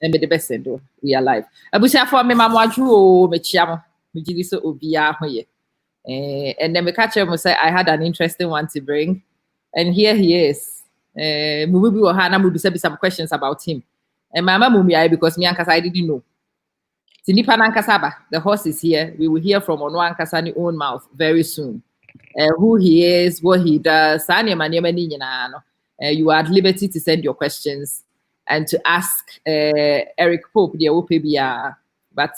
and the best do we are live. Abusia for me mama ju me chiamo me gidi so obia hoye. And then me catch him say I had an interesting one to bring, and here he is. Mubi will have some questions about him. And mama mumi because me ankasa I didn't know. Sinipa nankasaba, the horse is here. We will hear from Ono Ankasani own mouth very soon. Who he is, what he does. You are at liberty to send your questions and to ask Eric Pope the OPBR. But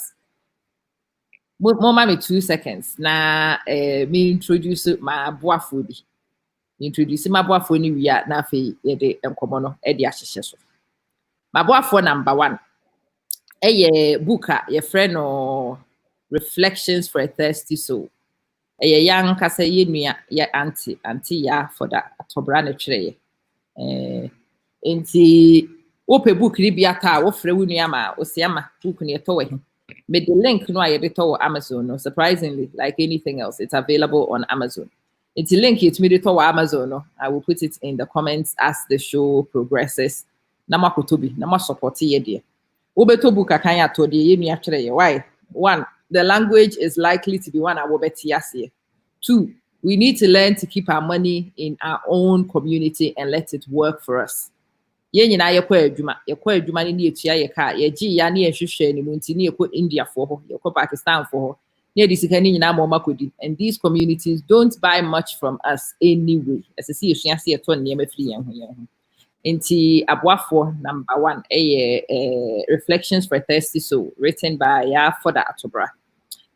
more 2 seconds. Now me introduce my boafudi. Introduce my boafuni we are na fe yede enkomono edi ahyehyɛ so. My boafo number 1. A book, your friend or Reflections for a Thirsty Soul. A young kasa ye auntie ya for that tobrane tray. Inti ope book ribiata wo frɛ wo nuama osiama book ne to we. Made the link no aye to Amazon. No, surprisingly, like anything else, it's available on Amazon. It's a link it me to Amazon. No, I will put it in the comments as the show progresses. Nama kotobi, nama support ye dear. Ubeto buka kanya to the yemi actually. Why? 1, the language is likely to be one I will bet yes. 2, we need to learn to keep our money in our own community and let it work for us. Yen na yekwa adwuma ni etua ye ka ye gi ya na ye hwehwe ni munti ni ekɔ India for ho ye kɔ Pakistan for ho na di sika ni nyina mo makodi, and these communities don't buy much from us anyway. As I see you see e to nneema firi yen ho. Inti Abuafo number 1, Reflections for a Thirsty Soul, written by Foda Atobra.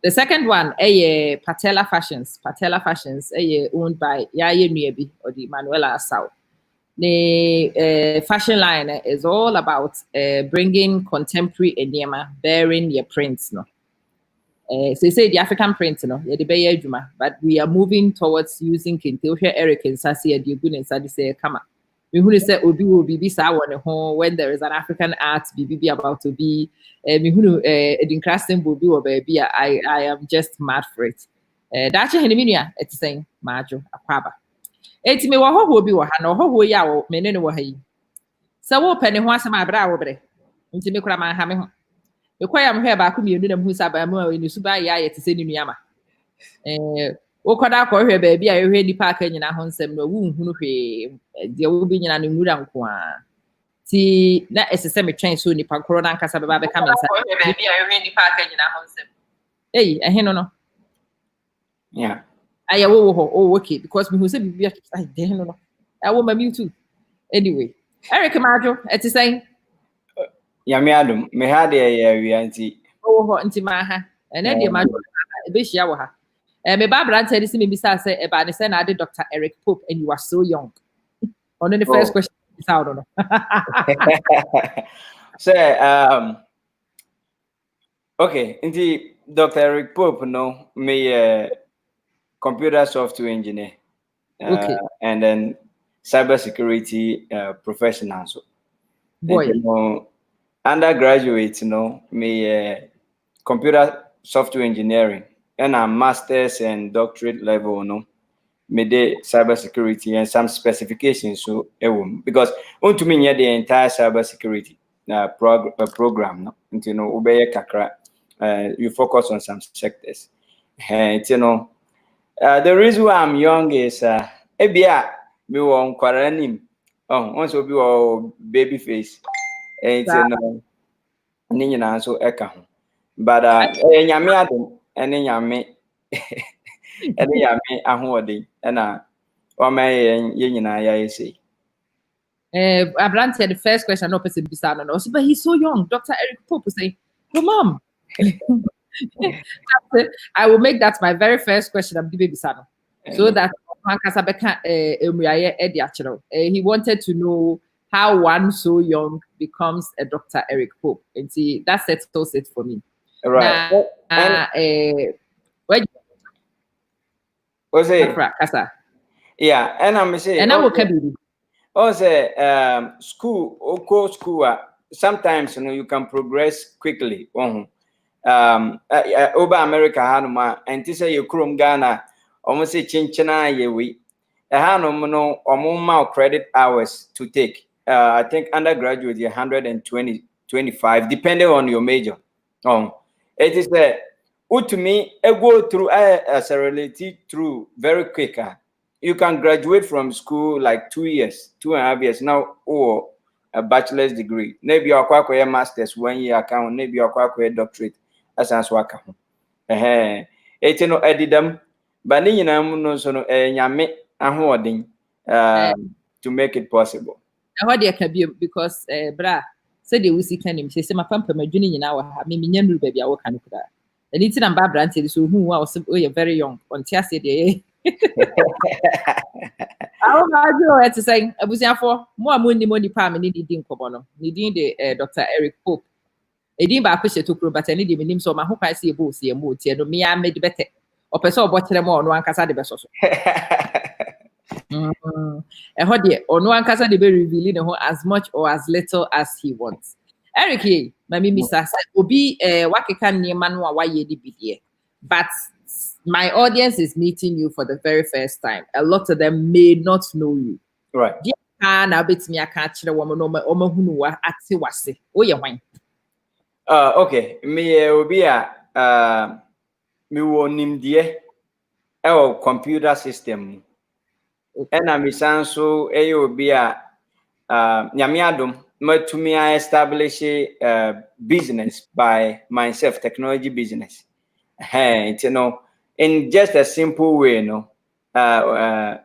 The second one, Patella Fashions. Patella Fashions, owned by Yaye Nuebi or the Manuela Asau. The fashion line is all about bringing contemporary enema, bearing your prints. No, so you say the African print, no, but we are moving towards using Kintilhia Eric and Sassi and Digun and Sadi say, come on. We say Obi will be home when there is an African art BBB about to be will be or baby. I am just mad for it. That's a it's saying Majo Aquaba. It's me what will be what no ho ya menene wa hi. So what penny once my brow bre. Into me crama hammy. The choir am here back me who sabamo in the suba ya to say Nuyama. Okoda ko hwe baby a hwe nipa aka nyina ho nsem no wu hunu hwe de wo bi nyina no nwura nko a ti na esese me twen so nipa koro na nkasa baba be ka mensa baby a hwe nipa aka nyina ho nsem ehe no yeah aya wo ho oh okay because me who say bibi ai de no I want my mute too anyway Eric Majo it is saying ya me adum me ha de ya wi anti oh ho anti ma ha ene de Majo e be hia wo ha me Barbara said this me say about the say na Dr. Eric Pope and you are so young. On the first question is out or no. So okay, indeed Dr. Eric Pope no me computer software engineer. Okay. And then cybersecurity professional so. Boy. You know, undergraduate me computer software engineering. And a master's and doctorate level, me de cybersecurity and some specifications. So, because to me, the entire cybersecurity program, obey kakra, you focus on some sectors. And the reason why I'm young is, ebia me won kwaranim. Once we be baby face, and ninyina so eka. But nyame adom and yame and yame ahodi and wame yina ya say. Abraham said the first question no person beside no, but he's so young. Dr. Eric Pope say, "Oh, mom." I will make that my very first question. I'm giving Bisano, so that he wanted to know how one so young becomes a Dr. Eric Pope, and see that settles it for me. Right. Yeah, and I'm saying, and I will come. Also, school. Sometimes you can progress quickly. Over America, Hanuma, and this say you Krum Ghana, almost say Chinchina ye Hanum no credit hours to take. I think undergraduate 120 25, depending on your major. It is to me, I go through as a relative through very quicker. You can graduate from school like 2 years, 2.5 years now, or a bachelor's degree. Maybe you're a master's 1 year account, maybe you're a doctorate as an swaka. It's no edit them, but you know, so no, nyame ahoɔden to make it possible. How do you because bra said they will see him. She said, my pamper, my junior in our minion baby, our can put that. And it's in Barbara and so who was very young on Tiasse. I had to say, I was for more money palm and needing Cobono, needing the Dr. Eric Pope. A dim by push to crew, but I need him so my hope I see a bull, see a mood, see me, I made better. Or person watching them all, no one can say the best. And what dear, or no one can say the very revealing as much or as little as he wants. Eric, my Mr. Obi, Wakakan near Manua, why ye did but my audience is meeting you for the very first time. A lot of them may not know you. Right. I bet me I catch the woman who at Sewase. Oh, yeah, wine. Okay. Me will be me will name the our computer system. And I'm so will be Nyamiadum. To me, I establish a business by myself, technology business. Hey, you know, in just a simple way, you know,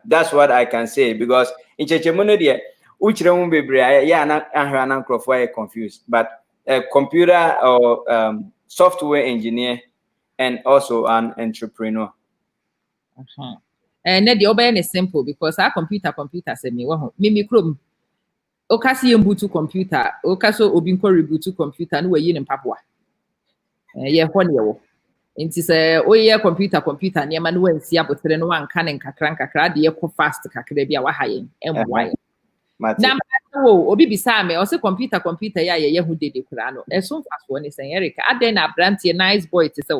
that's what I can say because in Chechemono there, which don't be I'm confused, but a computer or software engineer and also an entrepreneur. And the obey is simple because our computer said me Chrome. Okasi mbutu computer, okaso obinko rebutu computer no we in Papua. Ye hone wo. Nti se oye computer ne ma no wansi abotere no wanka ne nkakra de ye ko fast kakra bi a wahayen emwai. Na wo obi bisa me o se computer ya ye hu dede kura no. Eso faso ne sen Eric aden na brantie nice boy te se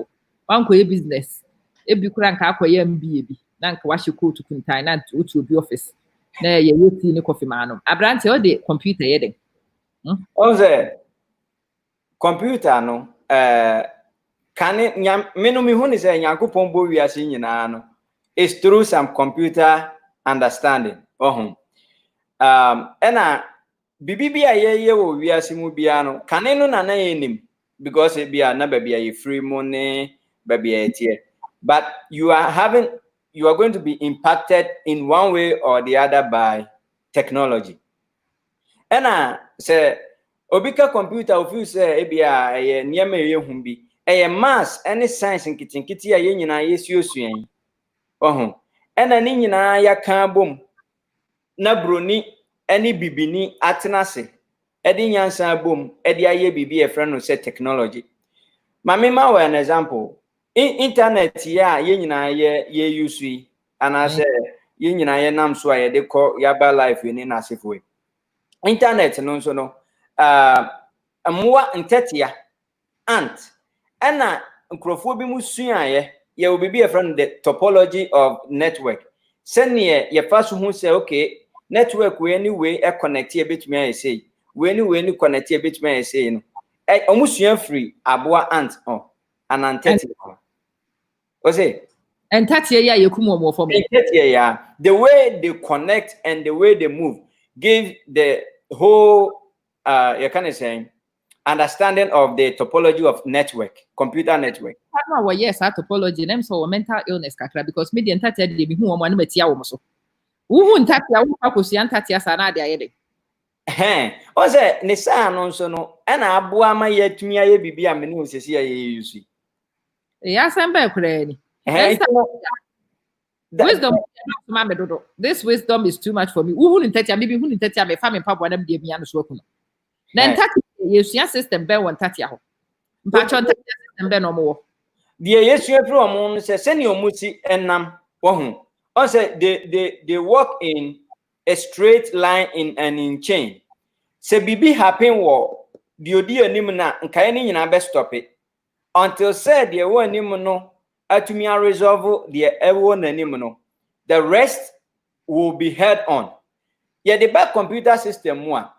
wanko ye business. Ebi kura nka akoye MBA bi. Na nka wa shiko to kuntai na to obi office. Na ye yeti ni coffee manum. Abrante o de computer ye den. Osei computer no can it menu mi hu ni say Nyankopon bo wiase nyina no is through some computer understanding. Ena bibi a ye wo wiase mu bia no can no na ye nim because e bia na ba bia ye free money ba bia tie. But you are going to be impacted in one way or the other by technology. And say obika computer ofi say ebia ye niam ye humbi e mass any science nkitinkiti a ye nyina ye suosuan and ani nyina ya kan bom na broni any bibini atenase edi nyansa bom edi aye bibi e friend no say technology. Mamima wa an example internet ya ye nyina ye use and I say ye nyina ye nam so ye de call yaba life ni na sefwe internet no so no amwa ntetia ant ana nkrofo bi mu sua ye will be a friend the topology of network senior ye faso hu say okay network we anyway e connect ye betumi I say we anyway ni connect ye betumi I say no omusua free aboa ant an antetia Osei and tatia ya yekumo mo for me. The way they connect and the way they move give the whole you can say understanding of the topology of network, computer network. Yes, topology name so mental illness kakra because me the tatia de bi hu o mo na metia wo so. Wo hu tatia wo akosia tatia sana de ayede. Osei ne sa no so no e na aboa ma ye tumi aye bibia me ne osisi aye use. Ya sembe kure ni. Wisdom, this wisdom is too much for me. Who in tatia maybe who in tatia me family papa na me anu so kuno. Then tatia yesu system be won tatia ho. Mpacho tatia system be no mo. The yesu efro omo se seni omuti enam wo hu. On say they walk in a straight line in chain. Se bibi happen wo the odi anim na nkae ni nyina be stop it until said the one anim no atumi resolve the everyone anim no the rest will be head on. Yeah, the back computer system one.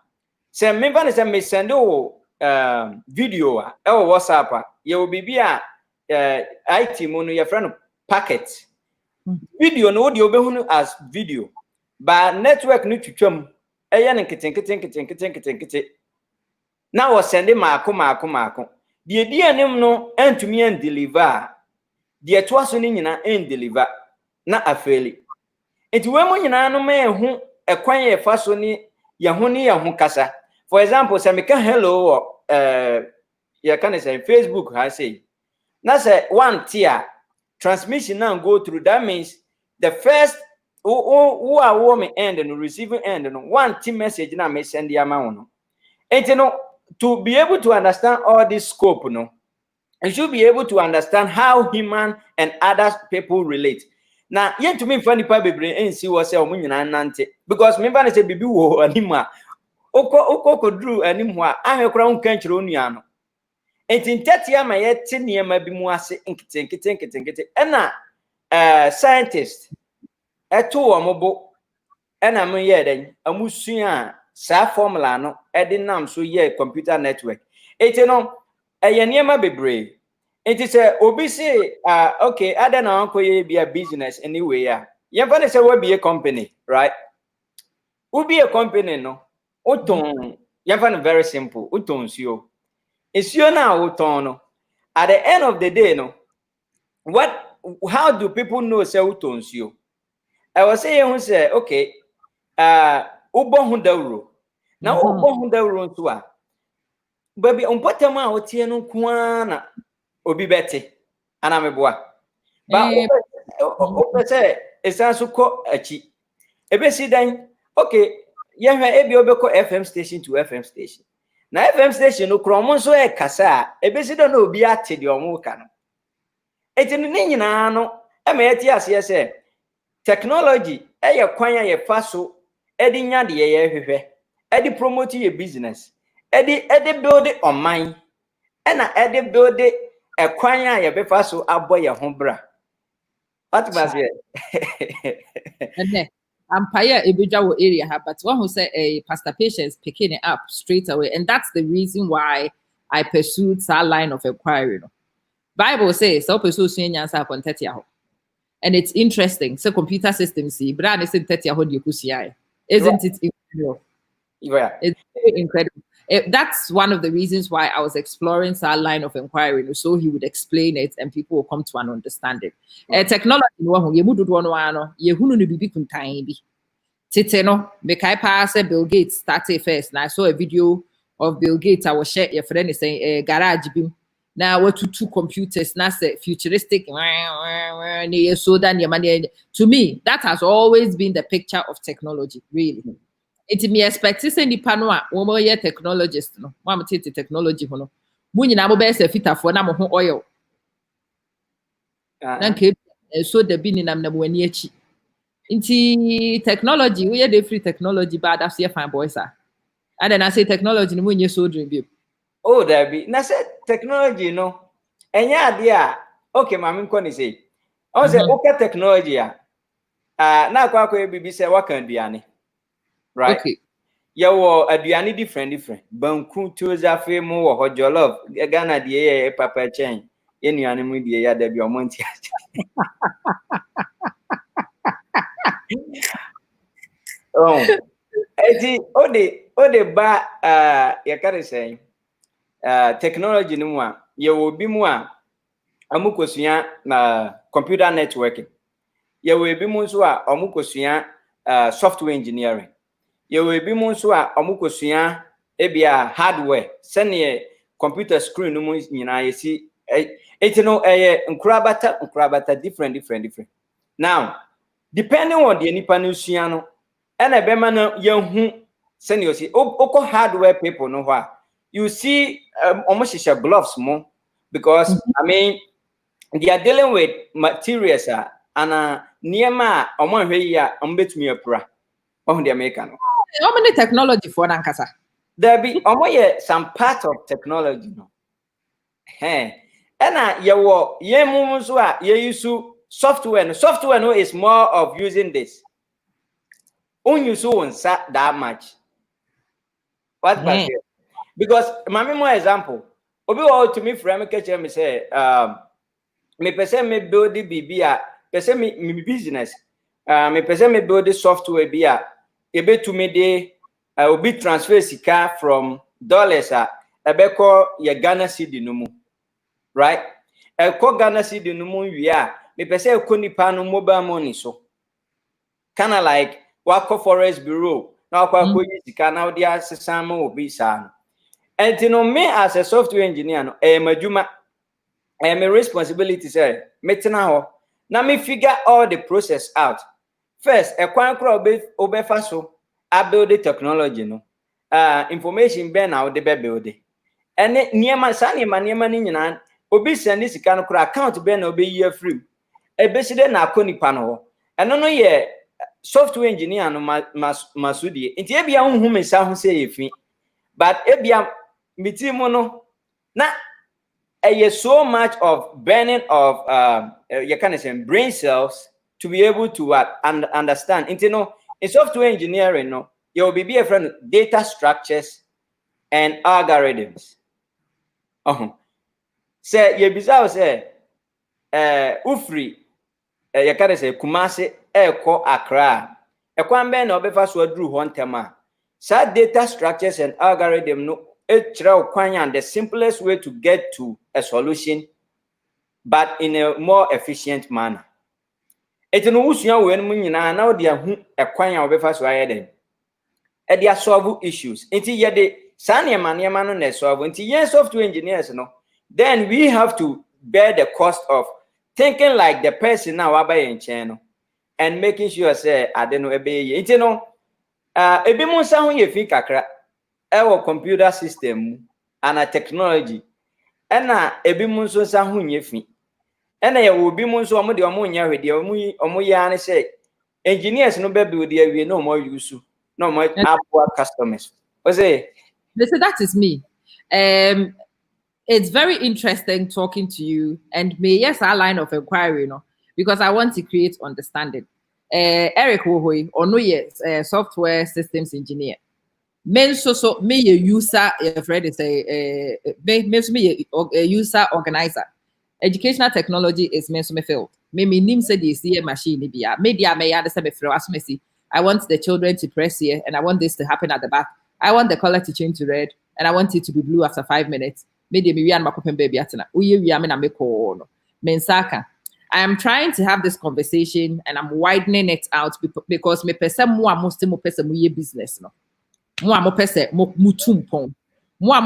Say me van say me send o video a WhatsApp a ye will be a IT mo no your friend packet video no de obehunu as video ba network no twitwam eye ne kete na wo send maako de di anim no antumi an deliver de to aso ni nyina en deliver na afeli enti we mo nyina no ma ehu ekwan ye fa so ni ye ho kasa. For example, say me can hello you can say Facebook I say na say one tier transmission now go through. That means the first who are warming end and receiving end and one team message now may send the amount. And you know, to be able to understand all this scope, you know, you should be able to understand how human and other people relate. Now, yet to me, funny probably and see what's a woman nante because me say bibi wo anima oko drew anymore. I'm a crown country oniano. And in 30 years, my 10 years may be more nkete and scientist eto omobo and I'm here then amusua sa formula no edinam so ye computer network it no niema bebre it is obi say okay other na anko ye be a business anyway ya you find say we be a company right we be a company no uton you find very simple uton sio isuo na uton no at the end of the day no how do people know say uton sio I was saying who say okay ubo hu dawro na ubo hu dawro nto a baby onpotam a otie no kuana obi bete ana meboa ba o say esanso ko achi ebesi dan okay ye hwe ebi obeko FM station to FM station na FM station no kromo so e kasa ebesi dan na obi ate de omo ka no etinu ni nyina no e ma yeti ase say technology eye kwanya ye faso edi nya de ye hwehwe edi promote your business edi build online ena edi build kwanya ye be faso abo ye ho bra what was it Empire Ebejawo area ha, but one who said a pastor patients picking it up straight away, and that's the reason why I pursued that line of inquiry. Bible says so pursue and it's interesting. So computer systems see brand is isn't it incredible? Yeah. It's very incredible. That's one of the reasons why I was exploring that line of inquiry, so he would explain it and people will come to an understanding. Technology, Bill Gates started first, and I saw a video of Bill Gates. I was sharing your friend is saying garage beam. Now what two computers, now say futuristic. To me, that has always been the picture of technology, really. It me expect to say the panua one year technologist no mama tete technology hono munyi na mo be se fitafo na mo ho oil na nke so da bi ni nam na mo ani achi nti technology we dey free technology bad as ye fine boys are and then I say technology ni munyi so dream bi oh there be na say technology no enya ade a okay mama nko ni say o say okay technology a na akwa bibi say wakan duane. Right. Okay. Yawo aduane different. Banku tozafe mo wo jollof. Ghana de papa chen. Enuane mu de ya da bi omonti. Oh. Eti o de ba ya kare say technology no mu a yawo bi mu a amukosua na computer networking. Yawo bi mu so a amukosua software engineering. You will be Monsua, Omukosua, Ebia hardware, send a computer screen, you see, it's no a crabata, different. Now, depending on the Nipanusiano, and a Bemana young send you see, Oko hardware people know what you see almost gloves more because I mean they are dealing with materials and near or one way bet me a pra on the American. How many technology for Nankasa? There be some part of technology, no. Hey, and you use software. Software no is more of using this. Only you so that much. What was it? because my more example obi wa to me frame catch me say me person me build the BB person me business me person me build the software bi a ebe to me de obi transfer sika from dollars ebe ko ye Ghana cedi no mu, right? Ko Ghana cedi no mu wi a me person ko nipa no mobile money so kind of like wako forest bureau na wako yi sika na odi asesa ma obi sa no. And you know, me as a software engineer, no, majuma, my responsibility say, metena now me figure all the process out. First, a quankro obe faso, I build the technology, no, information ben out the build it. And near my son, niyan, obi send this kind of account ben obe year free. A basically na koni panel. And no, yeah, software engineer no masudi. Inti ebia unhume sa hu say efi, but ebia mitimono na so much of burning of you can say brain cells to be able to understand. In software engineering, no, you will be a friend data structures and algorithms. Say you bizarre say ufri you can say Kumasi eko Accra. Ekwan ben no be fa so adru ho ntema. Sa data structures and algorithm no the simplest way to get to a solution, but in a more efficient manner. It's no usua we no nyina na odi ahu ekwan a obefa so ayeden. E dia solve issues. Enti ye de sane man no na solve. Enti yen software engineers no, then we have to bear the cost of thinking like the person now abaye nchen and making sure say ade no ebe ye. Enti no ebi mo nsa ho ye fi kakra our computer system and a technology and ebi mu nso sa hu nyefi and ye obi mu nso omo de omo nya hwede omo ya ne say engineers no be build the awie no more use no more Apple customers. Osei, they say that is me. It's very interesting talking to you, and may yes our line of inquiry, you know, because I want to create understanding. Eric Wohoi, or no yes, software systems engineer. Men so me a user afraid is me a user organizer. Educational technology is men so me field. Me nim say this here machine be media may understand me through as me see. I want the children to press here and I want this to happen at the back. I want the color to change to red and I want it to be blue after 5 minutes. Media me and makopen baby atena. Uye we am na me ko no. Mensaka. I am trying to have this conversation and I'm widening it out because me person mo amoste mo person mo ye business no. More person, more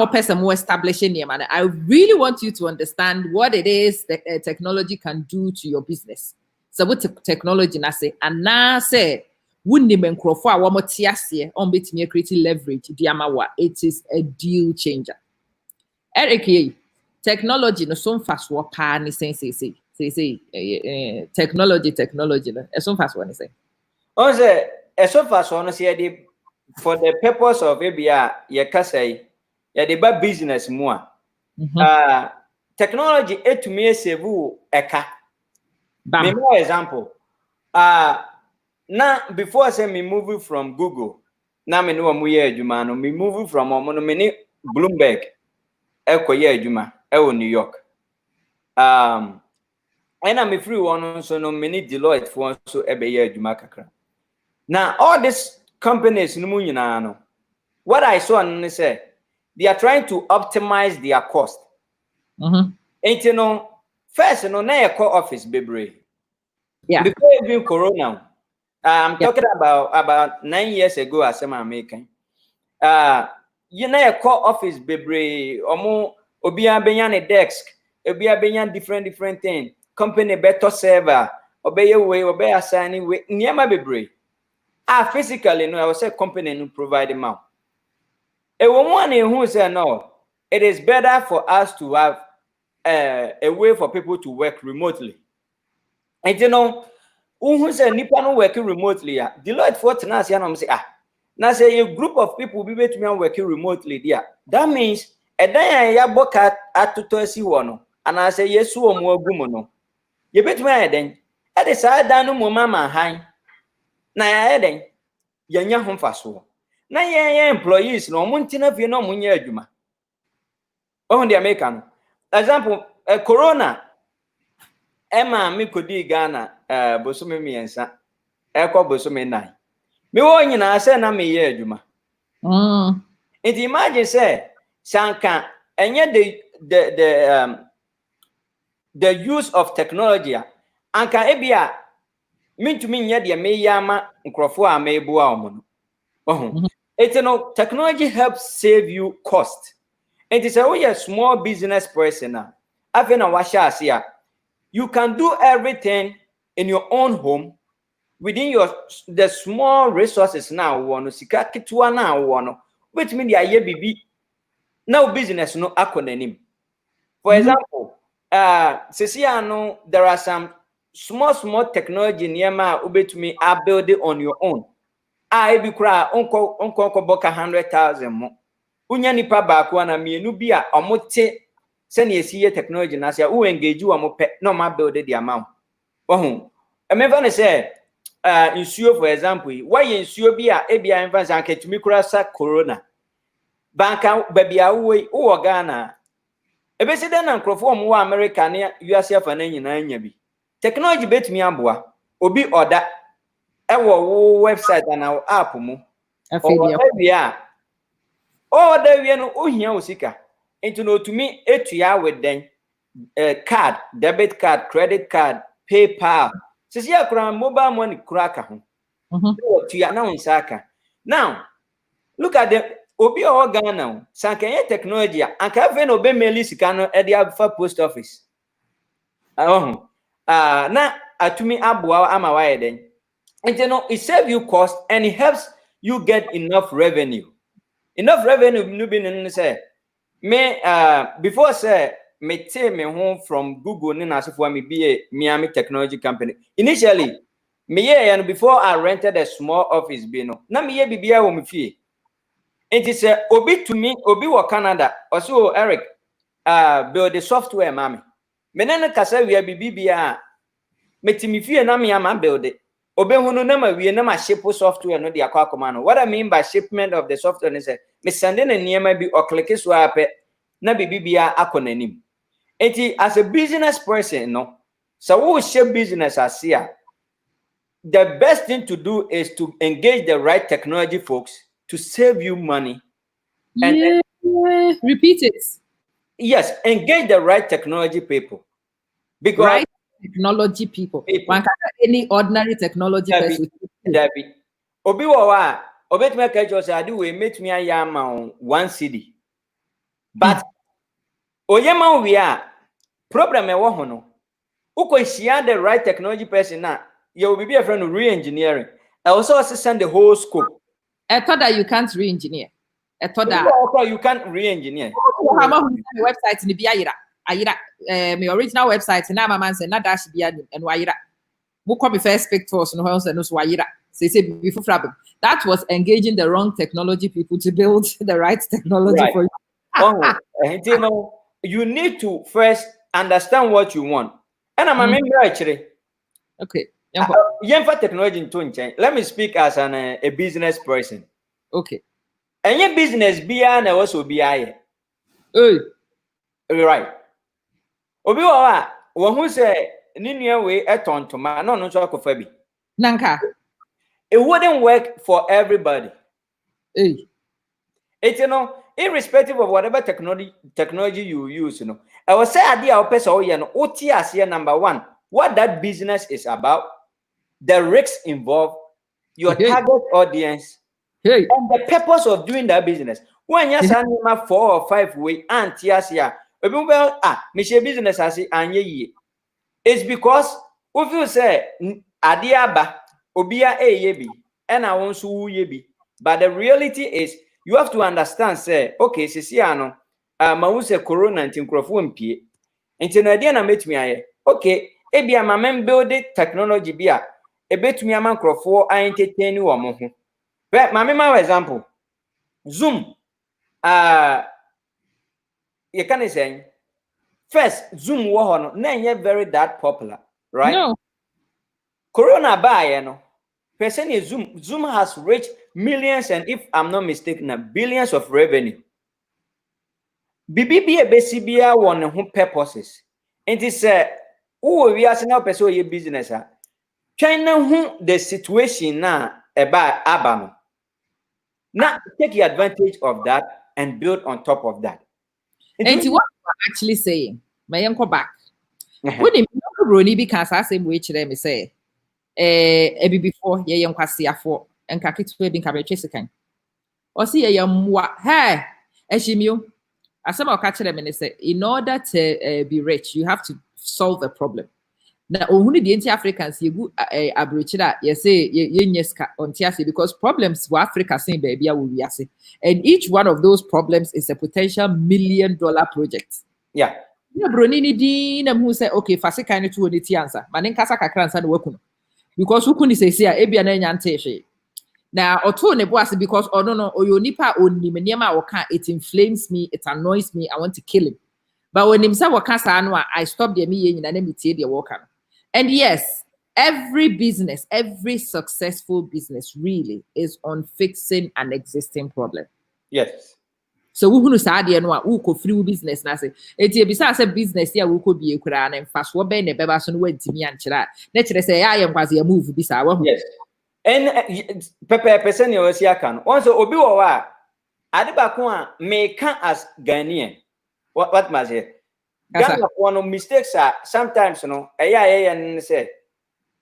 person, more establishing your man. I really want you to understand what it is that technology can do to your business. So what technology na say, and now say, wouldn't even for one more tiasie on bit me creating leverage. Diamawa, it is a deal changer. Eric, technology no some fast work pan say technology no some fast one say. Osei, so fast one say for the purpose of ABA, ye kasai, ye de ba business more. Technology to me save eka. Me more example. Now before I say me moving from Google, now me know amu ye adwuma no me moving from omo me ni Bloomberg. Eko ye adwuma e New York. And I'm free one so no me ni Deloitte for so ebe ye adwuma kakra. Now all this companies no what I saw and say they are trying to optimize their cost. And you know, first na office bebre. Yeah. Before even Corona, I'm talking about 9 years ago as I'm making. You know, office bebre omo obia benya desk, obia benya different thing. Company better server, obey way, obey assigning way, niama bebre. Physically, no, I was a company no provide them out. A woman who said no, it is better for us to have a way for people to work remotely. And you know, who said nipa no working remotely? Deloitte for tenacity and say now say a group of people be to me working remotely there. That means a day ya boka at to see one, and I say yes, so more gumono. You bet me then at the side down no mama high. Na eden yanya ho faso na yen employees no mo ntina fie no mo nya adwuma On the American example, corona. Emma mi kodi Ghana bosome miensa ekọ bosome nine. Me wo nyina se na me ye adwuma. And imagine say sanka enye the use of technology anka ebia mintumi nye de me yama nkrofo a me bo a omo no. It's no technology helps save you cost. And it's a small business person now. After a washa asia, you can do everything in your own home within the small resources now. One sika kitwa na one, which means the bibi now business no acronym. For example, Ceciano, there are some small technology near ma ubetumi are build it on your own. I be cry unko boka 100,000 mo. Unya nipa baako na mienu bi a omote se na esi technology na se u engage wo mo pe no ma build the amount. Ohun. Emeva ne say insuo for example, why insuo bi a ebia emfa san ketumi kura sa corona. Banka babia wo Ghana. Ebesi den na nkrofo mo wa America ne USA fa na nyina nya bi. Technology betumi aboa. Obi order ewo website and app mu. Afedia. Order we no ohia osika. Into no to me etua with them card, debit card, credit card, PayPal. Sisi akura mobile money kraka ho. Tuya na unsaka. Now, look at the obi o Ghana sankenye technology anka fe no be mail sika no e dia fa post office. Na atumi aboa ama wa den. And you know, it saves you cost and it helps you get enough revenue. Enough revenue no be no say me before say me take me home from Google ni na for me be a Miami technology company. Initially, me and before I rented a small office be no. Na me bibia wo me fie. It is obi to me obi wo Canada also Eric build the software mami. Me na kasa we bibia me timi fie na me am build it. Obehunu na ma wie na ma ship software no de akwa no. What I mean by shipment of the software is me sending a niema bi or click so ape na bibia akonanim. Enti as a business person no, so we share business as here. The best thing to do is to engage the right technology folks to save you money. And repeat it. Yes, engage the right technology people. Because right technology people. One can't any ordinary technology person. Debbie. Obi wa obet me ka jo say ade we met me ayama 1 CD. But oyema we a problem e wo ho no. Uko share the right technology person na you will be a friend of re-engineering. I also assistant the whole scope. I thought that you can't re-engineer. I thought that you can't re-engineer. Website ni biya ayira my original website na mama say na dash biya and wayira. Mo come first pictures no say no so wayira. Say before problem. That was engaging the wrong technology people to build the right technology for you. You know, you need to first understand what you want. And I'm actually okay. Technology in let me speak as a business person. Okay. And your business bia na also bia. Right. Obi wa who say ni nua we eton to ma no so akofa bi. Nanka. It wouldn't work for everybody. It's irrespective of whatever technology you use, I will say idea OTS number one, what that business is about, the risks involved, your target audience, and the purpose of doing that business. When you're sending 4 or 5 way and business as it's because if you say adiaba obia yebi and I want to yebi, but the reality is you have to understand say okay sisiano mawuse corona ntinkrofo mpie nti na dia na metumi aye okay ebia ma men build technology bia ebetumi ama nkrofo entertain wo mo ho ma me ma example Zoom you can say first Zoom wo ho no na enye very that popular, right? No. Corona by person is Zoom has reached millions and if I'm not mistaken billions of revenue. Bibi a besibia one who purposes. And it is we are now person your business. China who the situation now about Abano. Now take advantage of that and build on top of that. And what you are actually saying, my uncle back. When you Brony because I say which them say, before ye young Cassia for and Kakit wedding cabbage. Or see a young hey, Eshimio. As some catch them and they say, in order to be rich, you have to solve a problem. Now, only the anti-Africans, you go abroach that, you say, yes, on Tiasi, because problems were Africa saying, baby, I will be asking. And each one of those problems is a potential $1 million project. Yeah. Yeah, Bronini Dean, who say, okay, Fasi kind of to the answer. Manin Kasaka Kransan work. Because who couldn't say, Abian and now, or two was because, oh no, or your nipa only, or can't, it inflames me, it annoys me, I want to kill him. But when him say I stop the me and then me take the worker. And yes, every business, every successful business really is on fixing an existing problem. Yes. So we who say the no who ko free business na say eti ebisa say business here we ko be ekura na fast wo be na beba so no wantimi ankyera na kire say ya yemkwase ya move bisa wa hu. Yes. And person you see can also obi wo wa ade ba ko a me can as Ghanaian what must say Ghana one mistakes are sometimes and say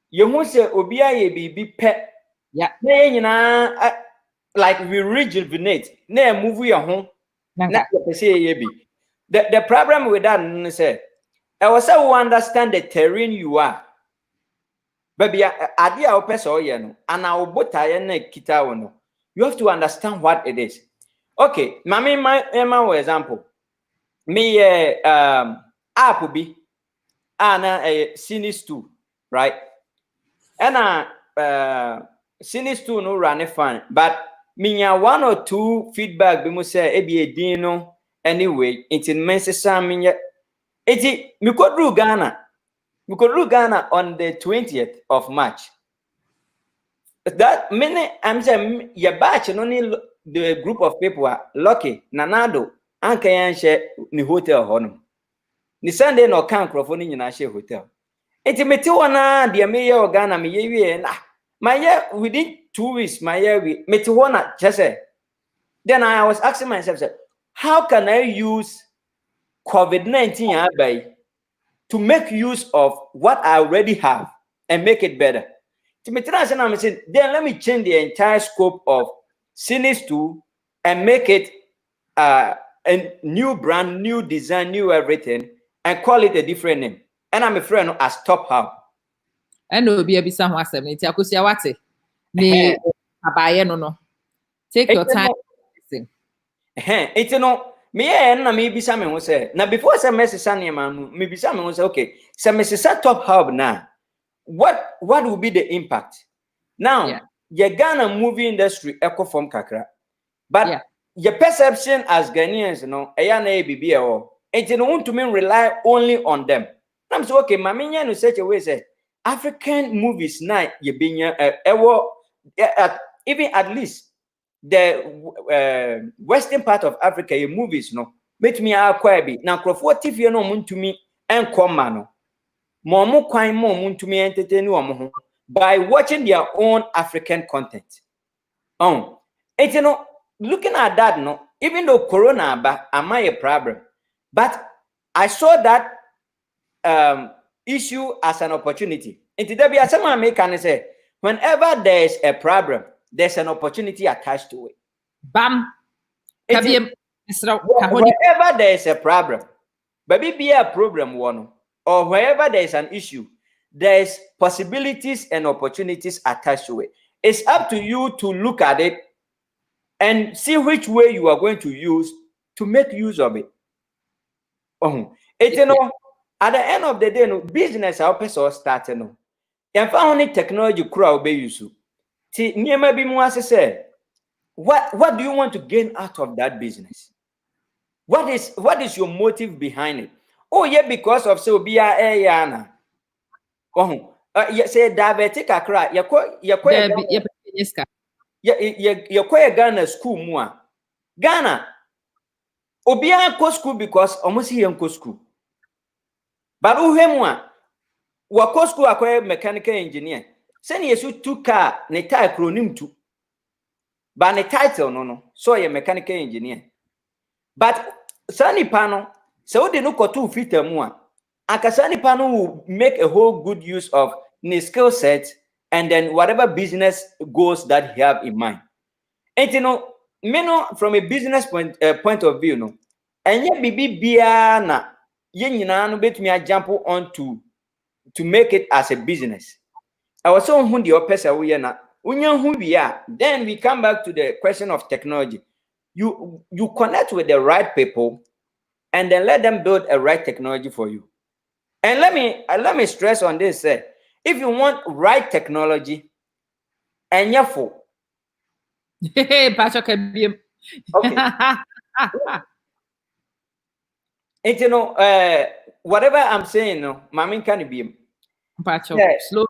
you must say obi aye be pet yeah na like we rejuvenate na move your home na say the problem with that say I was so understand the terrain you are baby ade a person oye no and I bota na kita wono you have to understand what it is. Okay, my example me app bi ana Sinis 2 right and Sinis 2 no run fine but me one or two feedback be mo say e be edin no anyway it means some me it me could do Ghana on the 20th of March. That many I'm saying your batch no need the group of people are lucky nanado anka yan share ni hotel honum ni Sunday no kan crofo ni nyina share hotel enti meti wona de me ye Ghana me ye wie na my year within 2 weeks my year we meti wona just then I was asking myself how can I use COVID-19 to make use of what I already have and make it better. Then let me change the entire scope of Sinis 2 and make it a new brand, new design, new everything, and call it a different name. And I'm a friend as TopHub. I know be a bisa ho asem nti Akosua wate ni abaye no take your time. It's no me na me bisa me ho say na before say message na man me bisa me ho say okay say me say TopHub na what will be the impact now? Your Ghana movie industry echo from kakra but your perception as Ghanaians eya na bibi e no want to rely only on them. I'm so okay maminya no such a way say African movies na ye binya even at least the western part of Africa your movies make me acquire be now crofo TV no muntumi enkoma no Momo kwan mo muntumi entertain wo by watching their own African content. Looking at that even though corona am I a problem, but I saw that issue as an opportunity. And today be some American say whenever there is a problem, there's an opportunity attached to it. Bam. Wherever there is a problem, baby be a problem one. Or wherever there is an issue, there is possibilities and opportunities attached to it. It's up to you to look at it and see which way you are going to use to make use of it. At the end of the day, business our person starting. And found technology crowd be used. What do you want to gain out of that business? What is your motive behind it? Oh yeah, because of Sylvia Yana. Say diabetic akra. You Ghana school more. Ghana. Obia go school because almost here go school. But uhemwa wa go school akwa mechanical engineer. Send yesu two car ne tie acronym to. But the title no. So a mechanical engineer. But Sani Pano, so they look at 2 feet more. Akasani Pano will make a whole good use of his skill set and then whatever business goals that he have in mind. And you know, from a business point of view, no, and yet bibi biana yen no bet me a jump on to make it as a business. I was so who the opesa we na who we are. Then we come back to the question of technology. You connect with the right people and then let them build a right technology for you. And let me stress on this: if you want right technology, and for Hey, Patrick, okay, and you know, whatever I'm saying, no, Mami can be Patrick, slow.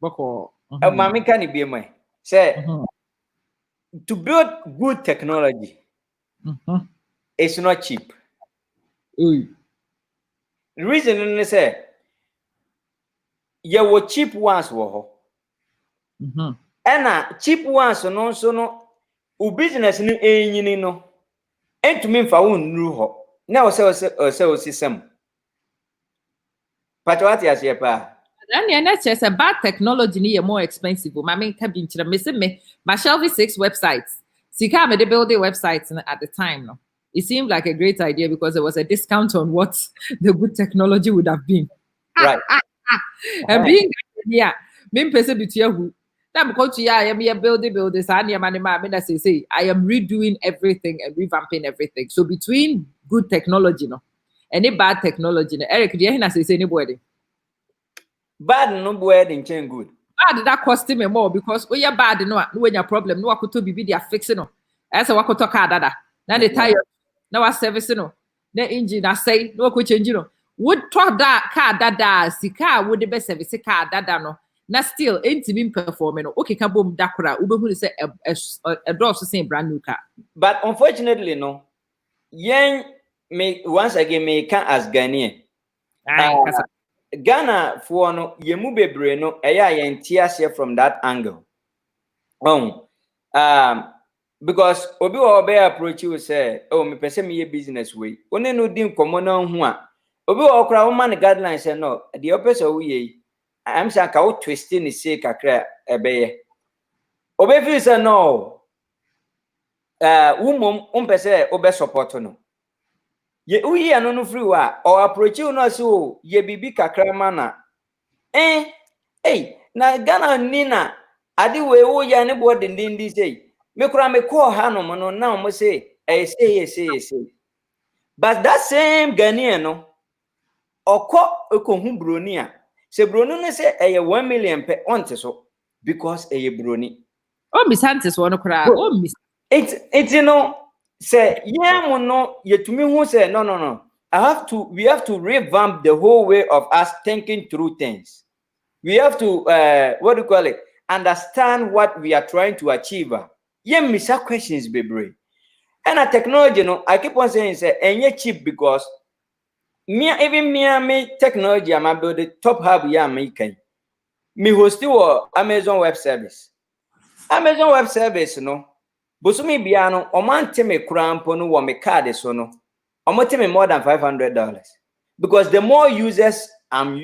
Mami can be my say to build good technology. It's not cheap. The reason is say you were cheap ones and cheap ones no business no enyini no entumi mfa wo nru ho na o system but what you say pa and that's a bad technology ni more expensive. I mean, can be my Shelby 6 websites. Sika me they build the websites at the time. No, it seemed like a great idea because there was a discount on what the good technology would have been. Right. And being me person between who. Now because I am here building this. I am redoing everything and revamping everything. So between good technology, no, any bad technology, no, Eric, do you hear say anybody? Bad no boy in chain good. Bad that cost me more because when you're bad, no, when your problem, no, I could be they are fixing no. As a wako car dada. Now the tire, now I servicing no. The engine, I say, no, could change no. Would talk that car dada, si car would the best service car dada no. Now still ain't even performing. Okay, can boom dakura. Ube who say a draw to same brand new car. But unfortunately, no. Yen me once again me can as Ghanaian. Ghana for no yemu bebre no eya yen tiase from that angle. Because obi wo be approach you say, oh me pese me business way. One no din komo na hu a. Obi wo kra wo man guidelines say no, the opesa we yi. I'm saying ka wo twist ni say kakra ebeye. Obi feel say no. Umom umpese obe support no. Ye uyi anu no free wa or approach you no so ye bibi kakra mana. Na Ghana nina adi we wo ya ne bo dindindi say. Me kura me call hanom no now mo say say. But that same Ghanaian no oko hu broni a. Se broni no say 1 million pe onte so because broni. Oh, Miss Hantis one cry. Oh, Miss. It's you know. Say, yeah, no, yet to me who say no. We have to revamp the whole way of us thinking through things. We have to understand what we are trying to achieve. Yeah, Mr. Questions, baby. And a technology, I keep on saying say, and yet cheap because me technology, I'm about the TopHub yeah making. Me host Amazon Web Service. Amazon Web Service, no. Bosumi biano omante me krampo no wo me card so no omote me more than $500 because the more users I'm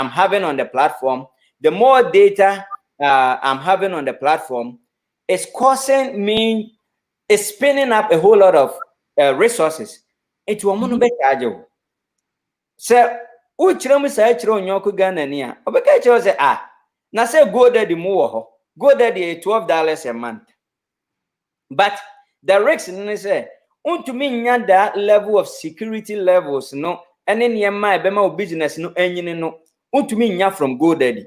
having on the platform, the more data I'm having on the platform, it's causing me, it's spinning up a whole lot of resources into a mono be charge. So u chira mu sa chira onyoko Ghana ni a obeka chira say na say go there the mo go there the $12 a month. But the risks say to me that level of security levels no and then my business no engine no to me from GoDaddy.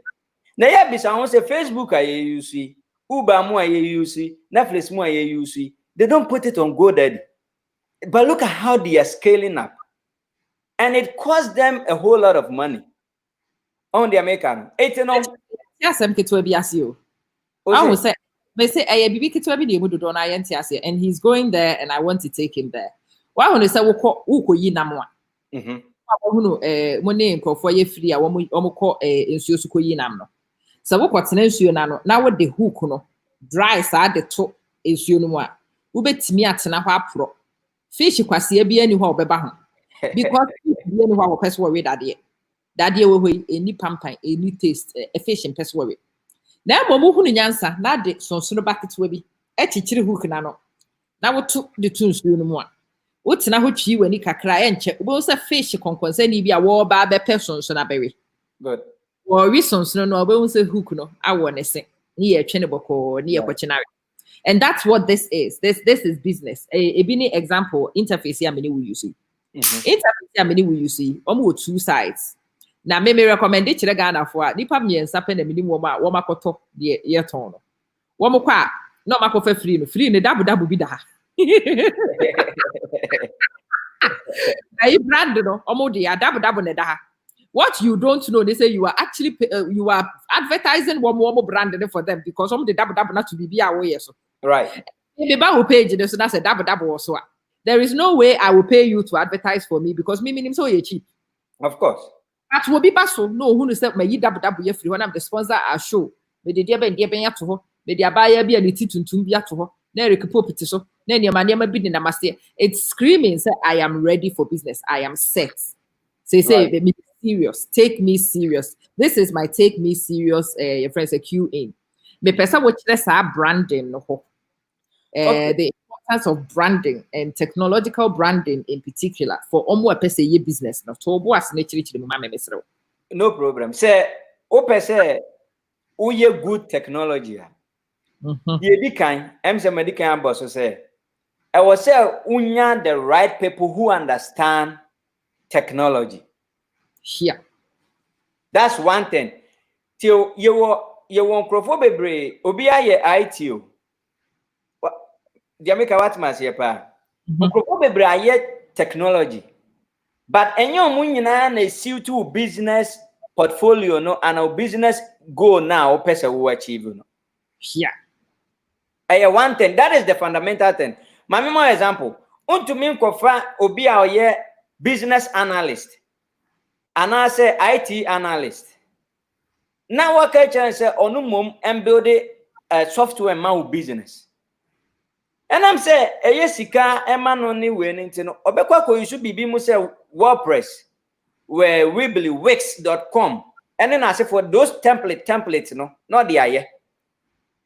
Now yeah bisa won say Facebook you see, Uber mo you see, Netflix mo you see. They don't put it on GoDaddy. But look at how they are scaling up. And it costs them a whole lot of money. On the American. Yes, I'm to be as you. I will say. They say and he's going there and I want to take him there. Wa hu ne se wo yi nam a. Wa hu no mo ne nkrofo ye free a wo kọ nsuo so koyi nam no. Se wo kwotena nsuo na no na wo de hook no dry sa de to nsuo no mu a wo betimi atena ho apro. Fish kwase bia ni ho obeba ho. Because bia ni ho wo pese wo we dade. Dade wo hoi eni pampan eni taste a fish in pese wo we. Na mo hu no nyansa na de sonsono baketwa bi echichiri hook na no. Na wo to de to nsuo no mu a wotena ho twi wani kakra enche wo se fish konkonsa ni bi a wo ba be person na bewe good wo reasons no obo se hook no awo ne se ni ye twe ne boko ni ye kwachinare. And that's what this is. This is business. A bini example interface ya many will you see. Interface ya many will you see. Omo two sides. Na me recommend it chire Ghana for nipa miensa pe na mini wo makoto de ye ton no. Wo mo kwa no makofa free no. Free ne dabu bi da ha. I brand no omo de dabu ne da ha. What you don't know, they say you are actually you are advertising one brand for them because some the dabu not to be away so. Right. The Bible page, so that's a dabu also. There is no way I will pay you to advertise for me because me minim so cheap. Of course. But will be basso no who say my dabu ye free when I'm the sponsor our show. Me the dear ben to her, me the buyer be a little to be at her. Then you can put it so. Then your man never been in a master. It's screaming, say, I am ready for business. I am set. Say, right. Serious. Take me serious. This is my take me serious. Your friends say QA. Me person which let's have branding. The importance of branding and technological branding in particular for almost per se business. No problem. Say, per se, uye good technology. The kind, medical boss say, I will say, unya the right people who understand technology. Yeah. That's one thing. Till you won't bebre obia ye IT. Jamaica what must ye pa? Bebre aye technology. But enyo munyina na suit to business portfolio no and our business goal now person will achieve no. Yeah. One thing that is the fundamental thing. Mami more example. Unto me kofa obia ye business analyst. And I say IT analyst. Now what can say on mum and build a software man business. And I'm say sika eman only winning to know obekwa you should be say WordPress where Realible Wix.com. And then I say for those templates no not the aye.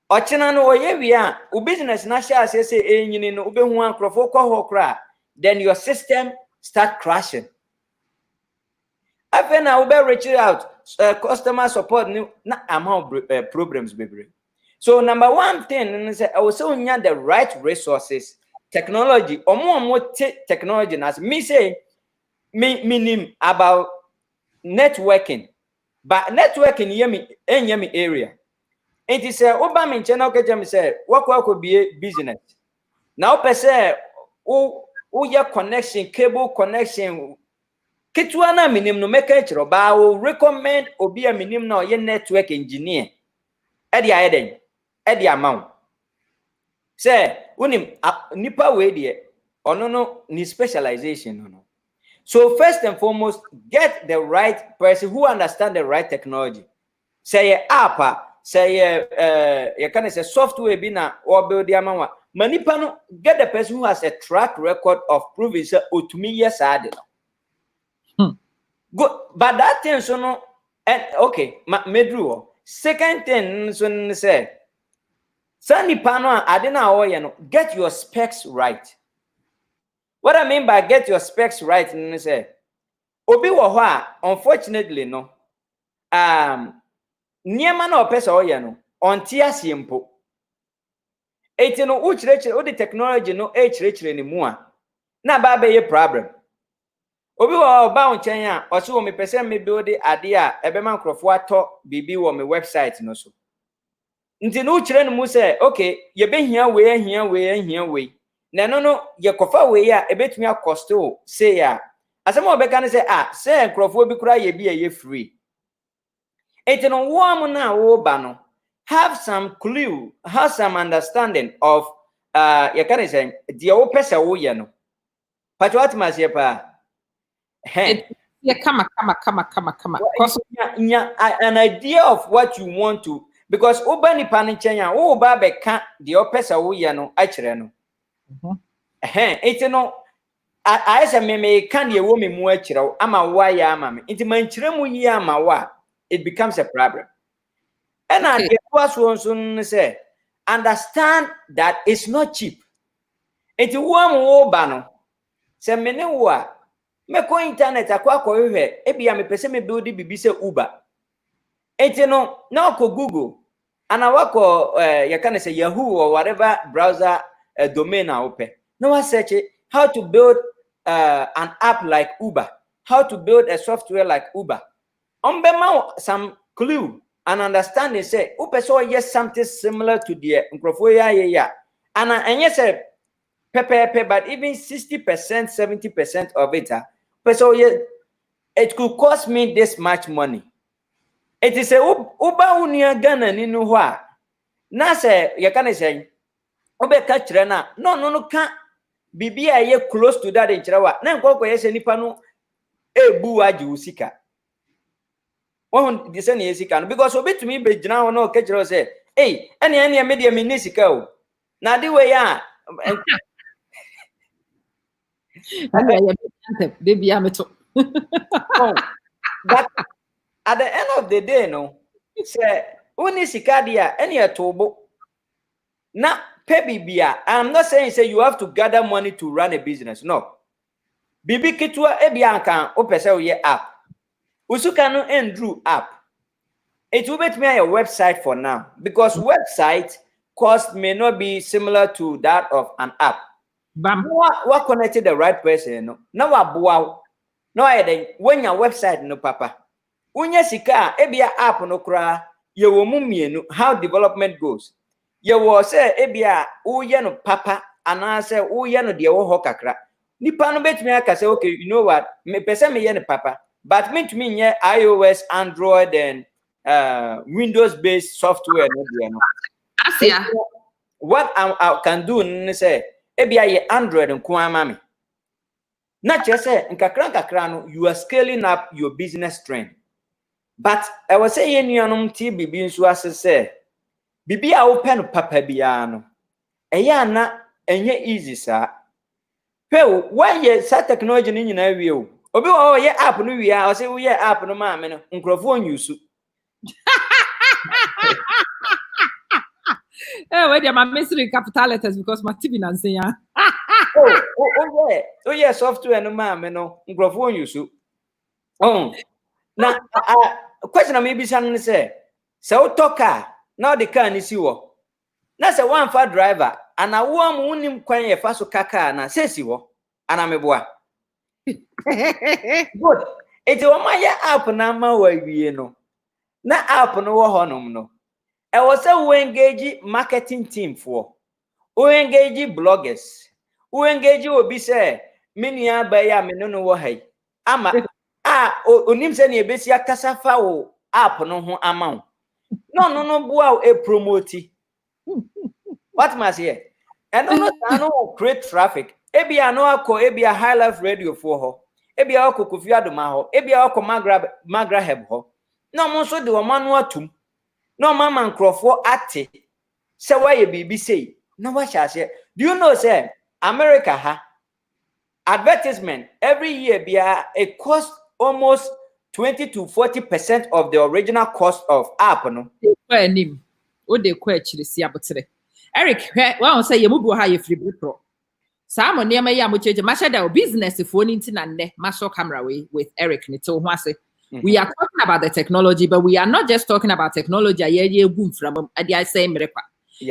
Ochina no we are business na share say enyini no ube hu ankrofo ko kra then your system start crashing. After now, we reach out customer support na amount problems, baby. So number one thing is I will say we need the right resources, technology. Or more technology. As me say, me about networking, but networking yemi area. It is a Obama channel. Okay, me say what could be a business. Now, per se, your connection, cable connection. Ketwana minim no make it ba will recommend obi a minim na ye network engineer edi amount say unim nipa we de ono no ni specialization no. So first and foremost get the right person who understand the right technology. Say app say you can say software bi na or build the amount manipa no get the person who has a track record of proving say otumi yes ade no. Good, but that thing so no, and okay, medru. Second thing so say, Sandy Pano Adina Oya get your specs right. What I mean by get your specs right, say, Obi Waha, unfortunately, no, near man or pesa oya no, on tia simple. It no which rich or the technology no H rich anymore. Na babe ye problem. Obi wa ba nchen ya o se wo me pese me build ade a ebe man krofo ato bibi wo me website no so nti no kire no mu se okay ye be hia we na no ye kofa we a ebetumi akosto say ya asem obeka ne say say krofo bi kura ye bi ye free enti no wo am na wo ba no have some clue have some understanding of ye can say the wo pese wo ye no But what must you pa? Yeah, come. An idea of what you want to, because Ubani Panichanya, oh, Babe can't the opesa uyano, Achireno. It's no, I say, me can't ye woman muachiro, ama waya mammy. Into my chiremu yama wa, it becomes a problem. And I get what one soon say, understand that it's not cheap. It's one more bano. Say, Menewa. Me ko internet akwa hwe ebia me pese me build bibi se Uber enti no na ko Google ana wako you can say Yahoo or whatever browser domain na open no one search how to build an app like Uber, how to build a software like Uber. Some clue and understanding say Uber so yes something similar to the microphone yeah and yes but even 60%, 70% of it so it could cost me this much money. It is a Uba unia Ghana ni nuwa. Na se you can say Ube catch rena. No can't be a year close to that in Chirawa. Na nkoko yese nipa no ebu aji usika. One diseni yesika because obe to me be jina no catch say hey any media minisika o. Na di way ya baby ameto. But at the end of the day, no, say uni sikadia any atobo. Na pay bia. I'm not saying say you have to gather money to run a business. No. Bibi kitua ebianka opese ye app. Usuka no Andrew app. It will bet me a website for now because website cost may not be similar to that of an app. What connected the right person? No. Now wow. No, when your website no papa. When you sika ebia app no kra ye wo mumienu how development goes. Ye wo say ebia uye no papa ana say uye no de wo ho kakra. Nipa no betimi aka say okay, you know what? Me pese me ye no papa. But me to me nye iOS, Android and Windows based software no de no. Asia. What I can do ni say ebia ye Android nko ama me. Na chese nkakra no you are scaling up your business strength. But I was saying you know ti bibi nso ase say bibi a open papa bia no eya na enye easy sa pe why ye sa technology ni nyina wie o obi o ye app no wie a o say we ye app no ma me no nkrofo onyusu where they my mystery capital letters because my TV nan say ya oh yeah software no ma me no nkrofo onyusu na question na maybe san say so toka now the car ni siwo na say one for driver and a wo mu nim kwan ye fa so kaka na say siwo ana meboa good it o ma ya app na ma wa wie no na app no wo honom no e wo say we engage marketing team for we engage bloggers we engage obi say menua ba ya me no wo hai ama onim se na ebesi akasa fa wo app no ho ama no bua e promote what must here and no create traffic ebia no akọ ebia high life radio for ho ebia akọ Kofi Adoma ho ebia akọ magra heb ho no mo so de o manu atum no mama nkrofo ate se waye bibi sei na wa shase do you know say America ha advertisement every year bia it cost almost 20 to 40% of the original cost of app no nim o de kwa chiri si abotre Eric wa say ye mubu ha ye free pro Samo niema ya mo cheje mashada business for ni nti na nne masho camera with Eric ni to ho ase we are talking about the technology but we are not just talking about technology ye gu from I say mrekwa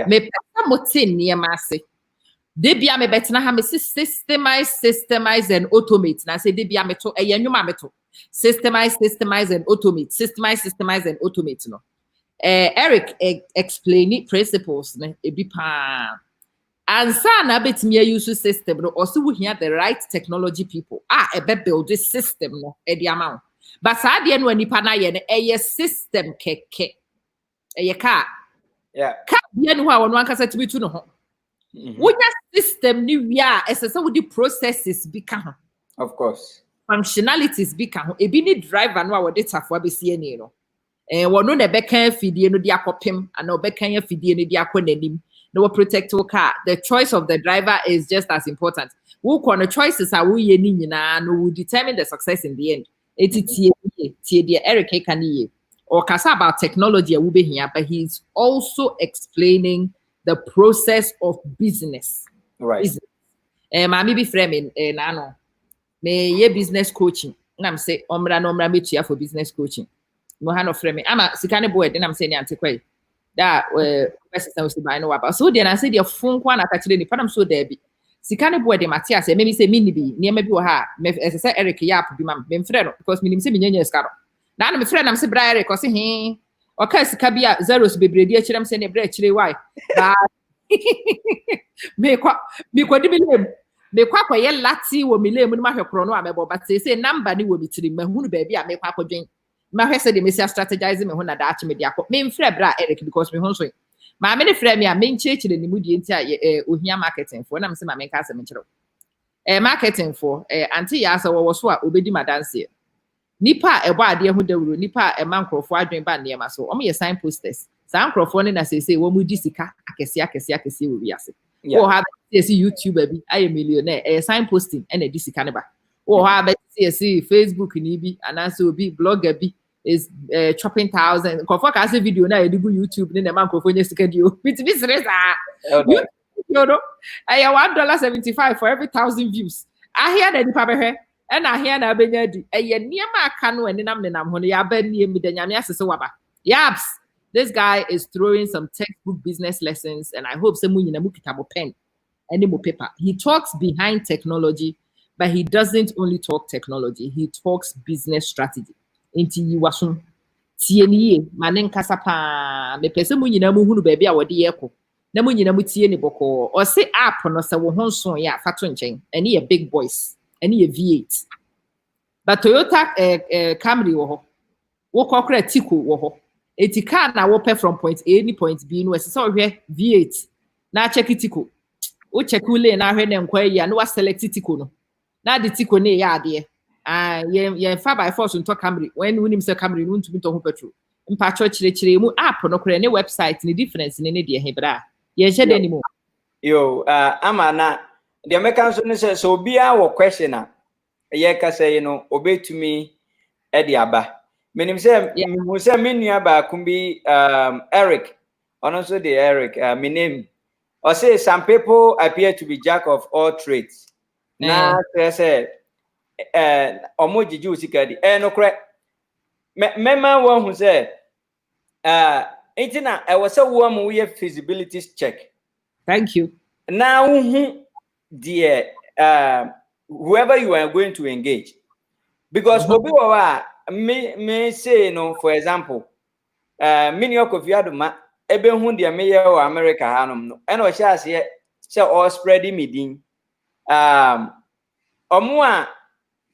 me pesa motin niema ase debia me betena ha me systemize and automate na say debia me to eyenwuma me to systemize and automate systemize and automate no Eric explain principles ne ebi pa ansa na betimi use system no also we hear the right technology people ebe build this system no e di amount but sa de no nipa na ye ne system keke ka yeah ka de no ha wono ankasa tibi tu no ho When your system ni wia essential with the processes become Of course. Functionalities become a bini driver no our data for BC no. One no beka fidie no dia kopem and no beka ya fidie no dia konanim. No protect your car. The choice of the driver is just as important. Who can the choices are we ye na no will determine the success in the end. Tie the Eric Kaniye or kasa about technology will be here, but he's also explaining the process of business. Right. Business. Mami be framing nano. Me ye business coaching. And I'm say omra me chia for business coaching. Mohano framing. I'm a sikane boy, then I'm saying antiquate. That person was by no about. So then I said your phone one actually the panam so there be. Sikane boy de Matthias, maybe say mini be near maybe ha as I said Eric Yap be my friend because me say me scaro. Now my friend I'm say Bra Eric or say he okay sikabia zeros be brady chirem say ne bre chire why. Me kwa di me kwa ye lati wo me lem no ma hwekro no amebo but say number ni wo bitiri mahunu ba bi a me kwa kodwen ma hwe say de me strategizing me ho na da achi me dia ko me mfre Bra Eric because me ho so ma me ne frɛ me a me nchechire ni mu die nti a ohia marketing for na me say ma me ka se me kyerɛ marketing for anti ya so wo so a obedi madanse nipa ebo ade ho dawuro nipa ma nkrofo adwen ba ne ma so omo ye sign posters sa nkrofo ne na say wo mu di sika akese wo wiase wo ha see YouTube bi aye millionaire sign posting and di sika ne ba wo ha ba see Facebook ni bi anase obi blogger bi is chopping thousands. Kofo ka say video na edigu YouTube ni na man kofo nye sika dio. Bit serious you know, I $1.75 for every 1,000 views. I hear that the papa and I hear na benya di. Near my canoe and nam ho ya ba ni mi da nyame asese waba. Yaps. This guy is throwing some textbook business lessons and I hope some nyina mu kitabo pen and mo paper. He talks behind technology, but he doesn't only talk technology. He talks business strategy. Inti yiwasun tie niye mane nkasa pa me pese mu nyina mu hunu ba bia wode yeko na mu nyina mu tie ni boko o se app no se wo honso ya fato nchen ene ye big boys ene ye V8 but Toyota Camry wo ho wo kokra Tico wo ho eti car na wo pe from point A ni point B no se so hwe V8 na check Tico wo check ule na hwe ne nkwa ya no wa select Tico no na de Tico ne ya ade ye fa by force into Camry when we say Camry no ntumi to ho petrol mpa chire mu app no kore ne website ni difference ne de hebra ye hye de ni mu yo ama na the Americans no say so bia wo question a ye ka say no obetumi e de aba menim say mu say menua ba kumbi Eric ono so the Eric me name or say some people appear to be jack of all trades na say omo jiji usika di no kre mema wo hu say entina e was wo am we feasibility check. Thank you. Now the whoever you are going to engage because obi wa me say no for example mini okofiaduma ebe hu de me ye o America hanom no e no sha ase say all spreading me din omo a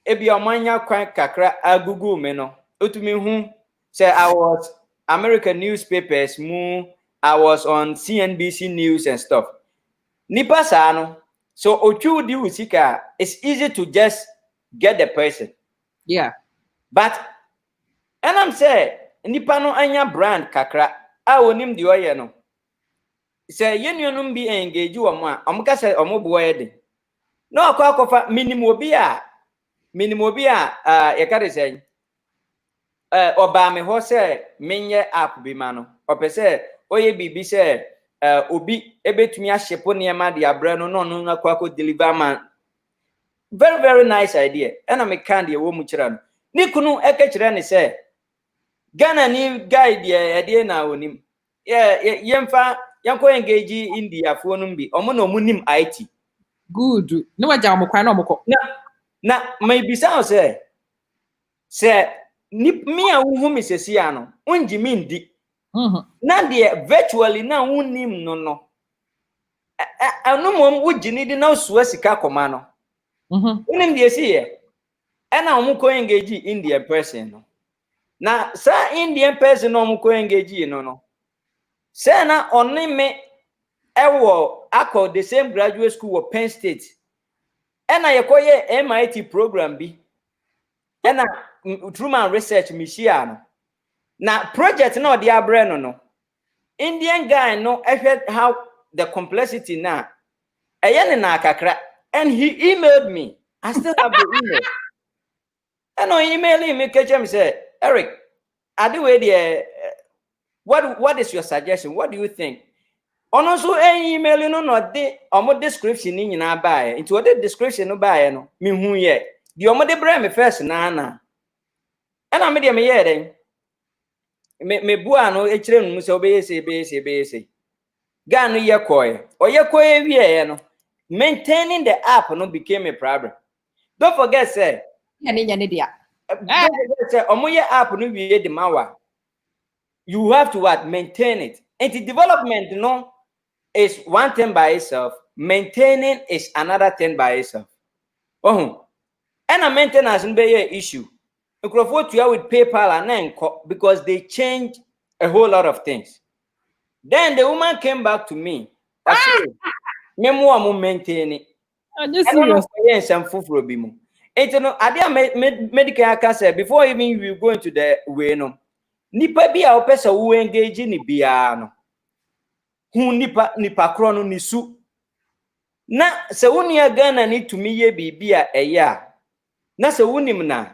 ebi omanya kwan kakra agugu me no otumi hu say I was American newspapers mu I was on CNBC news and stuff nipa sa no so ochu di usika it's easy to just get the person but and I'm say nipa no anya brand kakra a onim di oye no say yenunum bi engage wo mo a omka say omo bo ye de no akofa minimum bi a ye ka de say oba me ho say menye app bi ma no opese oye bibi say obi ebetumi ahyepo niema de abra no no akwa deliver man very very nice idea and me can de wo mu kira no ni kunu eke kire ne say Ghana ni guide ye na onim yemfa yanko engage India fo no bi omo na omunim IT good no waja omokwa na omoko na maybe sound say me a wo me sesi ano unji mi ndi na de virtually na unim no anu mom ugini di na osuwa sika koma no unim de si ye na omu ko engage Indian person no na sa Indian person no omu ko engage no say na onime Akọ the same graduate school of Penn State. And I acquire MIT program B. And Truman Research Michiano. Now project no the abreno no. Indian guy no I heard how the complexity now. And he emailed me. I still have the email. And I emailed him, catch him say, Eric, I do it. What is your suggestion? What do you think? On also any email, you know, not the almost description in our buy into the description no buy no me who ye. The almost brand me first nana. And I made him here then. Me buano a children must obey say. Gano ye koi or ye koi we no. Maintaining the app no became a problem. Don't forget, say. Don't forget, say. Omoye app no be the mawa. You have to what maintain it. And the development, no, is one thing by itself. Maintaining is another thing by itself. Oh, and a maintenance be an issue. What you are with PayPal and then because they change a whole lot of things. Then the woman came back to me. I said, "Memo maintain it." I'm just serious. Yes, I'm full for bimo. And you know, I did medical cancer before even you go into the way no. Nipa bi a opesa wo engage ni bia no. Hu nipa kro no nisu. Na se woni Ghana ni tumi ye bibia eya. Na se wonim na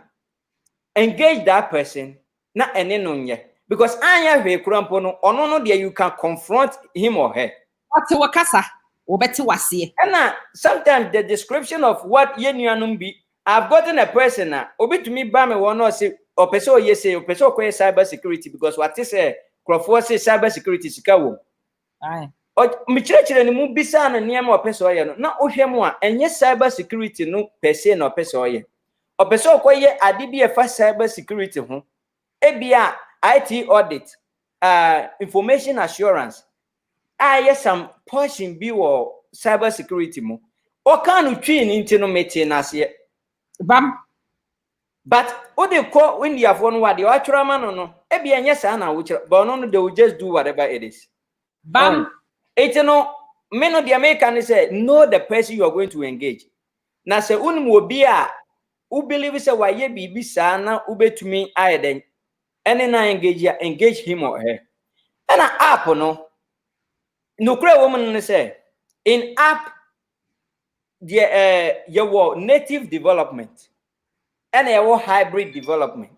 engage that person na ene no nye. Because anya hwe krampo no ono no there you can confront him or her. What wakasa? Obeti wase. And sometimes the description of what yenuanum be, I've gotten a person na obi to me ba me one or say or person yes say or person call cyber security because what is a crofo say cyber security sika wo. Aye. O me chire ni mu bisa na niam o person ye no na ohwe mu a enye cyber security no person na o person ye. O person call ye ade bi e fa cyber security ho. Ebia IT audit, information assurance. Yes, some portion be or cyber security mo. O can train into no meeting as yet. Bam. But what they call when you have one what the actual man no. Ebia yes, which but no, they will just do whatever it is. Bam. It's no men of the American say know the person you are going to engage. Now say will be a who believe say why ye be sana ube to me I then. And then I engage him or her. And an app, no woman say in app, your native development and your hybrid development.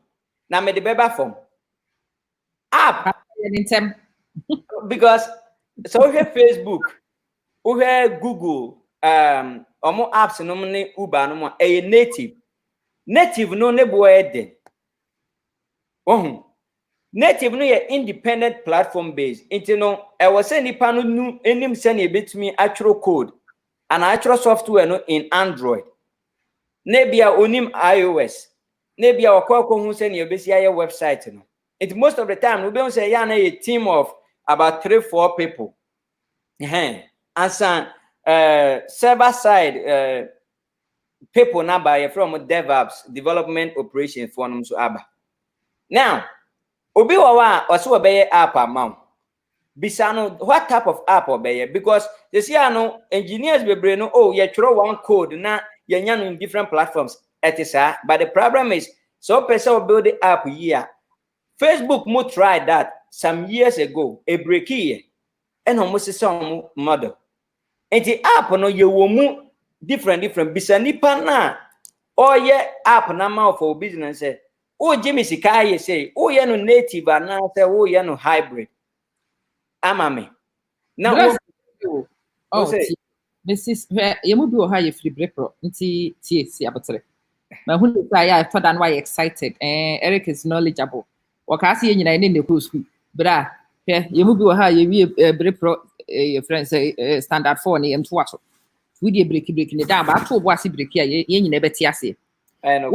Now, me the baby form app because so we have Facebook, we have Google, or more apps, no money Uber, no more a native, no nebo. Oh, native no independent platform based. Into no, I was saying the panel new enim send a bit me actual code and actual software no in Android. Maybe a onim iOS. Maybe our call who send your website. No. It most of the time we don't say a team of about 3-4 people. And some server side people now by from DevOps development operations for them so aba. Now, obi wa also obey app amount. Bisano what type of app obey because this year no engineers be brain oh you throw one code na you in different platforms etc. But the problem is so person build the app here. Facebook mo tried that some years ago a break here and almost some model. And the app no you will move different bisanipa na or yeah app na mouth for business. Oh, Jimmy Sikai say, oh, you know, native and now say, oh, you know, hybrid. Amame. Now, oh, Mrs. You move your high free break, see, abattoir. But who I thought and why excited? Eric is knowledgeable. What I see in the cool school, but you move your high, you break your friends say standard 4 and to watch. We did breaking it down, but 2 was break here, you never see. I know.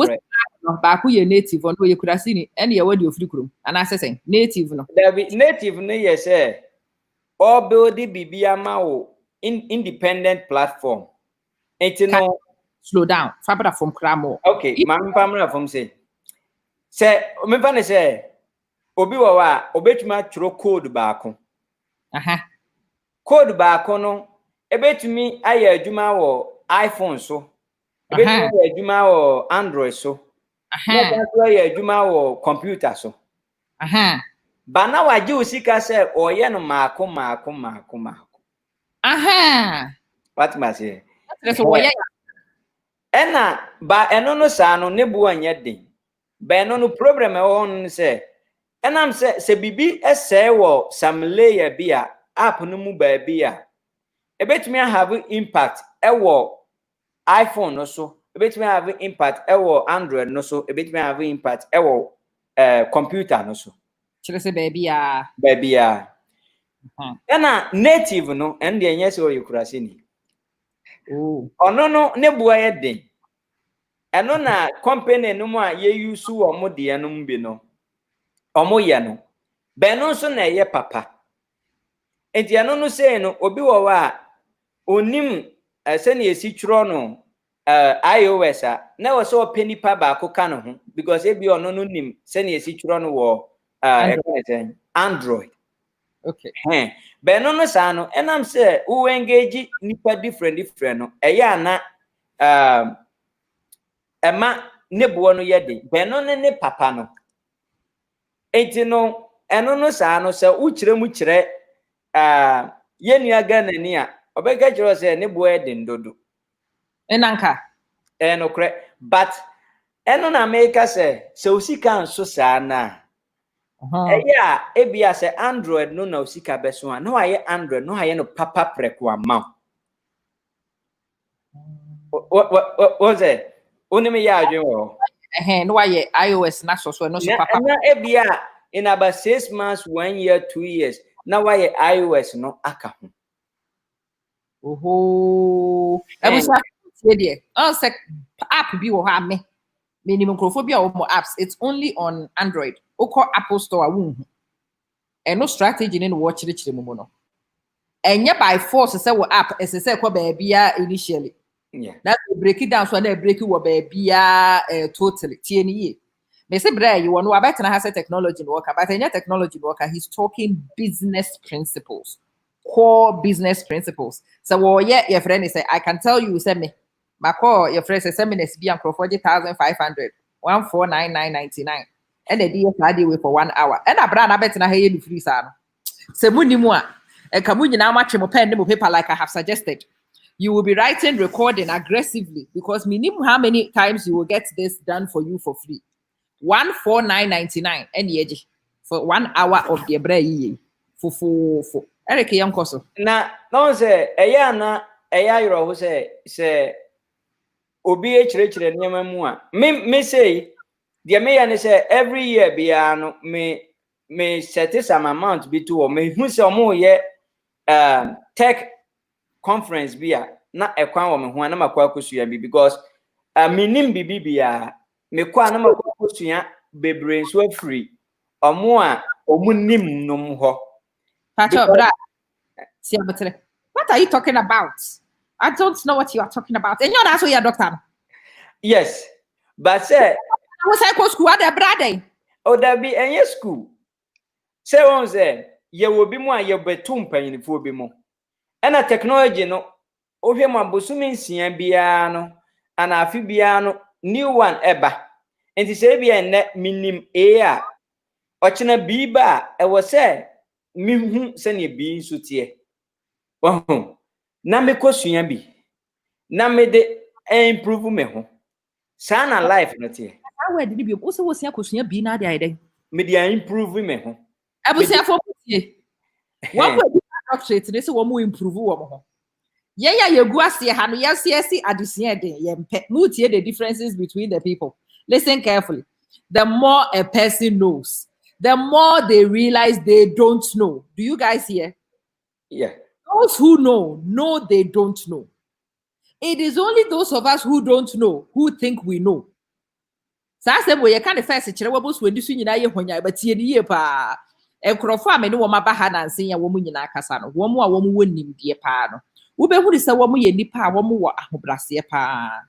Back who you native on who you could have seen it, and your word you free room. And I say, native no. There be native no, yes, or build the BBMA independent platform. It's no slow down. Fabra from Cramo. Okay, Mamma Pamela from say, me say, Obi wa obetuma throw code back. code baako no ebetumi ayɛ adwuma wɔ iPhone so ebetumi ayɛ adwuma wɔ Android so ebetumi ayɛ adwuma wɔ computer so ba na wagye osika sɛ ɔyɛ no maako what must say ɛna ba ɛno no saa no ne bo anyɛ den ba ɛno no problem ɛwɔ no sɛ ɛnam sɛ bibi ɛsɛe wɔ some layer bi a app no mu ba bi a ebetumi have impact ɛwɔ iPhone no so ebetumi have impact ɛwɔ Android no so ebetumi have impact ɛwɔ computer no so kyerɛ sɛ baabi a ɛna native no ɛno deɛ nyɛ sɛ ɔyɛ kurase ni ɔno no ne boa yɛ den ɛno na company no mu a yɛuse wɔn deɛ no mu bi no ɔmo yɛ no bɛno nso na ɛyɛ papa enti ɛno no sei no obi wɔ hɔ a onim sɛnea esi twerɛ no iOS a na wɔ sɛ ɔpɛ nipa baako ka no ho because ebi ɔno no nim sɛnea esi twerɛ no wɔ Android okay bɛno no saa no ɛnam sɛ wo engage nipa different no ɛyɛ ana ɛma ne boɔ no yɛ de bɛno ne papa no enti no ɛno no saa no sɛ wokyerɛ mu kyerɛ yɛnua Ghanani a ɔbɛka kyerɛ sɛ ne boɔ yɛ den dodo ɛnanka no korɛ but ɛno na meka sɛ osika nso saa na ɛyɛ a ebia sɛ Android no na osika bɛso a na wayɛ Android no ayɛ no papa prɛko ama Osei onim yɛ adwen wɔ no wayɛ iOS na so no so papa na ebia in about 6 months 1 year 2 years na wayɛ iOS no aka ho ebusa tie sɛ app bi wɔ hɔ a me nim nkrofo bi a wɔ apps it's only on Android oko Apple Store wonhu no strategy ne no wɔ kyerɛkyerɛ mu no enye by force sɛ wɔ app ɛsɛ sɛ kɔ baabi a initially na break it down so na break wɔ baabi a totally tie ne ye me say bra you no abetena ha say technology no work but enye technology no work he's talking business principles core business principles so your friend is say I can tell you say me my call your friend say seminars be am for 40,500 149,999 and the day Friday for 1 hour and abra na betena ha you free sa no se munimu a ka mu nyina matwe mo pen mo paper like I have suggested you will be writing recording aggressively because minimum how many times you will get this done for you for free 149.99 and yeji for 1 hour of the bra yi for Eric Yankoso na no say eya na eya yoro ho say obi echirechire nyema mu a me say the me ya ne say every year bia no me set some amount bi to me hu say omo ye tech conference bia na ekwan wo me ho na makwa Akosua bi because minim bibi bia me kwa na makwa Akosua bebre nso afiri omo a omu nim nom ho Pacho bra see abetre what are you talking about? I don't know what you are talking about. And you're also your doctor. Yes, but say I was like school at the brother. Oh, that be any school. Say on say ye will be more ye betum pain for be more. And a technology no ohwe ma bosumi nsia bia no ana afi bia no new one eba. Enti say bia ne minim e a ochina bi ba e wo say mihu se ne bi nso tie. Wahom na me kosua bi na me de improve me ho sana life no tie where did you also was Akosua bi na dey den me dey improve me ho abusia for tie one way doctorate dey say wo mo improve wo mo ho ye gu ase ha no yes adesua den ye mpe mu tie the differences between the people listen carefully the more a person knows the more they realize they don't know. Do you guys hear? Yeah. Those who know they don't know. It is only those of us who don't know who think we know. So I said, well, you can't first say, "What was when you see you when but see the pa." A crofam and woman bahan and saying a woman in Akasano, one more woman wouldn't be a pan. Ube who is a woman ye nipa, one more ahubrasia pa.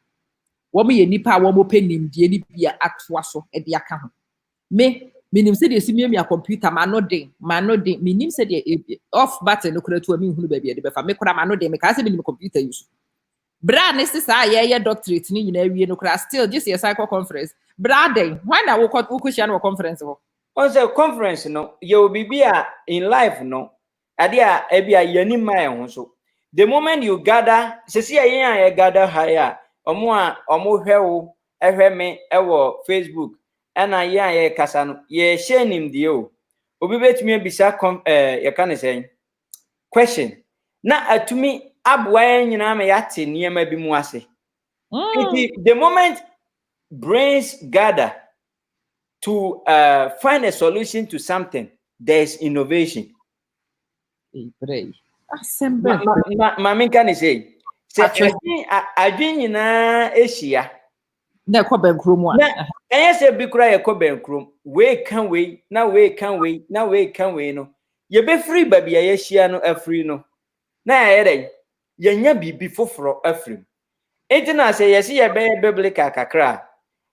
Woman ye nipa, one more penny, dear nipia at wasso at the account. Me Minim said you see me a computer, man no day, minim said off button no could to me who baby the befa me could man no day, me can say me computer use. Bra necessary yeah doctorate ni you no class still just your cycle conference. Bra day, why na wo ko conference ho? On the conference no, you will be in life no. Adia ebia yani mai so. The moment you gather, see I gather higher. Omo hwe wo, ehwe me ewo Facebook. Ana ye kasa no, ye share nim de o. Obi betumi abisa ye kan say question. Na atumi aboa nyina me yate niema bi mu ase. The moment brains gather to find a solution to something, there's innovation. Mami can say adwin nyina ehia na ko benkrom a na enye bi kura ye ko benkrom we kan we na we kan we na we kan we no ye be free baby ye hia no afri no na ye den ye nya bibi foforo afrim enti na say ye se ye be biblical kakra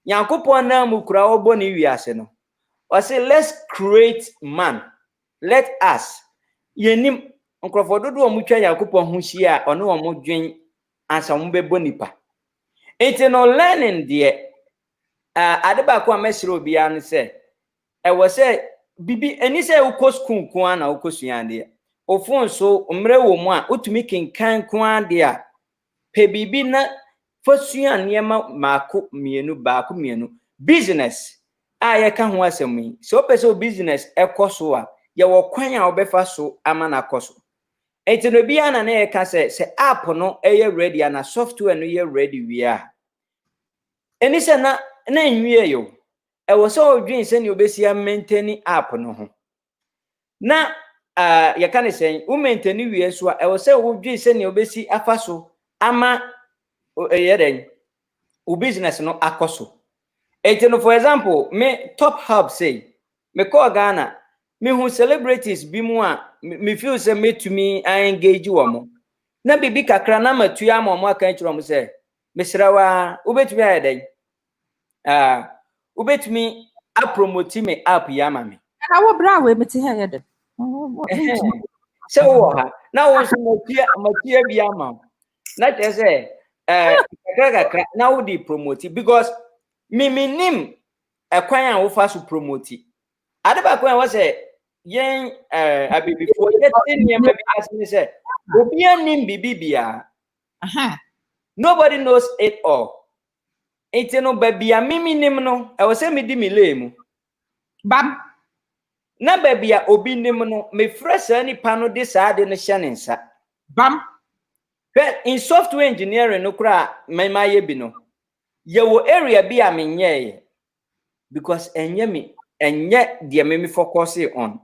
Yankopon na mu kura obo ni wiase no o say let's create man, let us yenim nkrofo dodo omutwa Yankopon ho hia ono omudwen ansa mo bebo nipa enti no learning de adeba ko amesiro bia no say e wo say bibi eni say uko school ko ana uko suande ofon so mre wo mu a otumi kenkan ko ade a pe bibi na fasuan niema mako mienu baako mienu business ye ka ho asem yi so person business ekoso a ye wo kwan a obefa so ama na koso enti no bia na ye ka say app no eye ready na software no ye ready wi a eni se na nwie yo e wo so odwin se ni obesi maintain app no ho na ye ka ne say wo maintain wi so a e wo se wo dwin se ni obesi afa so ama yeden u business no akoso etino for example me TopHub say me call Ghana me who celebrities bi mu a me feel say me to me engage wo mo na bibi kakra na matu ya mo aka kiro mo say me Serwah ubetumi ayeden ubetumi a promote me app ya ma me na wo bra we meti ha yeden so ha na wo so matia bi ama na say kakra na wo di promote because minim ekwan a wo fa so promote adeba kwan wo say yen abibifo yetin niam bi asini say obi anim bibibia nobody knows it all enti no babia minim no e wo say me di mi lemu bam na babia obi nim no me fresa ni pa no de saa de no hye bam in software engineering no kura memaye bi no ye wo area bi a menye because enye de me focus on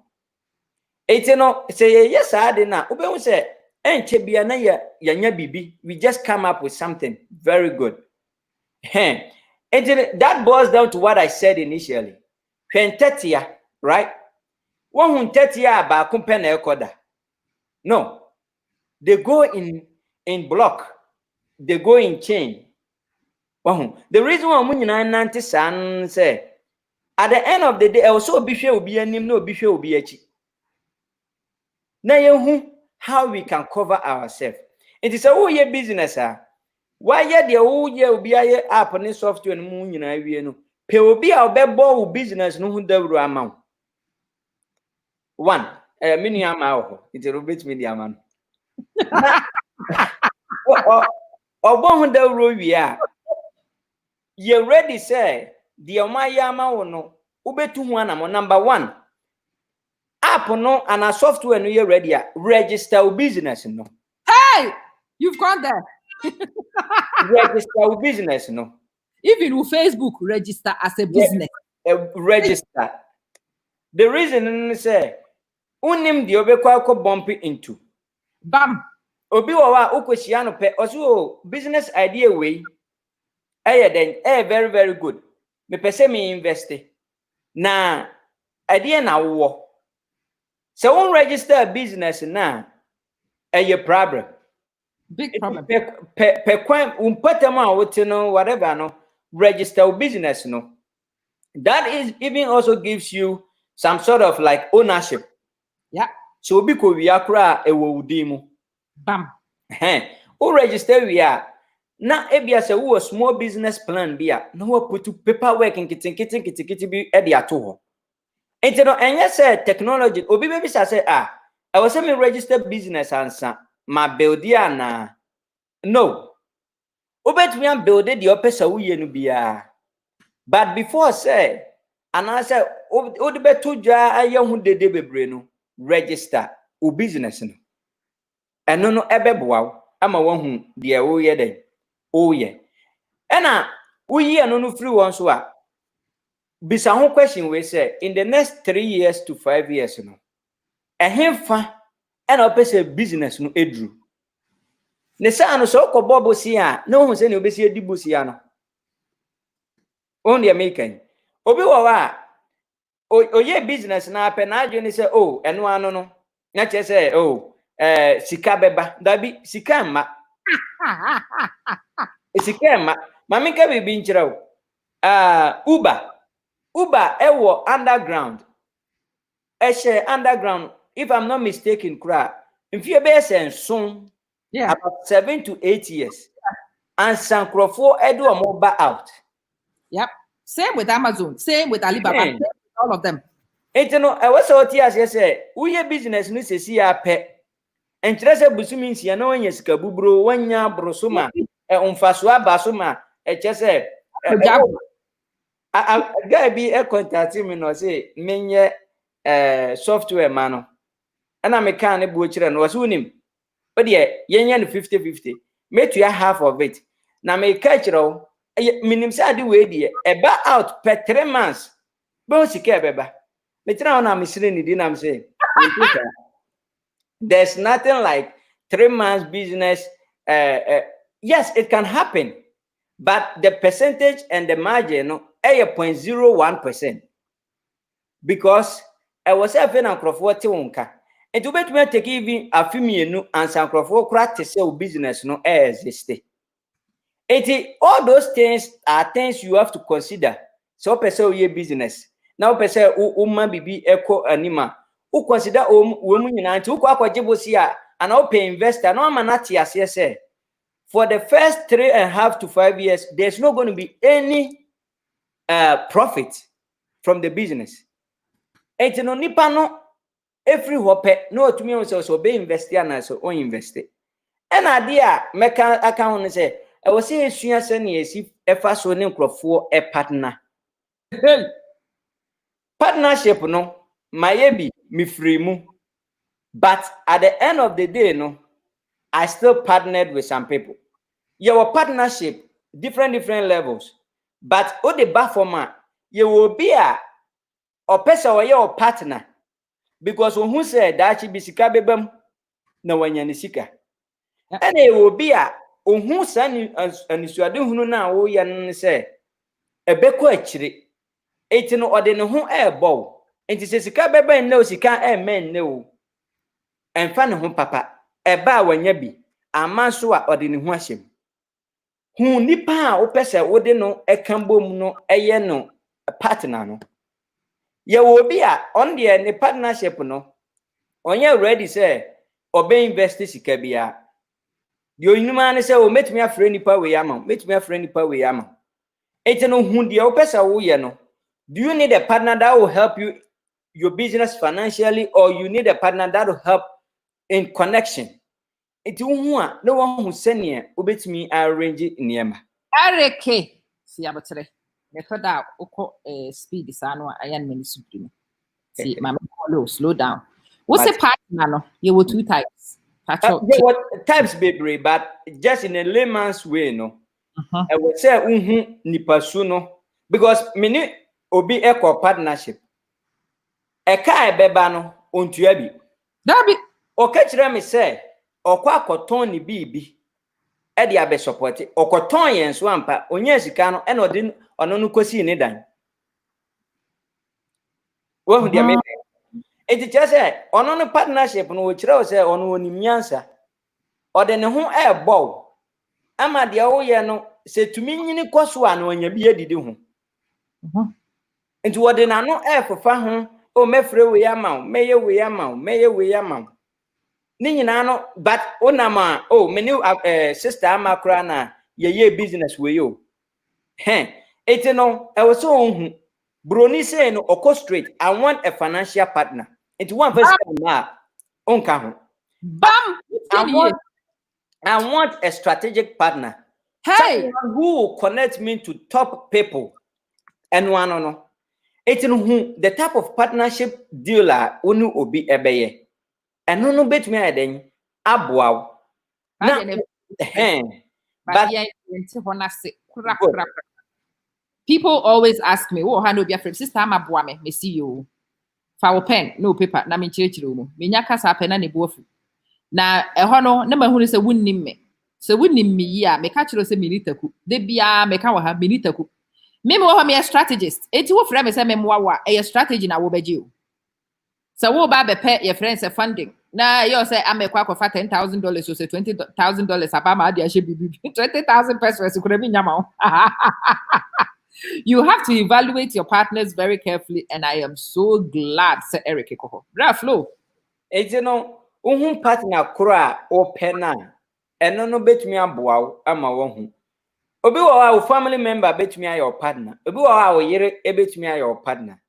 eti no say yes ade na obehu say enche bia na ya nya bibi we just come up with something very good that boils down to what I said initially when 30 right one hun 30 ba kumpe na ekoda no they go in block, they go in chain. The reason why munyina nante san say at the end of the day also obi hwe obi anim na obi hwe obi achi na yehu how we can cover ourselves. It is a wo ye business why ye de wo ye obi aye app ni software no munyina awie no pe obi a obebo wo business no hu dawru ama one menu ama ho it robet me di ama obo hu dawru wi a you ready say the omayama wo no ubetu hu anamo number 1 app no and a software no you ready register your business no hey you've gone there register your business no even with Facebook register as a business register the reason is say unim the obekwa ko bump into bam obi wo wa ukohia no pe oso business idea we very very good me pese me invest na idea na wo so won register a business na problem big problem pe kwan umpatam a wote no whatever no register a business no that is even also gives you some sort of like ownership. Yeah. So obi ko wi akra e wo wudi mu. Bam. O register we are. Na ebia se wo small business plan bia na wo put paperwork nkiti bi e de ato ho. Enti no enye say technology obi be bisa say I was me register business ansa ma build ya na no. Obetumi am build the opesa wo ye no bia. But before say and I say o de beto dwa aye hu dede bebre no register o business no. Eno no ebeboa ama wo hu de wo ye den. Oh yeah. Ena wo ye no no free one so a bisa ho question we say in the next 3 years to 5 years no. Ehemfa ena opese business no edru. Ne sa no so ko bobo si a no hu se ne obesi edibo si a no. On the American. Obi wo wa oye business na pe na adwene se oh eno ano no. Na che se oh sika beba dabi sika ma. Sika ma. Mami ka bibi nchira o. Uber ewo underground. Underground, if I'm not mistaken, if you be son, Yeah. about 7 to 8 years, and Sankrofo edu a mobile out. Yep. Same with Amazon, same with Alibaba, same with all of them. It no, I was so tears, yes, we your business no se see a pet. And Tressa Busumi, si no one yes, Kabubro, 1 year brosuma, unfasua basuma, just say, I gotta be a contact him or say, menye software mano. And I'm a can of butcher and was winning. But yeah, yen 50-50. Make you half of it. Now may catch it all. Minim sadi way about out per 3 months. Bonsi care beba. But now I'm listening to I'm saying. There's nothing like 3 months business. Yes, it can happen. But the percentage and the margin no 0.01%. Because I was having a crop unka. And to bet me take even a few minutes and some crop practice business no exist. All those things are things you have to consider. So person your business. Now person umma bibi echo anima. Who consider women who kwa and all pay investor no manati as say. For the first 3.5 to 5 years, there's not going to be any profit from the business. And no nipa no every hope no to me so be invest and so on invest. And idea meka account say I was saying sua sene esi efa so ne nkrofo a partner. Partnership no mayebi mi free mu. But at the end of the day no I still partnered with some people. Your partnership different levels. But o the bafoma you will be a or person or your partner. Because when who said that she be sika bebam na wanya sika. And it will be a who san and you are doing na wo yan say a beko achiri. It no or the no air bow. And it says sika beba no sika air men no. And fan home papa a ba wanya bi a man so or the no hashim. Who nipa o pesa wo de no e kambom no eye no partner no. Ye will be a on the partnership no. On you ready say obey invest sika bia. Yo inuma say o met me a friend nipa we am. Met me a friend nipa we am. Eti no hu de o pesa wo ye no. Do you need a partner that will help you your business financially or you need a partner that will help in connection? Eti hu a no one who senior obetimi arrange niema. Areke si abatere. Metoda oko speed sano ayan meni supreme. See, mama, slow down. What's a partner? No, you were 2 types. There were types, baby, but just in a layman's way, no. I would say, nipasuno, because many obi equal partnership. A car bebano on tuabi. Dabi. Or catch them say, or quack or Tony BB. Eddie abe support it, or Coton and Swampa, or Yesicano, and or didn't or no cosi nedan. Well, dear maybe. It just said, on a partnership on which I say on one nyansa, or then who air bow. Ama the old no said to me, you cost one when you be a did. And what then I know air for fun, oh me free we amount, me we amount, me we amount. Ni nyina no but onama oh me new sister amakra na ye business we yo. Eti no e was so hu broni say no oko straight I want a financial partner. It one first na onka ho. Bam! I want a strategic partner. Hey! Someone who will connect me to top people. And one no. It's who the type of partnership dealer unu obi ebeye. And no bet me then abwa. Now, but people always ask me, "Oh, handle your friend sister am abwa me see you." For pen, no paper, na me chirichiri mu. Me nya kasa pen na ne bofu. Na eho no na mahunu se wunnim me. Se wunnim me yi a me ka chiro se militaku. De bia me ka wa ha militaku. Me wo ha me a strategist. Eti wo frɛ me se me mwawa e strategy na wo beji o. So wo ba be pay your friends a funding. Na you say I'm a kwa for $10,000 or say $20,000 abama ade ahye bibi. 20,000 pesos ku rebi nyama. You have to evaluate your partners very carefully, and I am so glad, Sir Eric Ekoho. Flow. You know, uhun partner kura o pena, and no bet me aboa ama wohu. Obi wa family member bet me your partner. Obi wa yere e bet me your partner.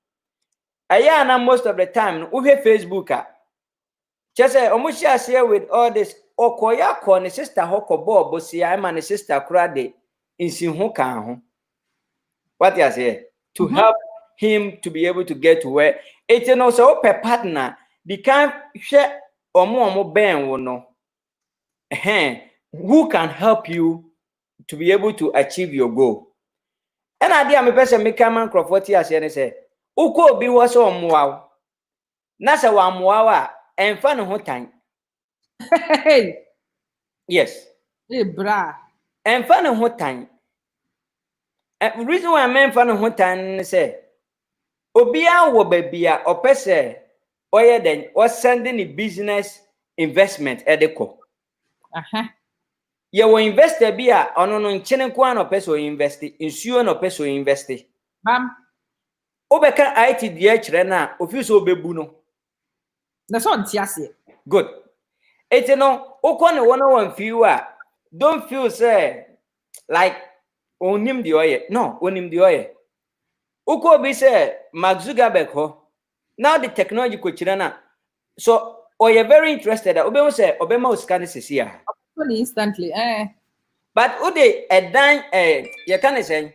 Aya na most of the time, uhe Facebook a. Just say omushi share with all this. Okoya ko ne sister hoko bo bosi I man sister kura de insin ho kan ho. What you say? To help him to be able to get to where it's also per partner. The kind share omo ben no. Who can help you to be able to achieve your goal? And I dear me person me come and crop what you say. Uko bi was on wow. Nasa wa mwawa and fan ho time. Hey. Yes. Hey, bra. And fan ho time. The reason why I meant fan ho time say Obia wo babia opese oye den was sending the business investment edeko. Ye wo investor bia ono no nchene kwa no peso invest insuo no peso invest. Bam. Obeka IT die kire na office obebu no. Na so ntiase. Good. Eti no ukone one few don't feel say like onim the oye. No, onim the oye. Uko be say Mark Zuckerberg ho. Now the technology ko so you're very interested obema say obema scan here. Instantly But ude a dan you can say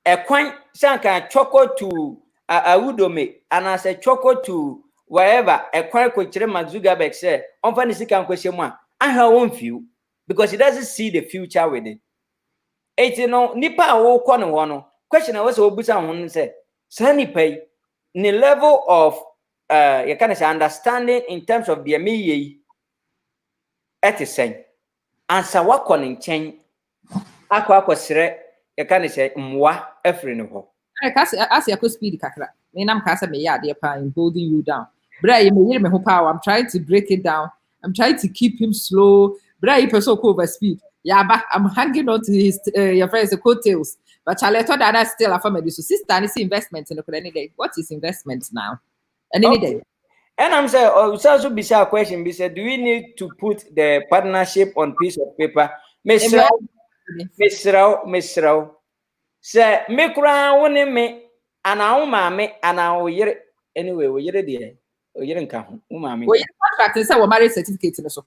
a kwan sanka choco to udome and as a choco to wherever a kwan ko Mark Zuckerberg say on fan sika question one I have one few because he doesn't see the future with it. No nipa wo kwa no no question I was obusa ho say sani pay ni level of you can say understanding in terms of the me at say answer what kon nchen akwa you can say mwa efre no ho as you could speed kakra me nam ka say me ya de pa in holding you down bra you me ho power I'm trying to break it down I'm trying to keep him slow bra you person go over speed yeah but I'm hanging on to his your friends coattails but Charlie thought that still a family so sister and see investment in the any day what is investment now and any day. And I'm saying, also be a question. Be said, do we need to put the partnership on piece of paper? Miss Rao. Say, me kura wone me, and I mame, and I will hear anyway. We hear it, we hear it. We contract and say we marriage certificate in so.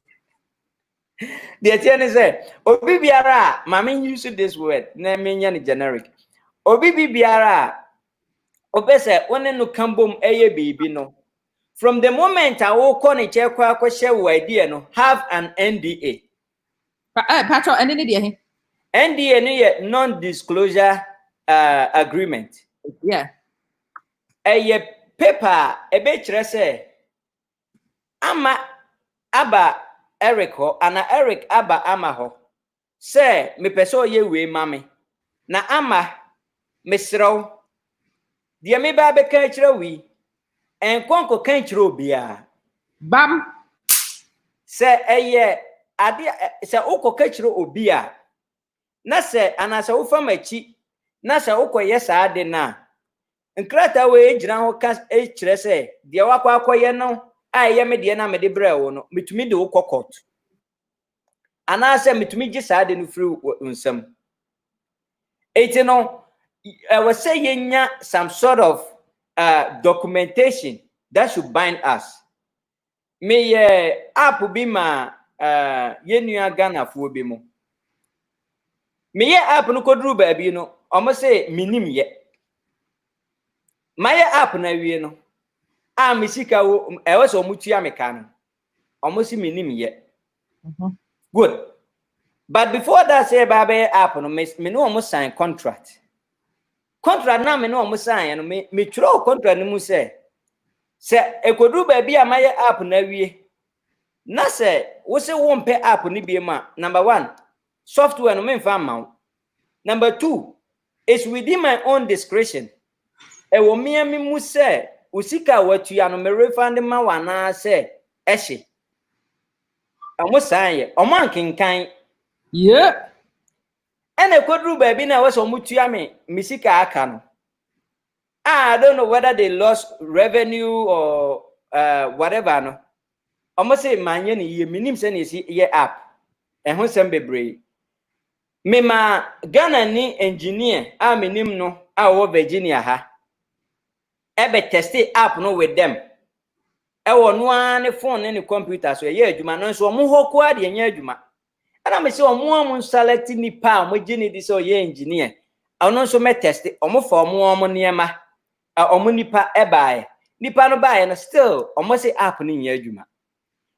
The attorney say, Obi biara, mame use this word, name generic. Obi biara, Obi say, one no kambum eye baby no. From the moment I walk on a check, share idea no have an NDA. Patro, and any NDA non-disclosure agreement. Yeah. A paper a bit say ama aba Eric ho ana Eric aba ama ho. Say me peso ye we mame. Na ama mesro. Dia me ba be kan kire wi. En konko kan kire obia. Bam. Say eye ade say oko ka kire obia. Na say anasa wo fam achi na say ukoye saa de na nkrata we gyina ho ka kyerɛ sɛ de wakɔ no a ɛyɛ me de na me de brɛ wo no metumi de wo kɔ court anaasɛ metumi gye saa de no firi nsɛm eti no was say yenya some sort of documentation that should bind us. Me app bi ma yenua Ghana fo bi mo. Me app no koduru ba bi no, omo say minim ye. My app na wie no. A me sika wo e wo so mutua me ka no. Omo say minim ye. Good. But before that say ba app no me no omo sign contract. Contract na me no omo sign no me twro contract no mu say ekodu ba bi amaye app na wie na say wo se wo mpe app ni bi ma number 1 software no me mfa ma number 2 is within my own discretion e wo me mu say usika watua no me refund ma wana say ehye omo sign ye omo ankenkan yeah ene kodru ba bi na wo so mutua me sika aka no I don't know whether they lost revenue or whatever no. Almost say manye ni ye minim se ni si ye app. E ho sem bebre. Me ma Ghana ni engineer a minim no a wo Virginia ha. E be test app no with them. E wo no an phone ni computer so ye adwuma no so mo hoko ade nya adwuma. Ana me se omo select ni pa mo gini di so ye engineer. Ono so me test omo for omo niema. Omo nipa ebae nipa no bae no still omo say app ni nya adwuma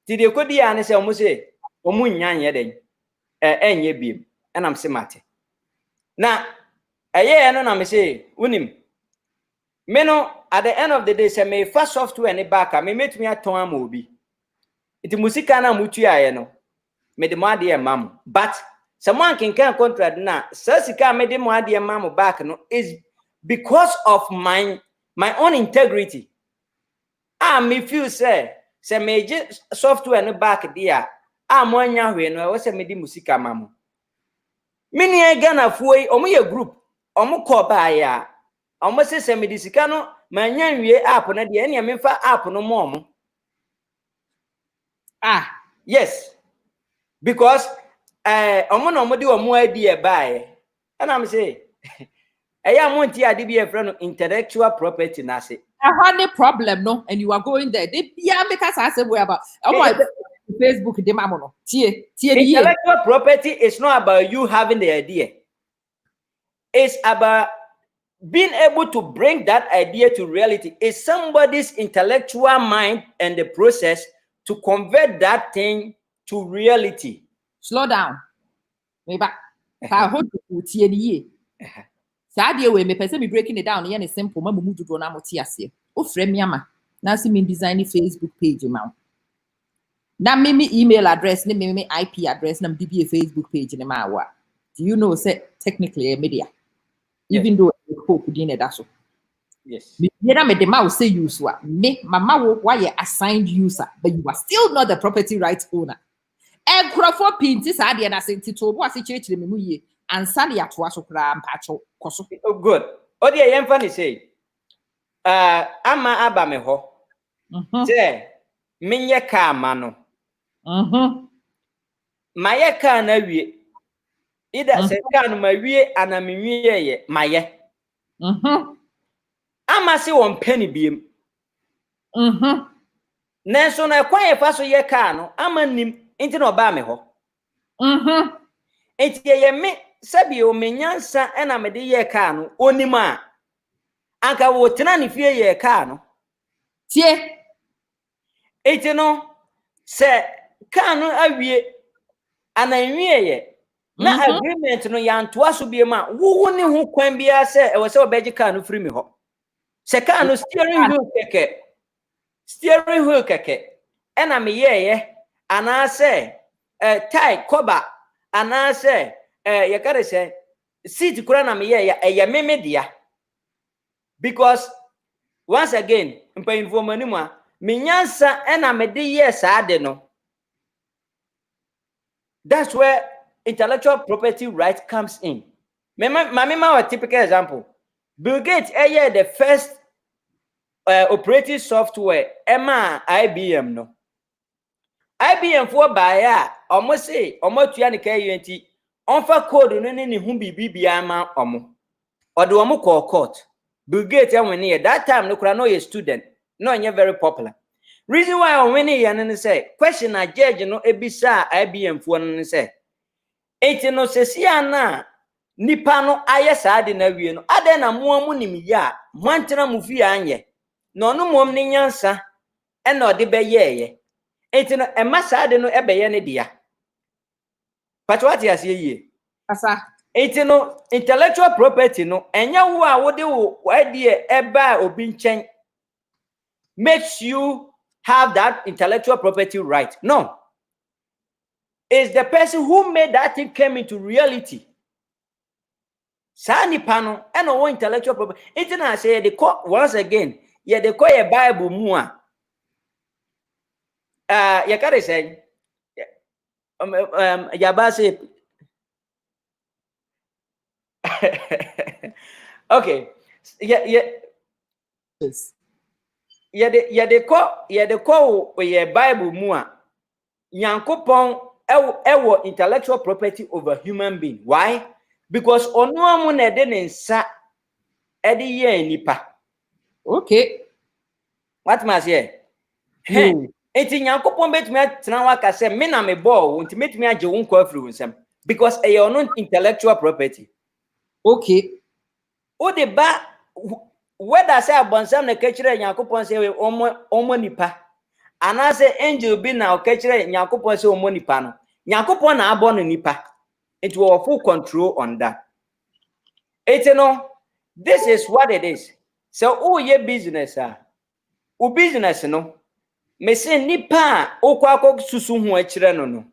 ti de kodi ya ne say omo say omo nya nya den enye biem na am say mate na eye no na me say unim me no at the end of the day say me first software ni back me metumi aton am obi iti musika na mutu aye no me de mo ade e mam but someone can contract na sika me de mo ade e mam back no is because of my own integrity. Me feel say me software no back there. Mo anya hwe no we say me di musika mamo. Me ni Ghana fuoi omo ye group. Omo call ba ya. Omo say me di sika no ma nya nwie app na de ene me fa app no mo. Yes. Because omo no omo di omo adi e bae. And I'm say monti ade bi e friend intellectual property na say had a problem no and you are going there they make us ask about Facebook de mamo no intellectual property is not about you having the idea. It's about being able to bring that idea to reality. It's somebody's intellectual mind and the process to convert that thing to reality. Slow down. Maybe I hope you tie Sadia we me person be breaking it down. Yen simple. Ma mumu do na moti ase. O frame me ama. Na see me design Facebook page ma. Na me email address, ne me IP address, na me be a Facebook page ne ma wa. Do you know say technically a media? Even though hope din e da so. Yes. Me me the ma say use wa. Me mama wo why you assigned user, but you are still not the property rights owner. E crofo pinti sadia na say tito bo ase chire me mu ye. Ansani ya toa so kra mpacho koso. Oh good. Odi e yemfa ni say ama aba me ho. Say menye ka ama no. Maye ka na wie. Ida say ka no ma wie ana me wie ye maye. Ama se won peni biem. Nenso na kwan ye fa so ye ka no ama nim enti na oba me ho. Enti ye me sabi o menyansa ena me de ye ka no onima anka wo tena ne fie ye ka no tie enti no se ka no awie ananwie ye na agreement no yanto aso bie ma wo ne ho kwan bia se e wo se obeji ka no free me ho se ka no steering wheel keke ena me ye ana se tie cover ana se you gotta say seat kura na me ye meme dia because once again mpanyinfo manimu a me nyansa ena me de ye saade no. That's where intellectual property right comes in. Mama a typical example. Bill Gates the first operating software IBM no. IBM for buyer almost say almost tu ane onfa code no ne hu bibi ama omo. Or the omo call court. Bill Gates when that time no kura no a student. No very popular. Reason why I win here and say question a judge no ebisa IBM for no say. Enti no sesia na nipa no aye saade na wie no ade na moamu nim ya moantena mu fie anye no no mom ne nyansa e na ode beyeye enti no ema saade no ebeye ne dia patwati ase yie asa enti no intellectual property no enya wo a wode wo idea eba obi nchen makes you have that intellectual property right. No, it's the person who made that thing came into reality. Sani pano and no intellectual property. It's not say the call once again. Yeah, they call a Bible mua. You can say Yabase. Okay. Yeah. They call a Bible mua. Yankopon ewo intellectual property over human being. Why? Because ono amu na de nsa e de ye nipa. Okay. What must ye? Enti Yankopon betumi atena waka se me na me ball nti metumi age wo nkwa afiri nsam because e your intellectual property. Okay. O de ba whether say abonsam na kechire Yankopon say omo nipa. Anase angel bi na okechire Yankopon say omo nipa no. Yankopon na abo no nipa. It will have full control on that. This is what it is. So, oh, your business, business, no. Me say nipa okwako susu hu achire no.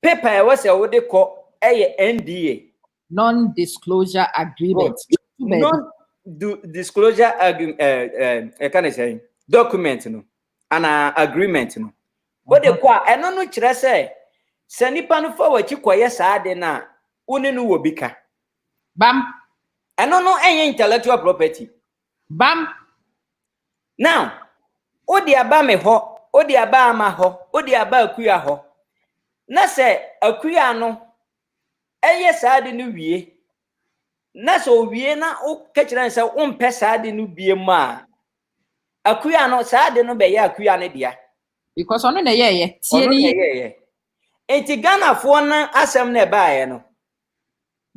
Paper was a what they call a NDA. Non-disclosure agreement. Non-disclosure can I say document no, an agreement no. What they call I no chire say. Se nipa no fa wachi koye saade na one no wo bika Bam. Eno no enye intellectual property. Bam. Now, odi aba me ho, odi aba ama ho, odi aba akuya ho. Na se akuya no eye saade no wie. Na so wie na o kechira nse o mpe saade no bie ma. Akuya no saade no be ye akuya ne dia. Because ono na ye tie ni Enti Ghana fo na asem na baaye no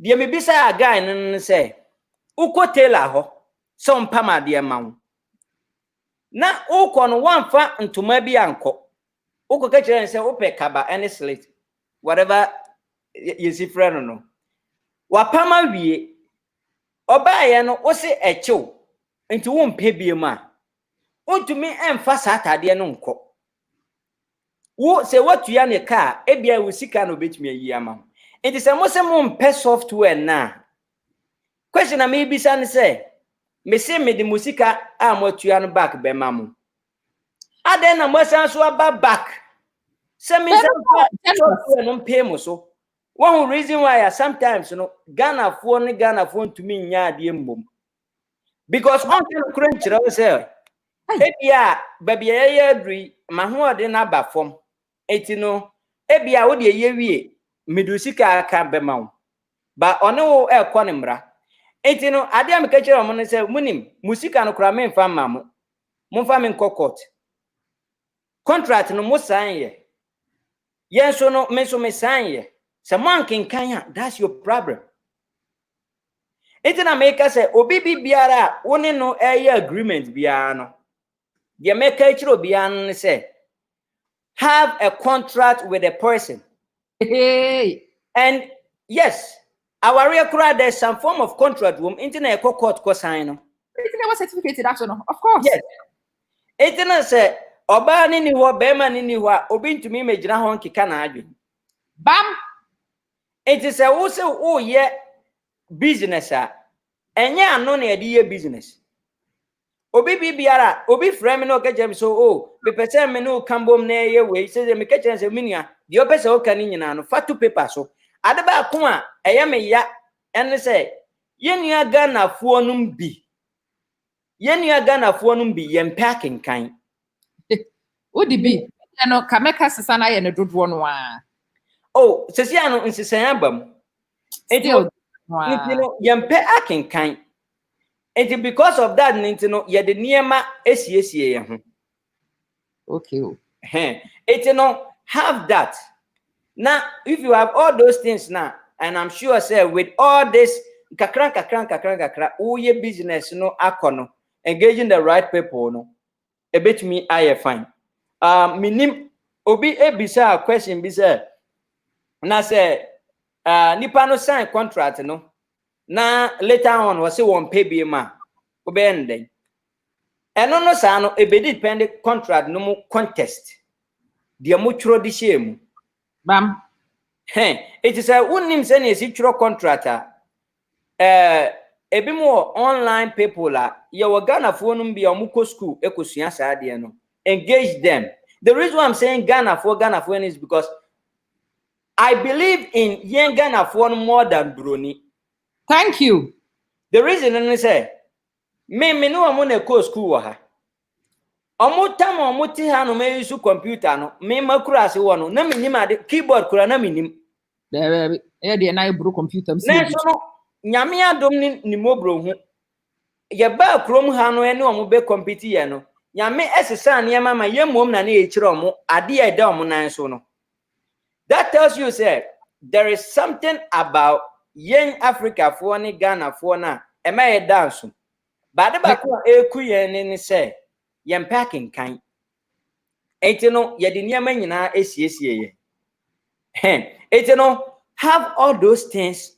de me bisa guy no say uko tailor ho so mpama de ma na uko no wanfa ntoma bi anko uko ka kire say ope kaba any slate whatever you see friend no wapama wie obaaye no o se echew enti wo mpe bi ma ontumi emfa satade no nko wo se watu ya ne car ebia wo sika no betumi ayi ama enti se mo se mo mpe software na question na me bisa ne se me se me de musika a mo tu ya no back be ma mo aden na mo san so aba back se me se software no mpe mo so one reason why sometimes no Ghana fo ntumi nya ade mbom because on the crunch ra say ebia babia ya adri ma ho ode na ba fom eti no ebia wo de ye wie medusika aka bema wo ba ono e kɔ ne mra eti no ade am ka kire mo ne se munim musika no kra me mfa ma mo mfa me court contract no mo sign ye yenso no me so me sign ye se man kan ya that's your problem eti na me ka se obi biara wo ne no e agreement biara no de me ka kire obi an say have a contract with a person. Hey. And yes, our real there's some form of contract room internet court ko sign no. Internet certificate that one, of course. Yes. Internet say oba ni ho bema ni ho obi ntumi megina ho nkeka na adwen. Bam. It is a wo say wo ye business a enye ano na ye business. Obi biara obi frame no kajem so be person me no kambom na ye we say me kajem say minia de opese o kan nyina no fatu paper so ade ba ko a eye me ya en say Yenua Ghana fo num bi. Yenua Ghana fo num bi yempacking kan. Odi bi. No kameka sesa na ye ne dodo no a. Oh, sesi ano nsesan abam. Still. Yempe akenkan. And because of that, ye the niema esiesie ye ho. Okay. Have that. Now, if you have all those things now, and I'm sure, say, with all this, kakra, business, akono, engaging the right people, no, a bit me, I fine. Minim, obi ebisa question, bisa, na say, nipa no sign contract, no, na later on, was say one pay be ma, obende. And no, sano, a bit dependent contract, no more contest. Dia mutual di shame. Bam. It is a unim send a secure contractor. A bit more online people la your Ghana phone be a muko school ekosuya sadiano. Engage them. The reason why I'm saying Ghana phone is because I believe in young Ghana phone more than Bruni. Thank you. The reason I say me no amone ko school wa ha. Omutam omuti ha no me use computer no me makura ase wo no na minim ade keyboard kura na minim. There dey na bro computer Na so no nyame adom ni mobro hu. Ye ba krom ha no ene omo be compete ye no. Nyame esesa ne ma ye mom na e kire omo ade e da omo nan so no. That tells you say there is something about young Africa for ni Ghana for na e ma ye dance. Ba de ba ko eku ye ni say ye packing kan. Enti no ye de niam nyina esiesie ye. Enti no have all those things,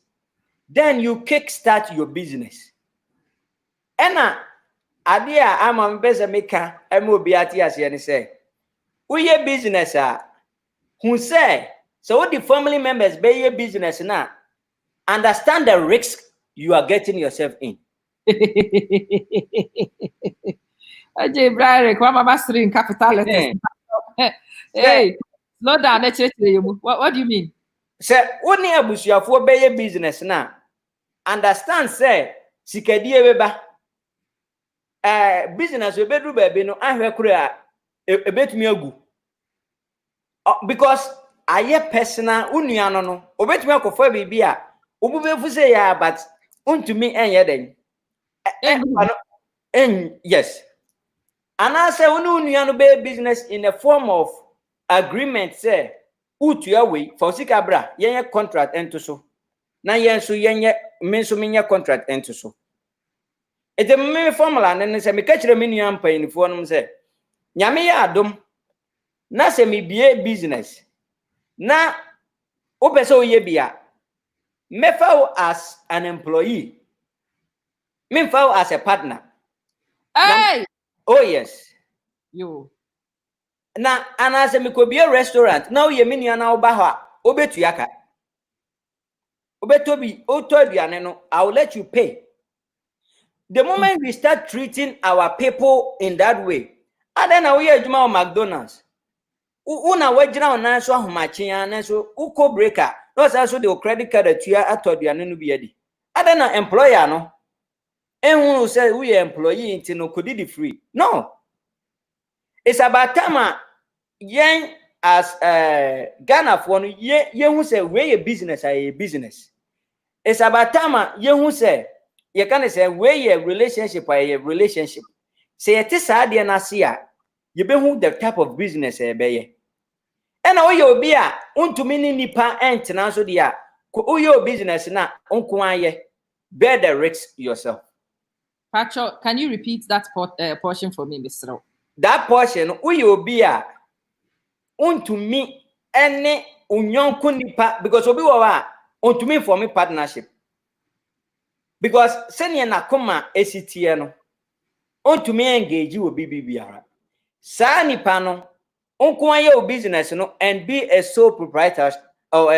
then you kickstart your business. Ena adia ama mbeza meka ema obi ati ase ne say uye business a hu say so the family members be your business na understand the risk you are getting yourself in. Ajay Brian, kwa mama string capital letters. Hey, slow down. What do you mean? Say oni abusuafo be your business na understand say sikadie beba business we bedru baby no ahwe kura ebetumi agu because aye personal unua no obetumi akofa bibi a obubefu say ya but untumi enye den yes and I say unua no be business in a form of agreement say utu away for sika bra yenye contract ento so na yenso yenye menso menya contract ento so. Ete me formula ne se me ka kire me nua mpanifo no se nyame ya adom na se me bie business na opese oye bia me found as an employee, me found as a partner. Hey, oh yes, you na anase me ko bie restaurant na oye me nua na oba ho a obetu yaka obetobi otoduane no I will let you pay. The moment we start treating our people in that way, and then we are doing McDonald's. Una wajina on so ahomachia na so uko breaker. No also the credit card that you are atoduane no bi adi. And then employer no. Who say we are employee into no could be free. No. It's about time yen as Ghana for ye who say we a business a business. It's about time ye who say you can say we a relationship a relationship. Say it is sad na sia you be who the type of business e be ye. And all your beer untumi ni nipa entena so dia ko your business na unko aye bear the risk yourself. Pacho, can you repeat that portion for me, Mr. That portion your beer untumi ene unyonko nipa because obi wa untumi for me partnership. Because senior na koma esitie no untumi engage obi bibiara. Sa nipa no unko aye o business no and be a sole proprietor or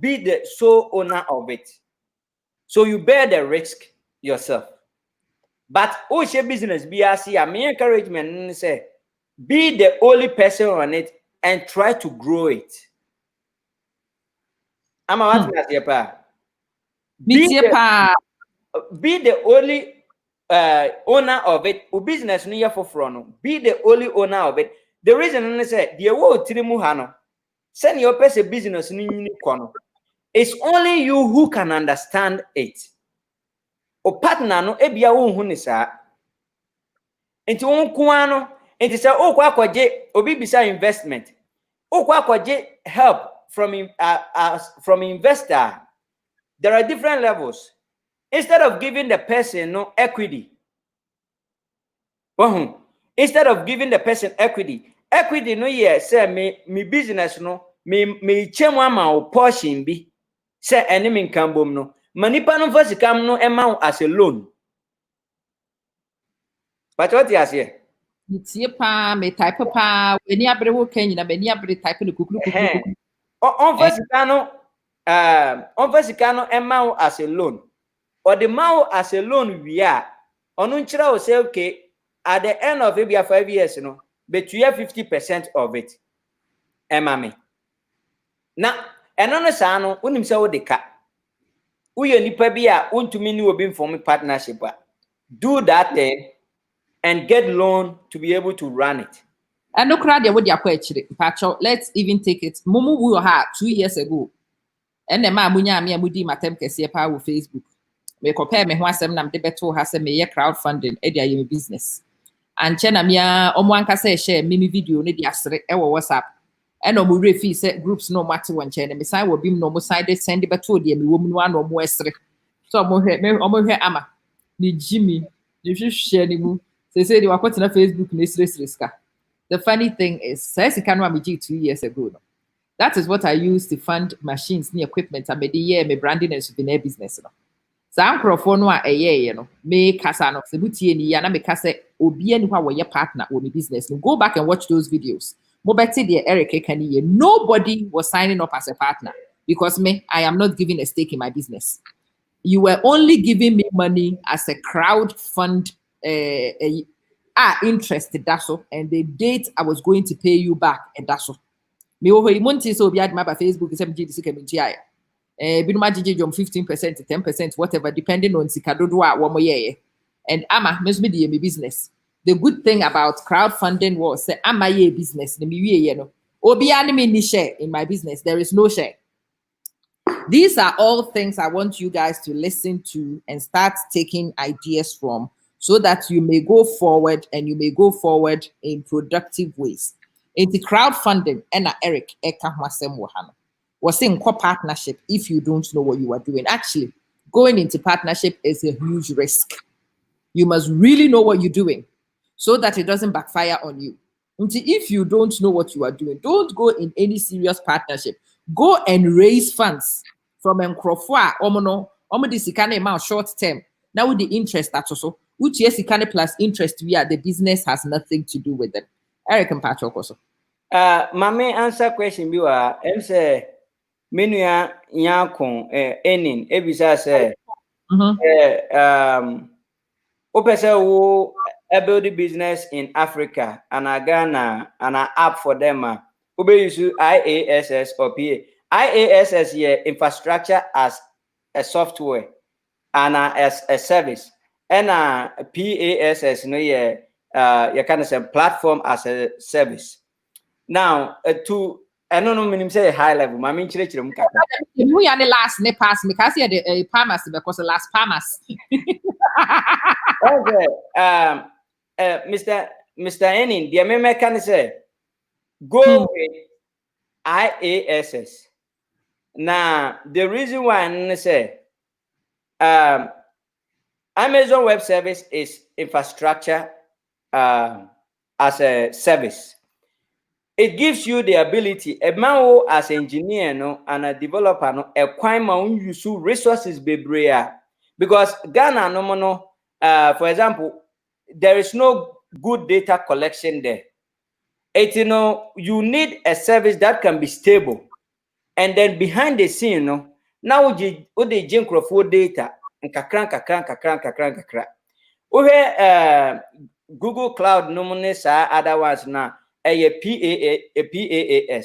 be the sole owner of it. So you bear the risk yourself. But share business BRC, my encouragement say be the only person on it and try to grow it. I'm a what pa. be the only owner of it. Business no for front. Be the only owner of it. The reason I say the wo tirimu hano. Send your person business ni kono. It's only you who can understand it. O partner no ebia wo hu ni saa. Enti won kwa no, enti say o kwa kwaje obi bisa investment. O kwa kwaje help from investor. There are different levels. Instead of giving the person no equity, instead of giving the person equity no say me business no me chemu ama o portion bi say enemy nkambom no manipa no first come no emma as a loan. But what you say? Itie pa me type pa eni abre wo kan nyina me ni abre type no kukuru. On first no emma as a loan. Or the man as a loan we are on unchira say okay at the end of maybe 5 years but you have 50% of it. Emma me. Now, eno saa no unim say wo de ka. Uye nipa bi a untumi ni obi form partnership. Do that thing and get loan to be able to run it. And no crowd there would ya patcho. Let's even take it. Mumu we had 2 years ago. And the man munya me amudi matem kese pa wo Facebook. Me compare me ho asem na me beto ha se me ye crowdfunding e dia ye business. And chena me omo anka say share me video ne dia sere e wo WhatsApp. And no mo refi say groups no matter one chena me sign wo bim no mo side send beto dia me wo mu no no mo esere. So omo hwe ama. Ni Jimmy, ni hwe ni mu. Say they were put on Facebook riska. The funny thing is, says it can be 2 years ago. No? That is what I use to fund machines, new equipment, and me branding and souvenir business. No? So I'm no a year, me kasa no sebuti ni ya na me kasa obi ani wa your partner or me business. No, go back and watch those videos. Mobeti the Eric Kanye. Nobody was signing up as a partner because I am not giving a stake in my business. You were only giving me money as a crowd fund. Interested that's all, and the date I was going to pay you back, and that's all. Me over months so be at my Facebook is MGDC community. Binuma jom 15% to 10%, whatever, depending on Sikadodwa one more year. And ama must be my business. The good thing about crowdfunding was say am a business. Obi anime ni share in my business. There is no share. These are all things I want you guys to listen to and start taking ideas from so that you may go forward and you may go forward in productive ways. In the crowdfunding, and Eric was saying partnership if you don't know what you are doing. Actually, going into partnership is a huge risk. You must really know what you're doing so that it doesn't backfire on you. If you don't know what you are doing, don't go in any serious partnership. Go and raise funds from Nkrofua, this kind of amount short term. Now with the interest that's also, which yes, kind of plus interest, the business has nothing to do with them. Eric and Patrick also. Mame answer question bi wa say menua yakon enin ebisa say opese wo build business in Africa and Ghana and an app for them ube use IaaS or PA. IaaS here infrastructure as a software and as a service, and PaaS no you can say platform as a service. Now to I don't know meaning say high level. I mean chile mukaka. You are the last ne pass me because the Palmas because the last Palmas. Okay. Mr. Enin, the meme can say go with IaaS. Now the reason why I say Amazon Web Service is infrastructure as a service. It gives you the ability, a man as an engineer and a developer, a quite use resources bebrea. Because Ghana for example, there is no good data collection there. You need a service that can be stable. And then behind the scene, now the microphone data and kakran. Google Cloud other ones now PaaS.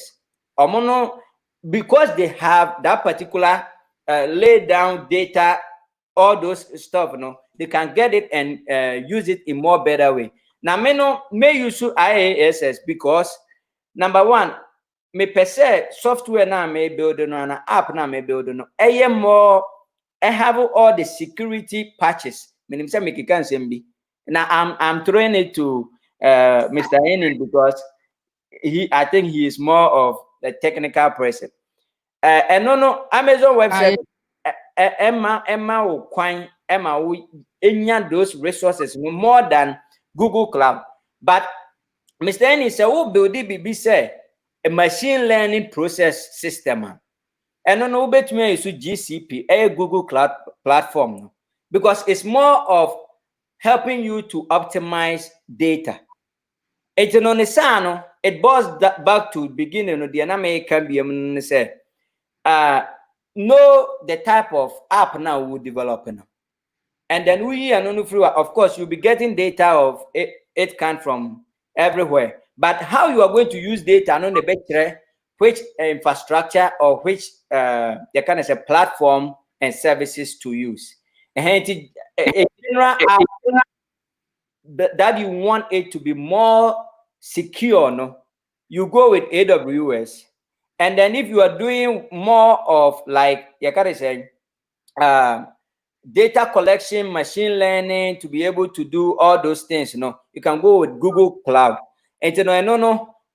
Because they have that particular lay down data all those stuff, they can get it and use it in more better way. Now, may use IASS because number one, me per se software now may build an app now may build more. I have all the security patches. Now I'm throwing it to Mr. Henry because I think he is more of the technical person. And no Amazon website Emma those resources more than Google Cloud. But Mr. Henry said, "Oh, build it say a machine learning process system." And no bet me is GCP, a Google Cloud platform, because it's more of helping you to optimize data. It's on the it boils back to beginning of the dynamic can be say know the type of app now we're developing. And then we of course you'll be getting data of it can from everywhere. But how you are going to use data on the better, which infrastructure or which the kind of a platform and services to use. And a general app that you want it to be more secure, no, you go with AWS. And then if you are doing more of like you can say data collection, machine learning to be able to do all those things, you can go with Google Cloud. And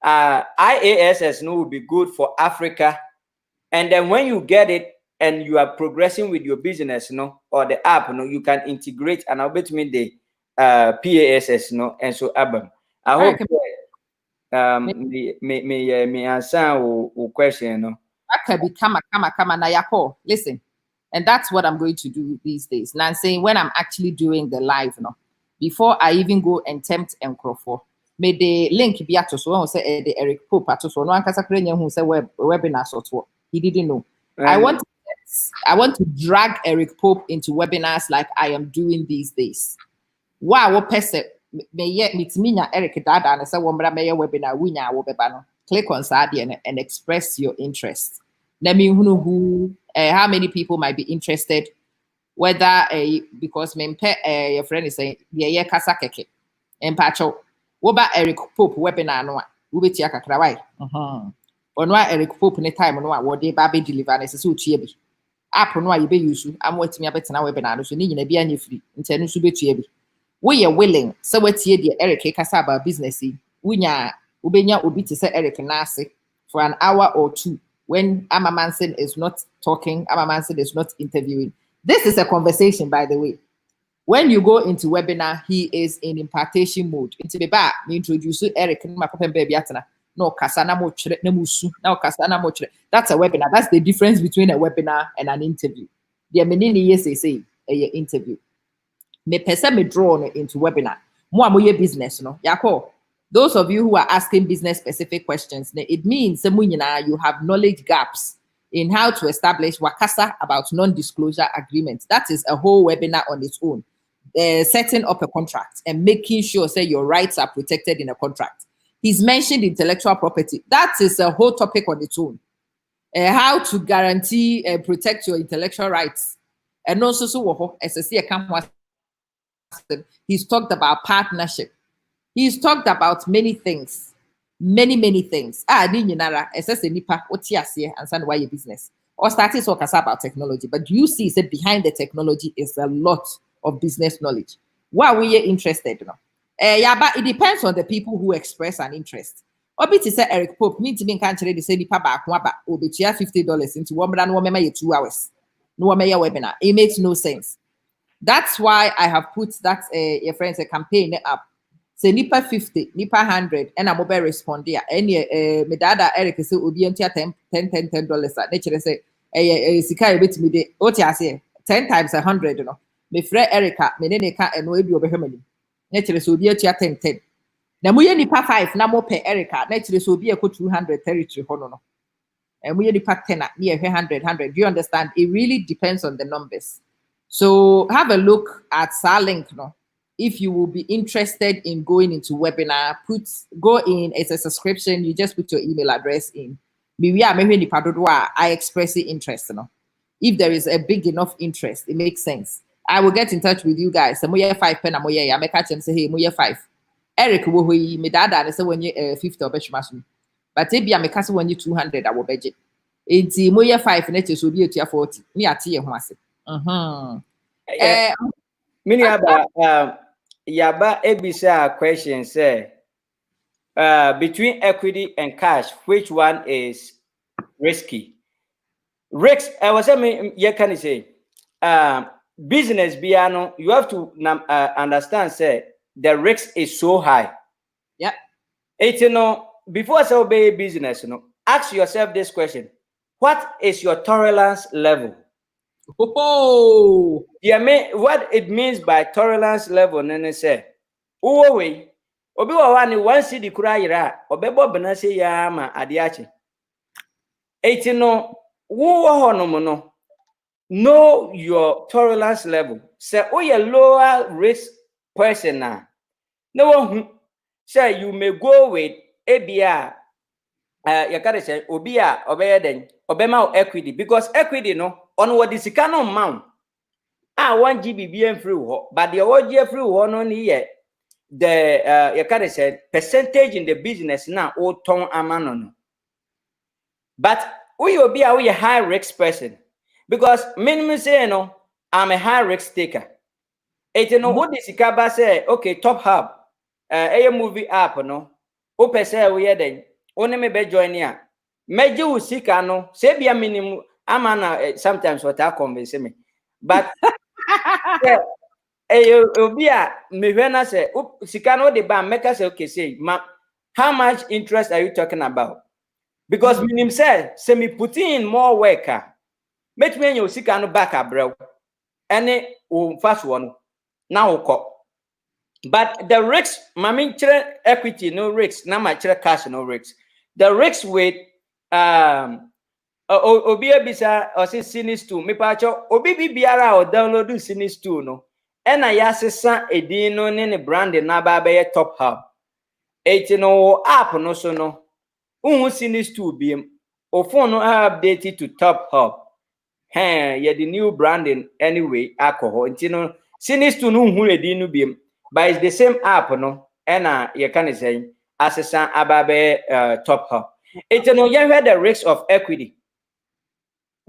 IASS will be good for Africa. And then when you get it and you are progressing with your business, or the app, you can integrate and I'll bet me the PASS, and so Abam. I hope me answer question, I can be kama na yako. Listen, and that's what I'm going to do these days. Now I'm saying when I'm actually doing the live, before I even go and tempt and for. May the link be at so one say the Eric Pope at so no ankasa krenye who say webinar sort. He didn't know. I want to drag Eric Pope into webinars like I am doing these days. Wow, what person may yet meet me Eric Dada and say one webinar winya wobeba. Click on Sadia and express your interest. Let me know how many people might be interested, whether because your friend is saying yeah kasa keke and pacho. What about Eric Pope webinar no? We be tia kakra why? Onwa Eric Pope ne time no what they baby deliver na so tie bi. App no you be use am wetimi abetena webinar no so ni nyina bi anya free. Ntenu so betua bi. We are willing so wetie the Eric kasa about business wunya ubenya obi to say Eric Nase for an hour or two when Amamanson is not talking, Amamanson is not interviewing. This is a conversation, by the way. When you go into webinar, he is in impartation mode. Into the back, me introduce Eric and my papa baby atana. No kasana mo chre na musu. Now kasana mo chre. That's a webinar. That's the difference between a webinar and an interview. The menini yes they say a interview. Me pesa me draw into webinar. Mo amoye business no. Yako. Those of you who are asking business specific questions, it means you have knowledge gaps in how to establish wakasa about non-disclosure agreements. That is a whole webinar on its own. Setting up a contract and making sure say your rights are protected in a contract. He's mentioned intellectual property. That is a whole topic on its own. How to guarantee and protect your intellectual rights. And also, he's talked about partnership. He's talked about many things. Many things. Nipa and why your business. Or starting talk about technology. But you see, say behind the technology is a lot of business knowledge. Why we are interested, yeah, but it depends on the people who express an interest. Obi to say Eric Pope, me to be can't the say nipa back one back or be $50 into one brand one 2 hours. No one webinar. It makes no sense. That's why I have put that your friends a campaign up. Say nipa 50, nipa 100, and I'm mobile respond there. Any me dada Eric say obi entia $10 at nature say sika bit me de what you say 10 times 100, Me friend Erica, me ne ka and we be obehemani. Nature so obi entia 10. Na muye nipa 5 na mo pe Erica, nature so obi e ko 200 territory hono no. And we nipa 10 near 100. Do you understand? It really depends on the numbers. So have a look at Starlink, If you will be interested in going into webinar, go in. It's a subscription. You just put your email address in. I express the interest. If there is a big enough interest, it makes sense. I will get in touch with you guys. So moye 5 pen moye I make catch and say hey moye 5. Eric wo hoyi me dada and say when you 50 obeshmasum. But maybe I make cast when you 200 I will budget. Enti moye 5 na che so bi etua 40. Me ate ye ho ase. Mini yaba ebisa question say between equity and cash, which one is risky? Risks, I was saying, you can say, business biano, you have to understand, say, the risk is so high. Yeah. It's, you know, before I say obey business, you know, ask yourself this question: what is your tolerance level? Oh, yeah, what it means by tolerance level, and say, oh, way, obi one city kura obebo benase ya ma adiachi. It's, you know, know your tolerance level. Say, oh, you're lower risk person now. No one say you may go with ABR. You gotta say Obia Obeden Obema equity because equity no on what is can amount. 1 GB free, but the OG free one only yet. The you gotta say percentage in the business now or ton amount. But we will be a high risk person because minimum say no, I'm a high risk taker. It no what is Ikaba say okay TopHub a movie app no open say we then only me be join here. Meji usika no say be a minimum amana sometimes what I convince me. But obi a me hwena say sika no the ban make us say okay say how much interest are you talking about? Because minimum say me put in more work make me you sika no back abroad any first one now. But the risks, mami equity no risks, na my cash no risks. The risks with obi ebisa or say Sinis 2 me pacho obi biara or download Sinis 2 no ena ya sesa edin no ne brand na ba be TopHub. Eti no app no so no unhu Sinis 2 biem o phone no update to TopHub. Yeah, the new branding anyway alcohol enti no Sinis 2 no unhu edin no biem. But it's the same app, no? And you can say, assistant ababe TopHub. It's no, you heard the risks of equity.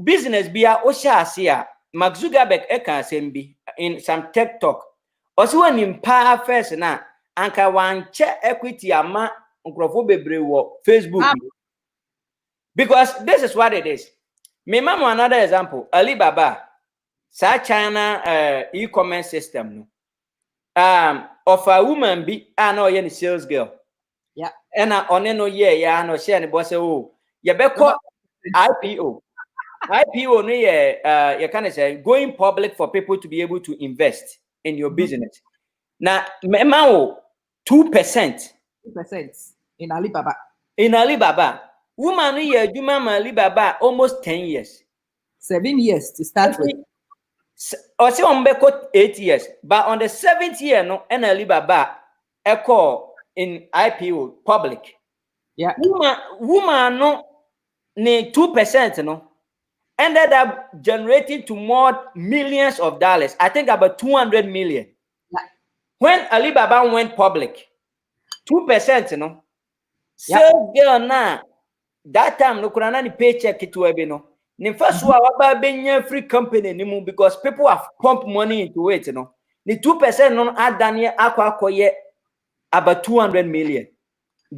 Business be a osha sia. Mark Zuckerberg eka sembi in some tech talk. Also, when in power first na anka one check equity ama unkrofo bebre wo Facebook. Because this is what it is. Me mama another example. Alibaba, sa China e-commerce system no. Of a woman be no any sales girl. Yeah. And on no yeah, no share any boss. Oh, you better IPO. IPO no you can say going public for people to be able to invest in your business. Now, 2%. 2% in Alibaba. In Alibaba, woman yeah, you mama Alibaba almost 10 years. 7 years to start with. Or say on 8 years, but on the 7th year, no, and Alibaba echo in IPO public. Yeah, woman no, ne 2%, no, ended up generating to more millions of dollars. I think about 200 million. Yeah. When Alibaba went public, 2%, no, sales girl na that time no kuna ni paycheck to ebe no. The first one about being free company anymore because people have pumped money into it, you know. The 2% non add Daniel Akwa about $200 million.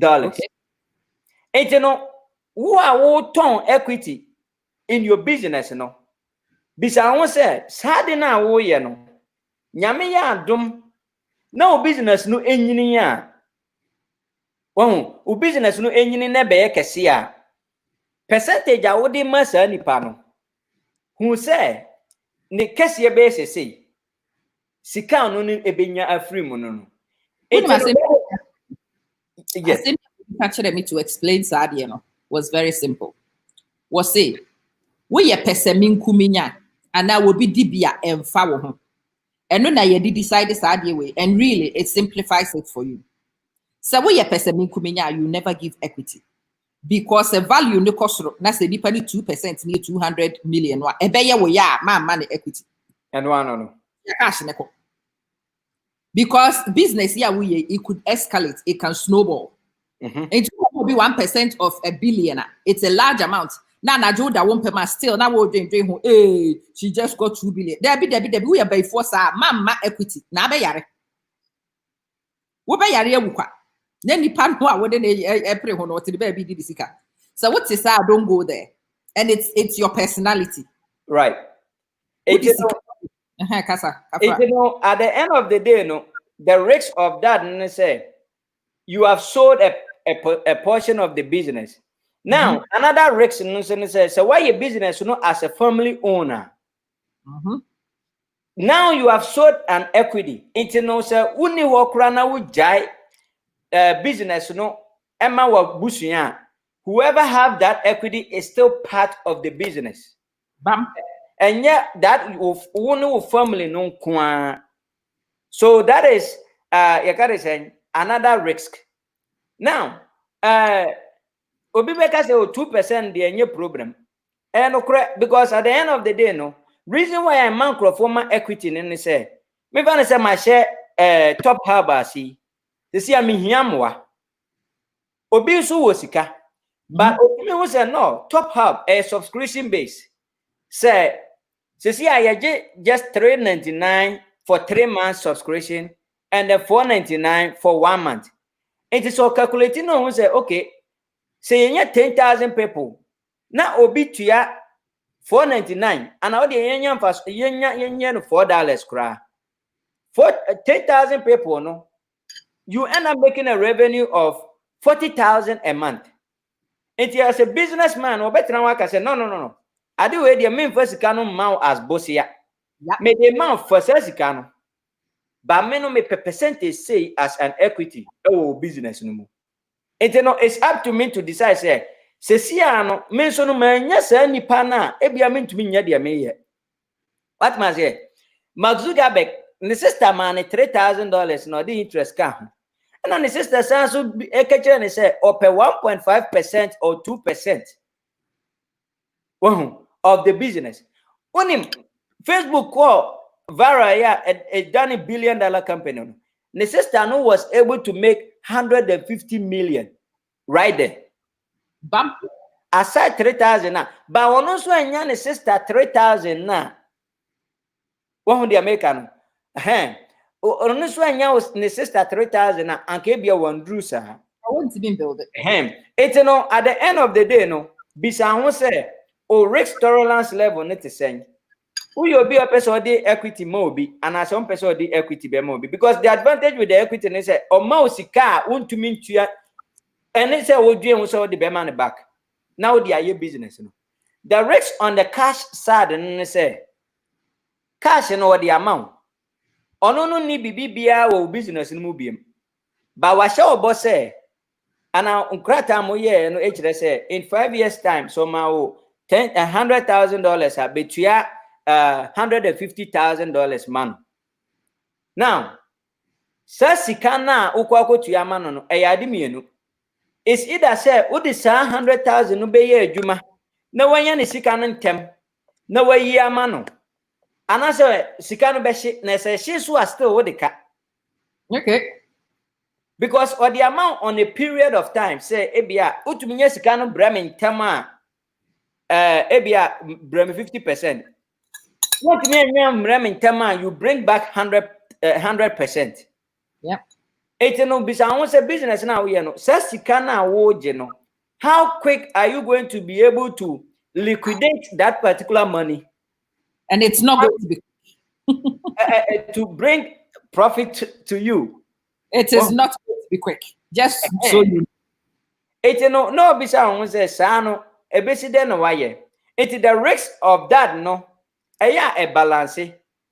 Okay. And you know, who are ton equity in your business, you know? Bisa won say, sade na wo ye no. Nyame ya adom na business no enyini ya. Wo business no enyini na be ye kese a. Percentage a wo de masa nipa no. Who say ne kese be say sika no ne ebenya afri mu no. Yes. Actually, me to explain Sadia no was very simple. Was say we ye pesemin kuminya and I will be dibia and foul home. And when I did decide Sadia way, and really it simplifies it for you. So we ye pesemin kuminya, you never give equity. Because the value no cost that's the depending 2% near 200 million. Ebeye we ya man equity. And one no. cash neko. Because business, yeah, it could escalate, it can snowball. It will be 1% of a billion. It's a large amount. Now, Najo that won't pay my still. Now we're doing, hey, she just got 2 billion. There we are by force, mama equity. Now, be yare. What by yare wuka? Then the pan who wouldn't April or to the baby did this. So what is that? Don't go there. And it's your personality. Right. It is you know, at the end of the day, no, the risk of that, say, you have sold a portion of the business. Now, another risk, so why your business, as a family owner? Now you have sold an equity. It's no sir, uni wokrana wu jai business, Emma wa busuya. Whoever have that equity is still part of the business. Bam. And yet that uni family no kwa. So that is another risk. Now, Obibeka say 2% the any problem. And because at the end of the day, no reason why I'm man former equity in say me van say my share TopHub see. They see I'm hiamwa. Obi so wosika. But me who say no, TopHub a subscription base. Say see I just $3.99 for 3 months subscription and then $4.99 for 1 month. It is all calculating no say okay. Say you 10,000 people. Now obi tuya $4.99 and all the yenya fast yenya $4 cra. For 10,000 people, no, you end up making a revenue of 40,000 a month. And as a businessman, or better than I say, no. I do it the main first canon mount as bossia. May the amount for Sesicano. But me no me percentage say as an equity business no more. It's up to me to decide say Sesiano me so no man yes any pana ebia me to me nya dia me ye. What must say? Mark Zuckerberg, the sister man $3,000 no the interest can. And then the sister says so and say up 1.5% or 2% of the business. When him Facebook call Vara a done $1 billion company. The sister no was able to make 150 million right there. Bam. Aside 3,000 now. But one also a the sister 3,000 now. What the American? Also was the sister 3,000 now and can be a one drew sir. I want to be build it. It's no at the end of the day, no. Bisa who say risk tolerance level net is saying. Who you be a person of the equity mobi and as some person of the equity be mobi because the advantage with the equity is say or mouse car want to mean to you and they say we'll do so the beman back. Now they are your business. The risk on the cash side and say cash and what the amount. No need BBBA or business in Mubium. But what shall boss say? And now Ukrata Moye no H say in 5 years' time, so my $100,000 between $150,000 man. Now, Sasikana ukwako to Yamano no Ayadimienu. It's either say Udisa 100,000 no be juma. No one yan is Sikanan tem. No way Yamano. And I say Sikano Beshi Nessa she's who are still with the cat. Okay. Because or the amount on a period of time, say Ebia Utuminya Sikano Bremen Tama Ebia Bremen 50%. What mean Tama, you bring back 100%. Yeah. It's no business business now, you know. Sasikana wo how quick are you going to be able to liquidate that particular money? And it's not going to be to bring profit to you. It is not going to be quick. Just so you it's no bisa say sano e besi den no waye. It's the risk of that no. A balance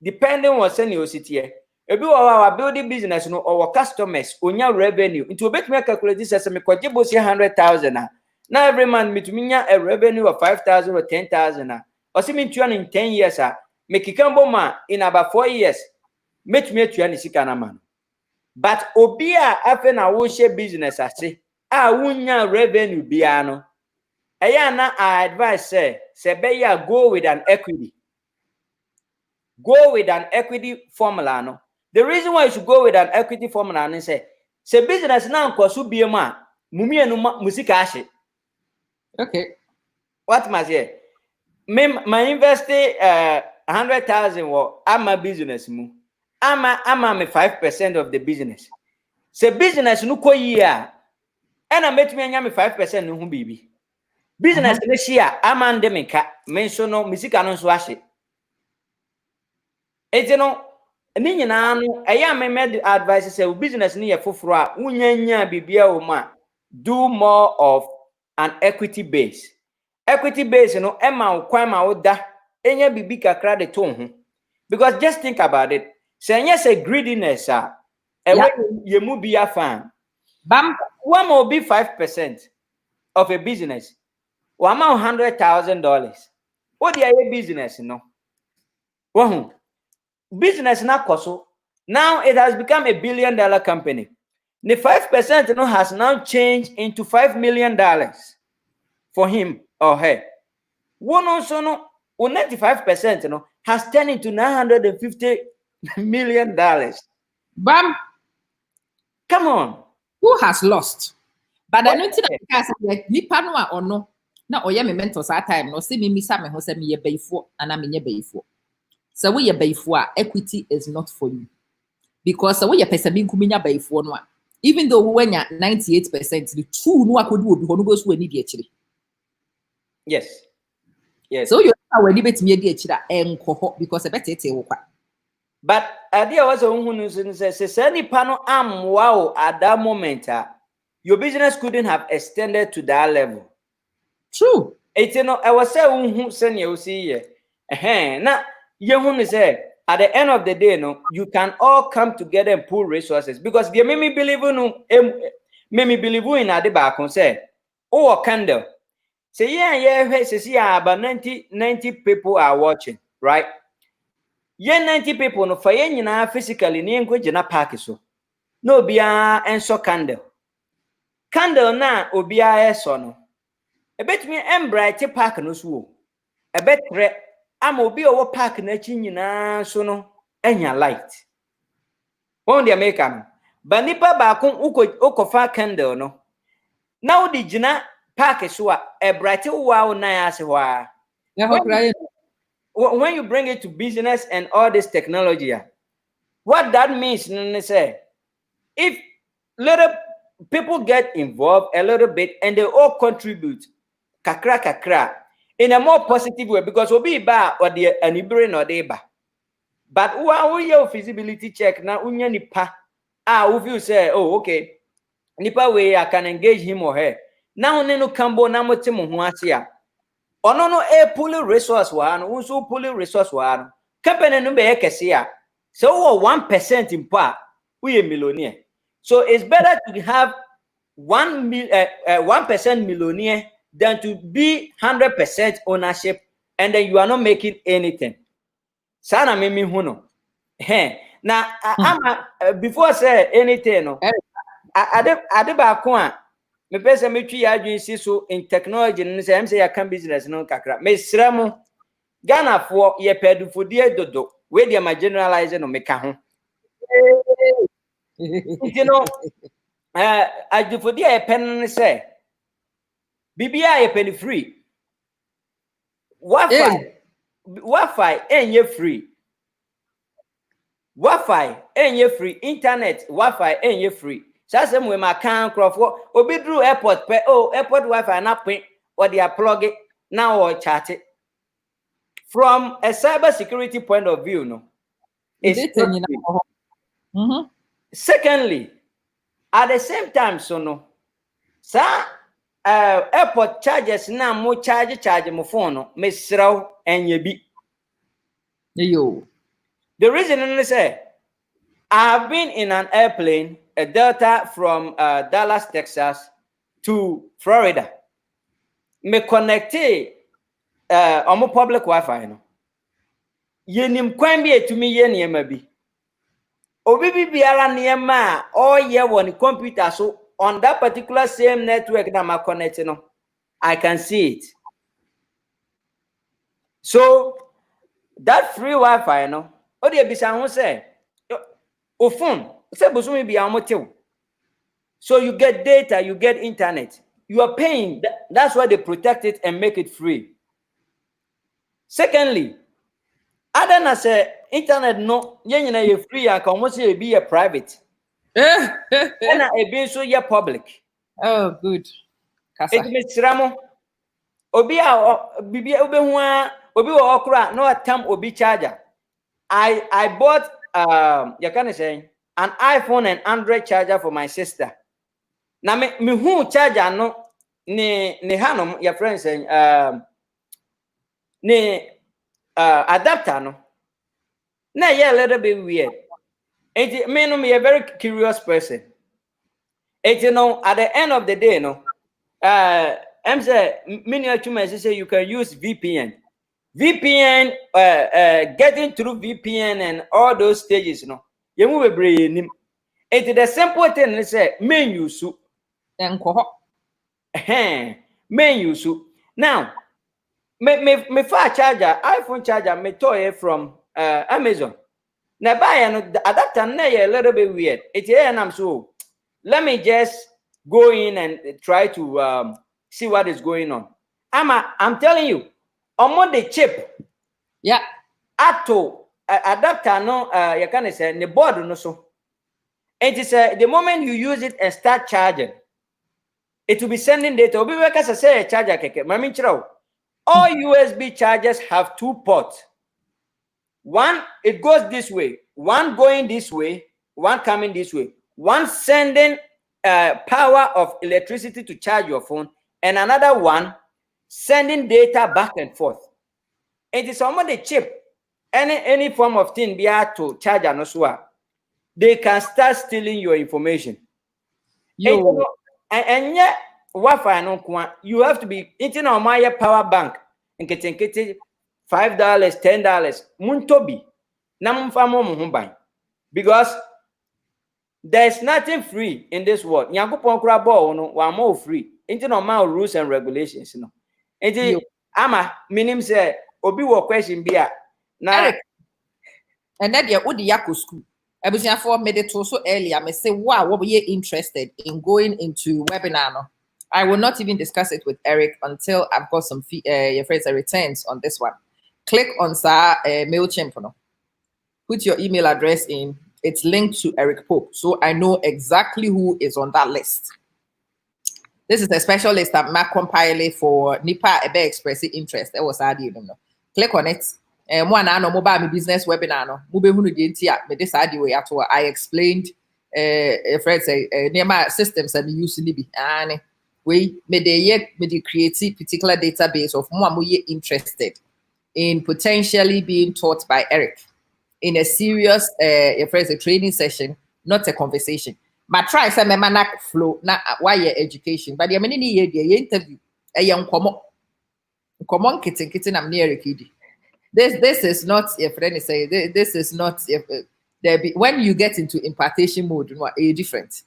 depending on seniority. Ebi our building business no our customers onya revenue into bet me calculate this as me kwaje bo 100,000 now every month me to minya a revenue of 5,000 or 10,000 or see me in 10 years me kikambo ma in about 4 years me to me sika na man but obi a afa na wo share business ase wunya revenue bia no eya na I advise say be ya go with an equity. go with an equity formula. No, the reason why you should go with an equity formula is say business now kosu biema mumie no musika. Okay. What must say? My invest 100,000 wo ama business mu. Ama me 5% of the business. Say business no ko year. And I met me anya me 5% no hu bibi. Business this year ama nde me ka me so no musika no so ahye. Eti no ni nyina no eya me med advice say business ni ye foforo a unyanya bibia wo ma do more of an equity base. Equity base, Emma kwan ma oda enya bibi kakra de to ho. Because just think about it. Say yes a greediness ewe ye mu bia fan. Bam, One will be 5% of a business. One $100,000. What the business, Well, business na koso. Now it has become $1 billion company. The 5% has now changed into $5 million for him or her. One also 95% has turned into $950 million. bam. Come on. Who has lost? But I know that like nipa no a ono na oye me mentor saa time no say me misa me ho say me ye bayfo ana me nye bayfo. So we ye bayfo a equity is not for you. Because so we ye pesa bi nkuminya bayfo no a even though we wenya 98% the two no akodu obi ho no go so ani di akire. Yes. Yes. So you are when betimi di akire enko ho because e betete wo kwa. But idea was on say nipa no amwa at that moment your business couldn't have extended to that level. True. I was saying send you see na you say at the end of the day you can all come together and pool resources because they make me believe in ade back say oh candle say say about 90 people are watching, right? 90 people no for nyina physically ni enko gina park so no bia enso candle na obia eso no ebetumi embright park no so ebetre am obi owo park na chi nyina so no enya light won dey make am ba nipa ba ko ukofa candle no na odi gina park so a ebright wo na ase ho a when you bring it to business and all this technology, what that means is if little people get involved a little bit and they all contribute kakra in a more positive way because we'll be ba or the anibrin or deba. But we your feasibility check now unya nipa if you say oh okay nipa way I can engage him or her now no kambo na mo timo ho ase a ono no pulling resource wa no unso pulling resource wa no company no be kese a so 1% in part we a millionaire. So it's better to have 1% millionaire than to be 100% ownership and then you are not making anything. Sana mimi huno. Now I'm before say anything no. Ade ba ko a me pese me twi adwin si so in technology no say am say ya can business no kakra. Me sra mo Ghana for ye pedufodie dodo we dey ma generalize no me ka ho. You know adufodie e pen say bibia ye pen free. Wi-Fi enye free. Wi-Fi enye free. Internet Wi-Fi enye free. Sasem we ma kan crofo obi dru airport pe airport Wi-Fi na pin or they are plug it now or chat it. From a cyber security point of view no it's secondly at the same time so no airport charges na mo charge mo phone no me sraw enye bi yo. The reason is say I have been in an airplane, a Delta from Dallas, Texas to Florida. Me connected on my public Wi-Fi. No, yenim kwan bi etumi ye niema bi. Obi biara niema all year on the computer so on that particular same network that I'm connected no, I can see it. So that free Wi-Fi, no. O de bisa ho say, o phone, say bosumi bi amotew. So you get data, you get internet. You are paying. That's why they protect it and make it free. Secondly, other than say internet no, you free and almost be a private. And a be so you public. Oh, good. Kasa. It means Ramo. Obi bibi obi wo okra no atam obi charger. I bought you can say an iPhone and Android charger for my sister. Now me who charger no ne hanom your friend saying ne adapter no. Now yeah, a little bit weird. It me no me a very curious person. It you know at the end of the day no I'm say many say you can use VPN. VPN getting through VPN and all those stages you know. You move brain. It's the simple thing they say main use. Main use. Now me fast charger, iPhone charger, me toy from Amazon. Now buy the adapter na a little bit weird. It's here and I'm so let me just go in and try to see what is going on. I'm telling you, on the chip. Yeah. Ato adapter no you can say the board no so. It is the moment you use it and start charging, it will be sending data. Obi we can say a charger keke. Mami chiro. All USB chargers have two ports. One, it goes this way. One going this way. One coming this way. One sending power of electricity to charge your phone. And another one sending data back and forth. It is on the chip. Any form of thing be able to charge and also they can start stealing your information. And yet Wi-Fi no you have to be eating on my power bank and getting $5, $10. Muntobi. Because there's nothing free in this world. Yankupon krabo no one more free. Into normal rules and regulations, you know. Into ama minim say obi wo question bia na and that you odi yako school. I was for meditate so earlier. I say, wow, what were you interested in going into webinar? No? I will not even discuss it with Eric until I've got some your friends returns on this one. Click on MailChimp. No? Put your email address in. It's linked to Eric Pope, so I know exactly who is on that list. This is a special list that Mac compiled for Nipa Ebe expressing interest. That was I didn't know. Click on it. One I know mobile business webinar no mobile hunu de ntia me this way at I explained friends near systems and use libi and we me de create particular database of more interested in potentially being taught by Eric in a serious friends a training session, not a conversation. But try some manak flow na why education but the many ye interview a young common kitten I'm near kidi. This is not a friend say this is not when you get into impartation mode a different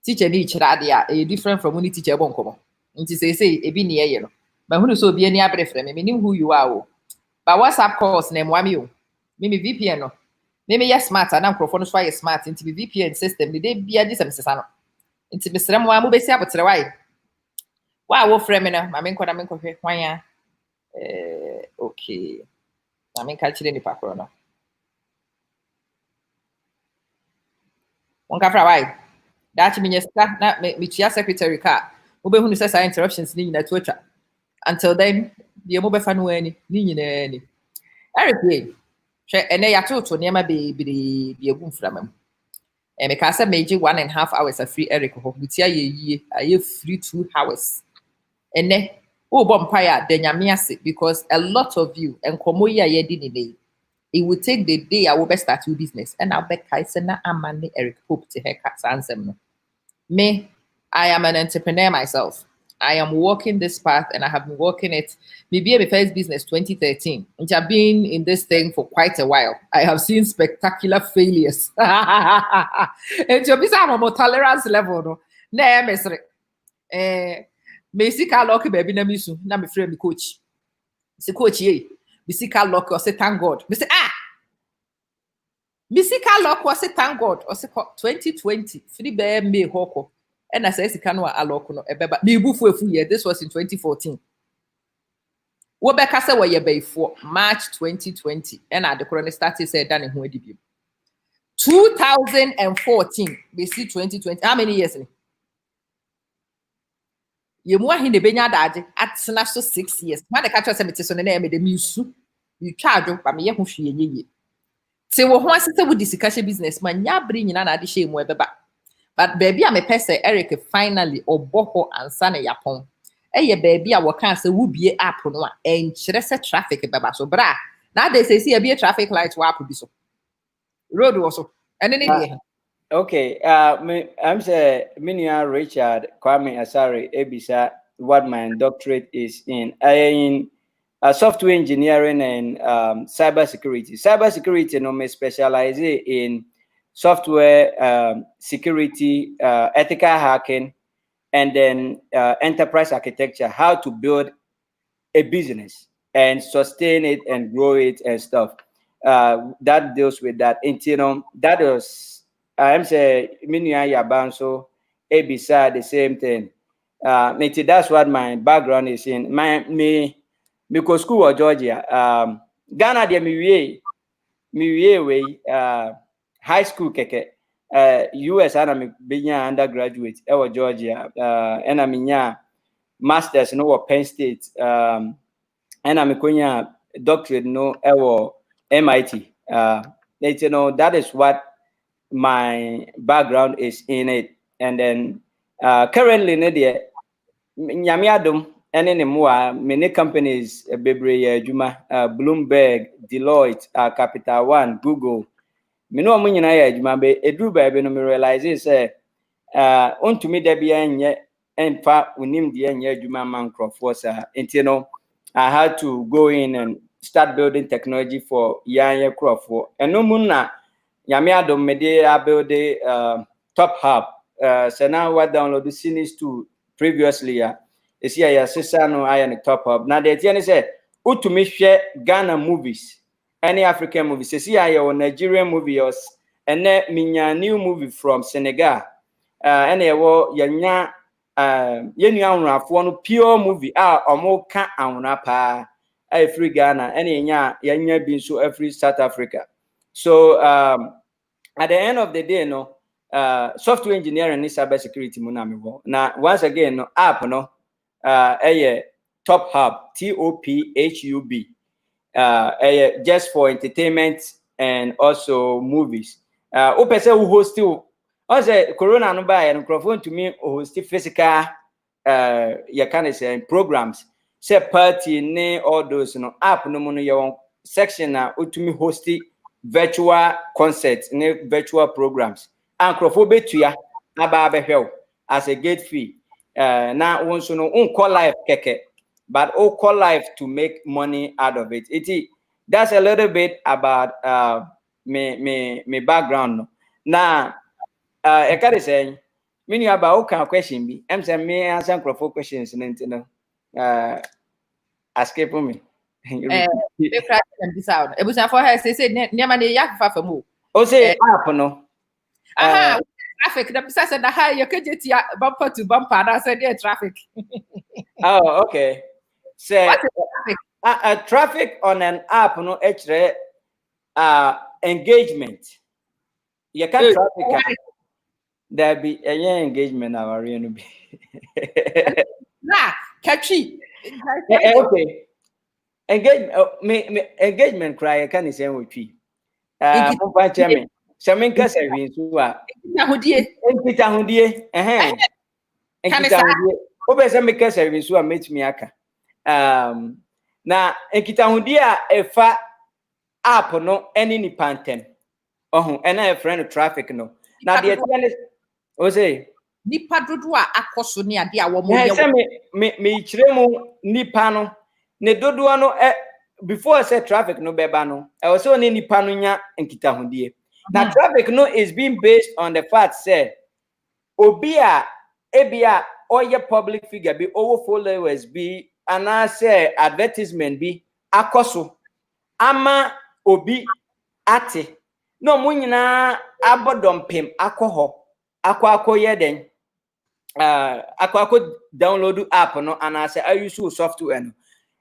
teacher need a different from when you teacher won't come on say a be near you know but who so be any other friend me who you are but WhatsApp calls name wami me VPN no me yes smart and microphone so is smart into the VPN system the day be a this am into Mr. Mo mo be say abotre why wo friend me na ma me nkoda me nkɔhwɛ hwan ya okay I mean, catch it in the park or no. One car right. That means not me secretary car. Ube who says interruptions need na Twitter. Until then, the mobile fan any any. Eric, and they are to near be a boom from him. And because I made 1.5 hours of free Eric, with ye free 2 hours. And then oh, Bompire, then Yamiasi, because a lot of you and Komoya Yedini, it will take the day I will best start your business. And I'll bet Kaisena Amani Eric Hope to her cats answer. Me, I am an entrepreneur myself. I am walking this path and I have been walking it. Maybe my first business 2013. And I've been in this thing for quite a while. I have seen spectacular failures. And you'll be some more tolerance level. No, Messi ka lock baby na misu na me frame coach. Se coach ye. Physical lock or say thank God. Me say physical lock or say thank God or say 2020 free bear me hoko. And I say sika no alok no ebeba. Me bu fu year. This was in 2014. Wobeka say we ye for March 2020 and at the corona started said done in 2014 BC 2020. How many years? You more in the benya daje at so 6 years. When the catch us so na me de misu. You charge but me ye ho hwe ye. Say wo ho asese wo discussion business man nya bri nyina na ade hye mu ebeba. But baby a me pese Eric finally oboho ansa na yapon. Eye baby a wo kan say wo bie app no a enkyere se traffic beba so bra. Na dey say see e bie traffic light wo app bi so. Road wo so. Ene ne dey. Okay, I'm say Minia Richard Kwame Asari Ebisa what my doctorate is in. I in software engineering and cybersecurity. Cybersecurity no me specialize in software security, ethical hacking, and then enterprise architecture, how to build a business and sustain it and grow it and stuff. That deals with that. And you know, that was I'm saying Minya Yabanso, beside the same thing. That's what my background is in. Me because school of Georgia. Ghana de me way high school keke. US and I'm being undergraduate at Georgia. And I'm in masters no Penn State. And I'm a doctorate no MIT. You know, that is what my background is in it. And then currently Nadia Nyamiadum and anymore many companies Bebre Juma Bloomberg, Deloitte, Capital One, Google. Me no munyi na ya Juma be edu ba be no me realize say on to me there be enye emfa unim de enye Juma man crofo sa enti no I had to go in and start building technology for yanye crofo. And no mun na Yami Adom Mede build TopHub. So now what download the scenes to previously. Is here your sister no I and TopHub. Now the thing is to me share Ghana movies, any African movies. See here Nigerian movies and then minya new movie from Senegal. And wo yanya yenu anrafo no pure movie omo ka anra pa free Ghana and yanya bi so every South Africa. So at the end of the day, no, software engineering and cybersecurity munamiwo. Now, once again, no app, no, TopHub, TOPHUB, just for entertainment and also movies. Opese who host you. Also, Corona no buy and microphone to me host physical, you can say programs. Say party, ne all those, no app no mono your section na to me host virtual concerts, virtual programs. And Crofobia aba help as a gate fee. Now once you know call life keke, but call life to make money out of it. That's a little bit about me background. Now I can say many about kind of question be. I'm saying me answer Crofo questions and escape me. They crack them this out. It was for her say near money yak for more. Osei app no. Traffic. The person said that you can get your bumper to bumper. And I said, yeah, traffic. Oh, okay. So What is traffic? Traffic on an app no actually engagement. You can't traffic. There be a engagement our real be. Nah, catchy. Okay. Engagement cry can say with you. Shamin kasa winsuwa. Enkita hundie. Enkita hundie. Obese me kasa winsuwa metumi aka. Na enkita hundie a efa app no eni ni pantem. Ena e friend traffic no. Na the tiane Osei. Nipa dodo a akoso ne ade a wo mo ye. Me kire mu nipa no. Ne dodo no before I said traffic no beba no. I also need nipa no nya enkita hundie. Now traffic no is being based on the fact say obia ebia or your public figure be over followers be and I say advertisement be akoso ama obi ate no mo nyina abodompem akọ akọ den akọ download app no anase use software no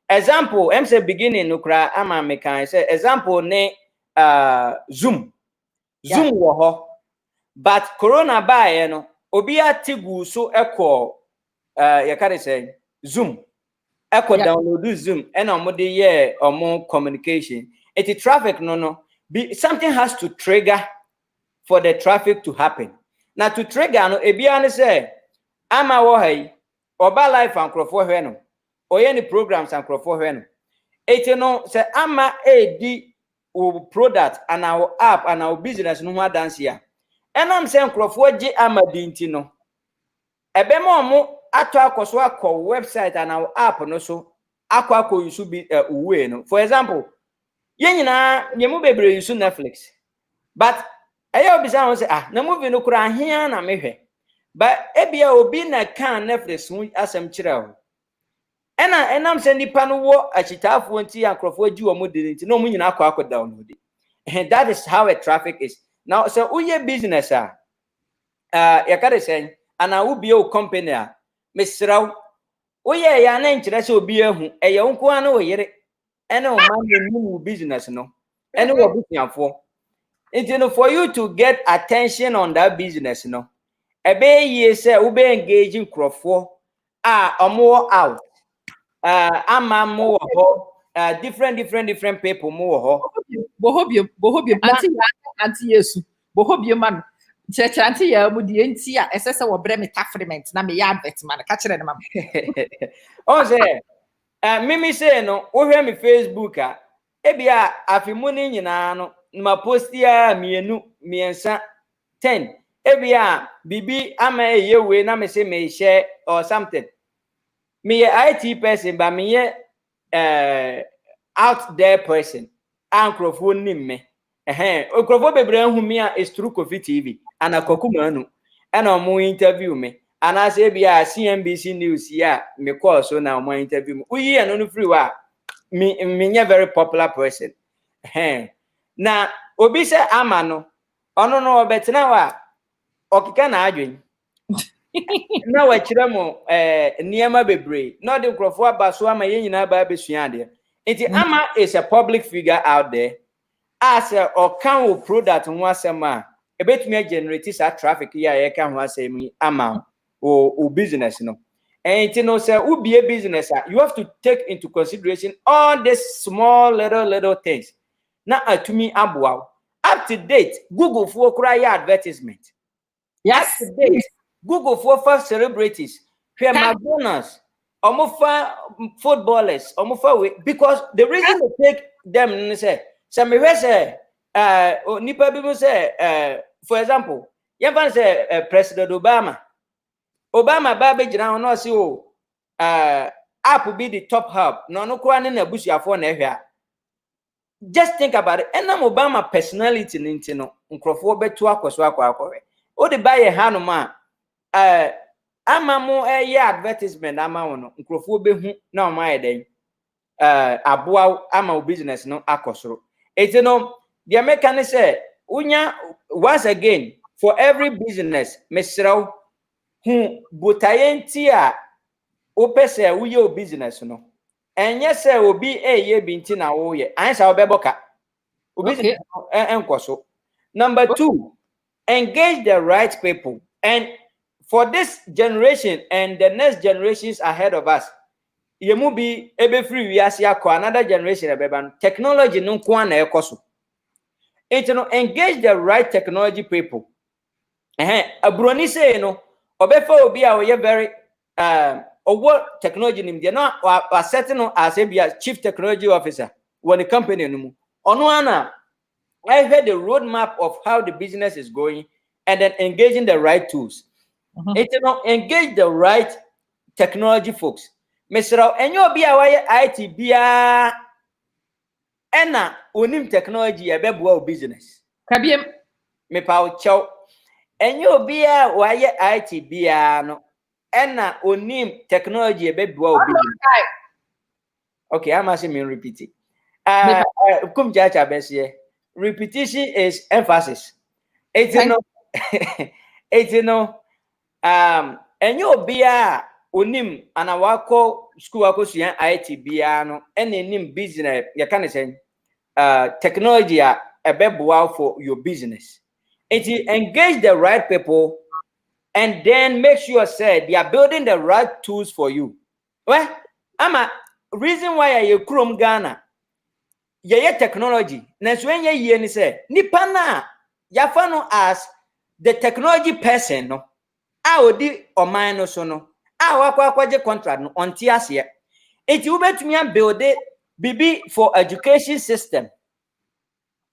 example em say beginning no kra ama me kan say example ne Zoom wo ho but corona bae no obi atigu so ekọ you can say Zoom download Zoom and omode ye omo communication it traffic no something has to trigger for the traffic to happen now to trigger no ebia ne say ama wo hai oba life ankrofo hwe no oye ni programs ankrofo hwe no eti no say ama edi o product and our app and our business no ho dance ya enam say ankrofo gi ama dinti no ebe mo ato akoso akọ website and our app no so akọ use bi uwe no for example ye nyina nyemu bebre use Netflix but ayo obisa won say na movie no kura ahia na mehwe but ebia obi na kan Netflix hu asem kire ho enam say nipa no wo achitafo nti ankrofo agi wo modeli nti no mu nyina akọ download and that is how a traffic is now so uye business yakare say ana ubi o company mesraw uye ya na nkire say obi ehu eye nko ana wo yere ene o man mu business no ene wo busiafo nti for you to get attention on that business no ebe ye say ube engaging crofo omo out ama mo ho different people mo ho bohobio anti yesu bohobio man chechanti ya mu die nti a esese wo bre metafrement na me ya advert man ka kire ne mam o say mimi say no wo hwe me Facebook ebia afimu ni nyina no ma post ya miensa 10 ebia bibi ama eyewe na me say me share or something me IT person but me out there person ankrofo nim me okrofo bebre hu me is through Coffee TV ana kokuma nu ana omo interview me ana say bia CNBC news ya me call so na omo interview me uyi eno no free wa me nya very popular person na obi say ama no ono no obetena wa okika na adwen na wa kire mo niema bebre no de krofo abaso ama ye nyina ba besua de enti ama is a public figure out there as or can product ho asem a ebetumi generate sa traffic ya ye ka ho asem ama o business no enti no say ubie business you have to take into consideration all these small little things na atumi aboa up to date Google for kura ya advertisement yes up to date Google for celebrities where McDonald's omofa footballers omofa because the reason they take them say some say nipa bi say for example you can say President Obama ba be gina no say o app be the TopHub no kura ne na busuafo na ehwe just think about it and Obama personality ninti no nkrofo betu akoso akwa o de buy hanoma ama mo advertisement ama wono nkrofo behu na o ma yeden aboa ama o business no akosoro eti no the American say unya once again for every business mesraw hu botayenti a o pese uye o business no enye say obi eye binti na wo ye ansa obeboka o business enkoso. Number 2, engage the right people. And for this generation and the next generations ahead of us, you mu be ebe free we asia ko another generation ebeba technology no ko na ekoso. It no engage the right technology people. Abroni say no obefa obi a we very what technology nim dey no setting as a chief technology officer when the company no mu ono ana I heard the roadmap of how the business is going and then engaging the right tools. It engage the right technology folks. Mr. Enyo bi awaye IT bia ena onim technology e beboa o business. Kabiem Me pa o chow. Enyo bia waye IT bia no ena onim technology e beboa o business. Okay, I'm asking me repeat it. Kum chacha besie. Repetition is emphasis. It's no it's no and you be onim anawako school Akosua IT bia no nim business you can say technology a beboa for your business. It engage the right people and then make sure say they are building the right tools for you. Well, I'm a reason why you Chrome Ghana. Yeah, technology. Next when you ni say nipa na ya fano as the technology person no. A odi oman no so no. A wakwaje contract no on tiase. It you betumi build it bibi for education system.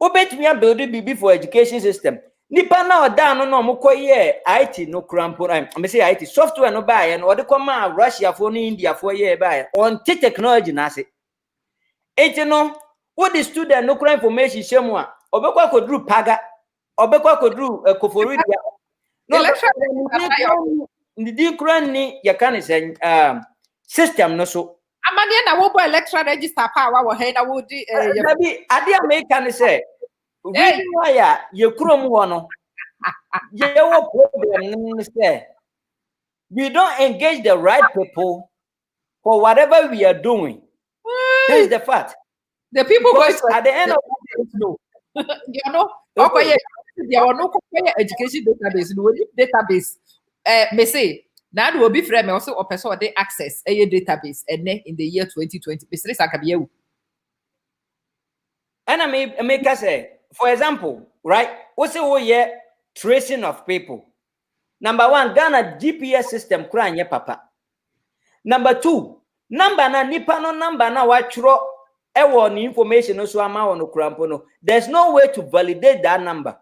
Ubetumi build it bibi for education system. Nipa na oda no no mokoye IT no krampo I say IT software no buy no odi koma Russia for no India for ye buy on technology na say. It no what the student no crime information shemu a obekwa kodru paga obekwa kodru koforidia no the current ni ya kan say system no so amane na wo boy electoral register power wo he na wo di maybe ade American say reason why ye krom ho no ye wo problem say we don't engage the right people for whatever we are doing. That's the fact. The people because at the end of the day, you know, okay, there are no education database, no database. Me say now there will be frame also or person they access a database and then in the year 2020. And I make us say, for example, right? What's the tracing of people? Number one, Ghana GPS system kranye papa. Number two, number na nipa no number na wachro ewo ni information no so ama wono krampo no. There's no way to validate that number.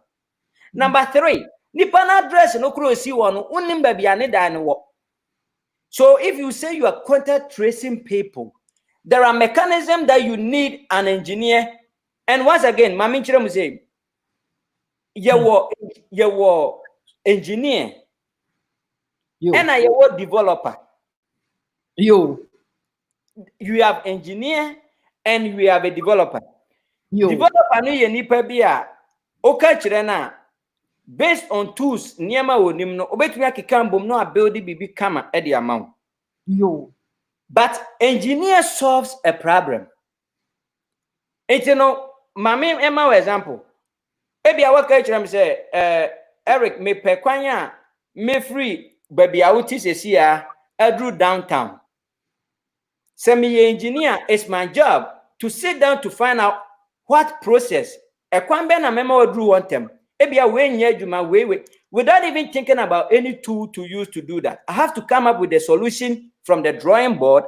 Number three, nipa na address no kro si wono unim ba bia ne dan wo. So if you say you are contact tracing people, there are mechanisms that you need an engineer. And once again, Mami Chiremu say, you engineer, and you developer. You have engineer and we have a developer. Developer no ye nipa bia oka kire na based on tools niema wonim no obetumi akeka mbom no build bibi kama e de amount. But engineer solves a problem. It's mami ema example. Ebi awaka kire me say Eric me pe kwanya me free baby awuti sesi a adru downtown. Semi engineer, it's my job to sit down to find out what process a kwambe na memo drew want them. Ebia when ye without even thinking about any tool to use to do that. I have to come up with a solution from the drawing board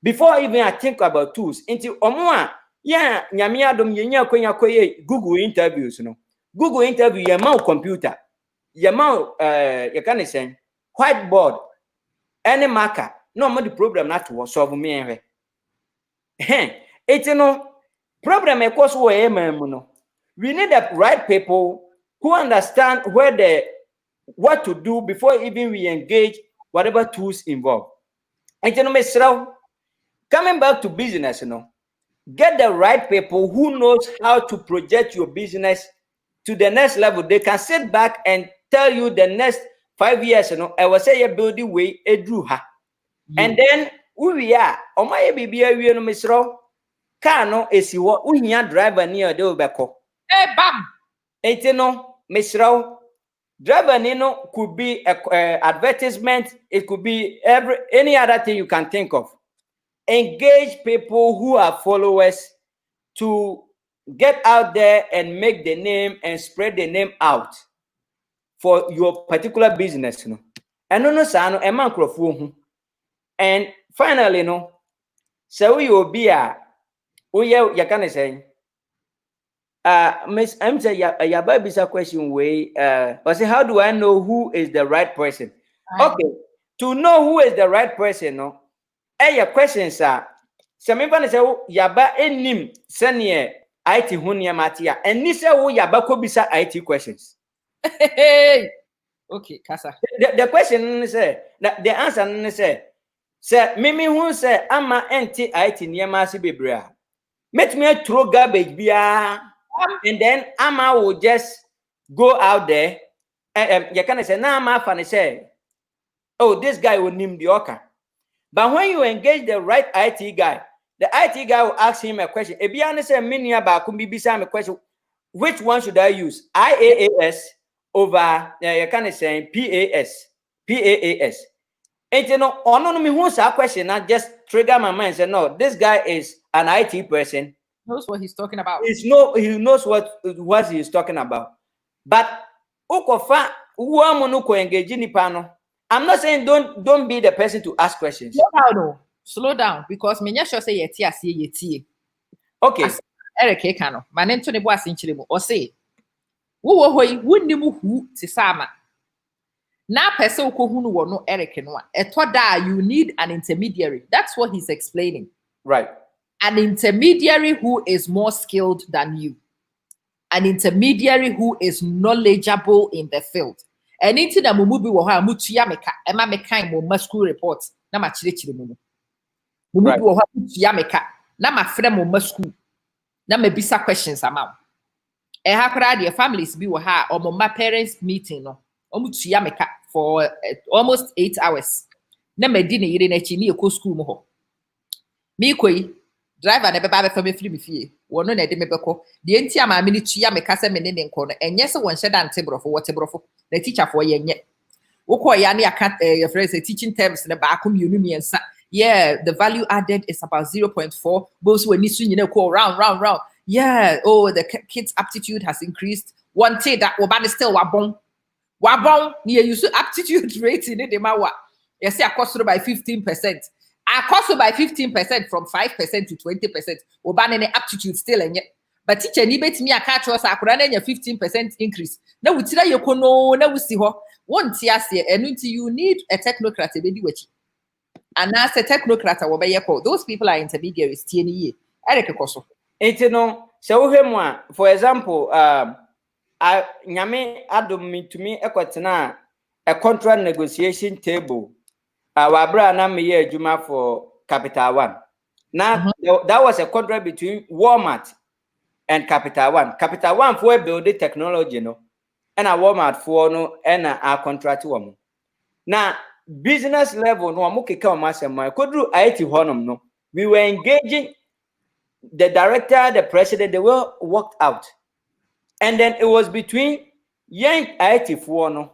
before even I think about tools. Into omwa yeah nyame adom yenya kwenya koye Google interviews no. Google interview your mount computer. Your mount you can say whiteboard any marker. No more the problem not to solve me. It's problem of course we need the right people who understand what to do before even we engage whatever tools involved. And coming back to business, get the right people who knows how to project your business to the next level. They can sit back and tell you the next 5 years, I will say a building way a drew her. And then we are on my baby, we no misro. Cano is what we driver near the Obeko. Bam! Misro driver Nino could be a advertisement, it could be any other thing you can think of. Engage people who are followers to get out there and make the name and spread the name out for your particular business. And no sano a microphone. And finally, so we will be you can say, Miss I'm saying your baby's a question way. But say, how do I know who is the right person? Okay, to know who is the right person, your questions are some even say, Yaba enim senior IT hunia matia, and Nisa Yaba could be IT questions. Okay, Kasa. The question say that the answer say. Say, Mimi who say, Ama enti IT near Massy Bibria. Let me throw garbage beer, and then Ama will just go out there. You can say, "Nah, Ama funny say, oh, this guy will name the oka." But when you engage the right IT guy, the IT guy will ask him a question. If you understand many about a question, which one should I use? IaaS over you can say PaaS. And you know, on me who's a question, not just trigger my mind and say, no, this guy is an IT person. Knows what he's talking about. He knows what he's talking about. But I'm not saying don't be the person to ask questions. Slow down, because me sure say yeti. Okay. Eric Ekano, manento ne boas in chilimu, or say, wo wouldn't who to sama. Na person who no Eric and one. You need an intermediary. That's what he's explaining. Right. An intermediary who is more skilled than you. An intermediary who is knowledgeable in the field. And into the mumubi woha mutuya meka ema meka mo school reports na ma chire mumu. Mumubi woha mutuya meka na ma frɛ mo school na ma bisa questions ama. Hakra the families bi woha or mo parents meeting no. Omutuya meka for almost 8 hours. Na ma di ne yire na chi ni ekɔ school mo ho. Mi koi driver na beba be fa me free me fie. Wono na de me beko. De enti ama me ni tuya me kasa me ne nko no. Enye se won hyeda ntebrofo wotebrofo. Na teacher for ye nye. Woko ya na aka your friends teaching terms na ba akom yunu miensa. Yeah, the value added is about 0.4. Both when you nyina ko round. Yeah, oh, the kids aptitude has increased. One day that oba still wabon. Yeah, you see aptitude rate in the mawa. You see Akosua by 15%. Akosua by 15% from 5% to 20%. Oba aptitude still in yet. But teacher ni bet me catch us akura na 15% increase. Na wutira yekono na wusi ho. Won ti ase enu you need a technocrat e be wachi. And as a technocrat wo be yeko. Those people are intermediaries tie ni ye. Eric Koso. Enti no se wo hwemu a for example nyame adom me to me ekwatena a contract negotiation table. Wabra na me ye adwuma for Capital One. Now that was a contract between Walmart and Capital One. Capital One for build the technology, no, and a Walmart for no, and a contract woman. Now, business level, no, I'm okay. Come on, could do IT honum, no. We were engaging the director, the president, they were worked out, and then it was between young IT for no,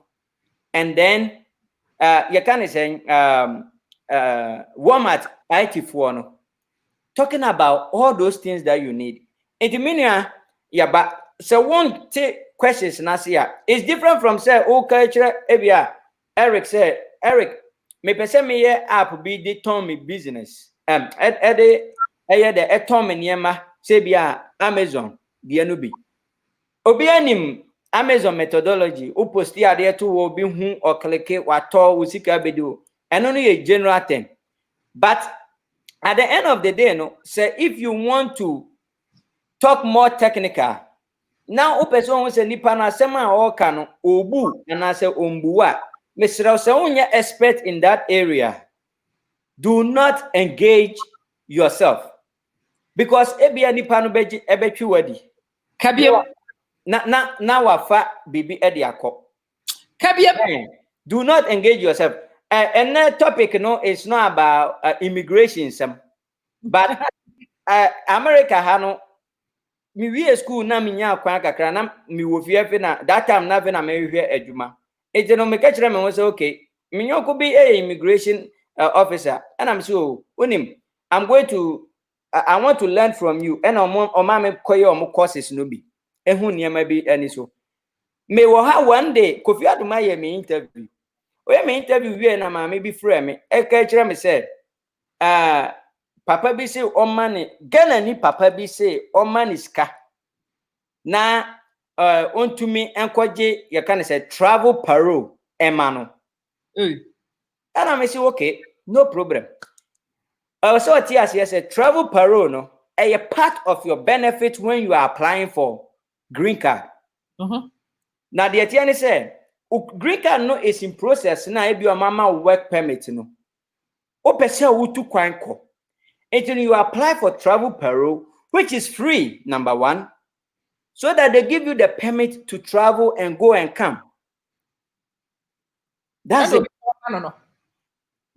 and then you can say Walmart IT for no. Talking about all those things that you need. In the meaning, yeah, but so one take questions and answer. It's different from say, culture. Eric said, Eric, me person me app be the Tommy business. The Tommy niema say be Amazon the anubi. Obi anim Amazon methodology. O posti there to obi hu or click wato usika bedo. And only a general thing, but at the end of the day, no, say if you want to talk more technical, now person who say nipa na sema o kano obu na say ombuwa. Mr. say unya expert in that area. Do not engage yourself because ebia nipa no beji ebetwi wadi. Kabiem na wafa bibi edi akọ. Kabiem. Do not engage yourself. And that topic, no, it's not about immigration, but America, hano, mi we school na mi nya kwa kakra na mi wo fie na that time na na me hwe adwuma. E je no me ka kire me say okay, mi nyo could be a immigration officer, and I'm so unim. I'm going to I want to learn from you, and o me koye courses no bi. Ehu niam bi ani so. Me wo ha one day Kofi Aduma ye me interview. When me interview we na ma me bi frɛ me e ka kire me say papa bi say o money Ghana ni papa bi say o money ska na ontumi enkoje ye kan say travel parole emano and I say okay, no problem. So TS say travel parole no a part of your benefit when you are applying for green card. Now the TN say green card no is in process na ebi o mama work permit no. O pese wo tu kwan ko. Until you apply for travel parole, which is free, number one, so that they give you the permit to travel and go and come. That's it. No.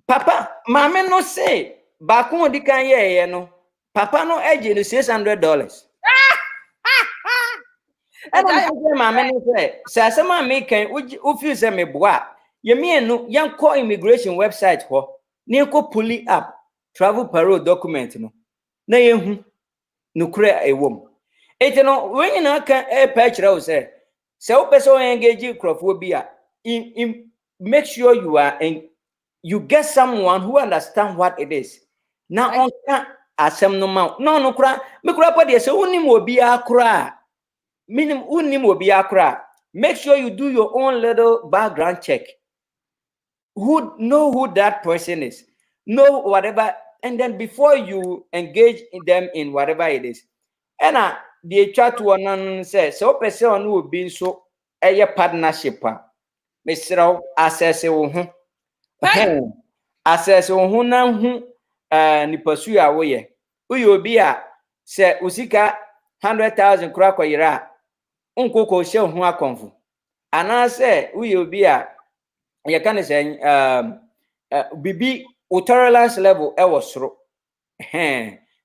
Papa, mama no say, Bakun di kan ye no. Papa no eje no $600. And I say, mama no say, Sasama me kan ufi say me boa. Ye me no yan call immigration website ho. Ni ko pull up travel parole document no. Na ye hu no kura ewom. Eti no when you na kan e pa kira o say person engage crofo bi a make sure you are you get someone who understand what it is. Now on asem no ma no kura me kura pa de say unim obi akura minim unim obi akura. Make sure you do your own little background check. Know who that person is. Know whatever, and then before you engage them in whatever it is. And the chat one says so person who will be so a partnership. Mr. Assess assess who na who ni pursue away. Uyo be a say usika 100,000 crack or yera unkoko show who are confu. And I say uyo be a you can say bibi tolerance level was through.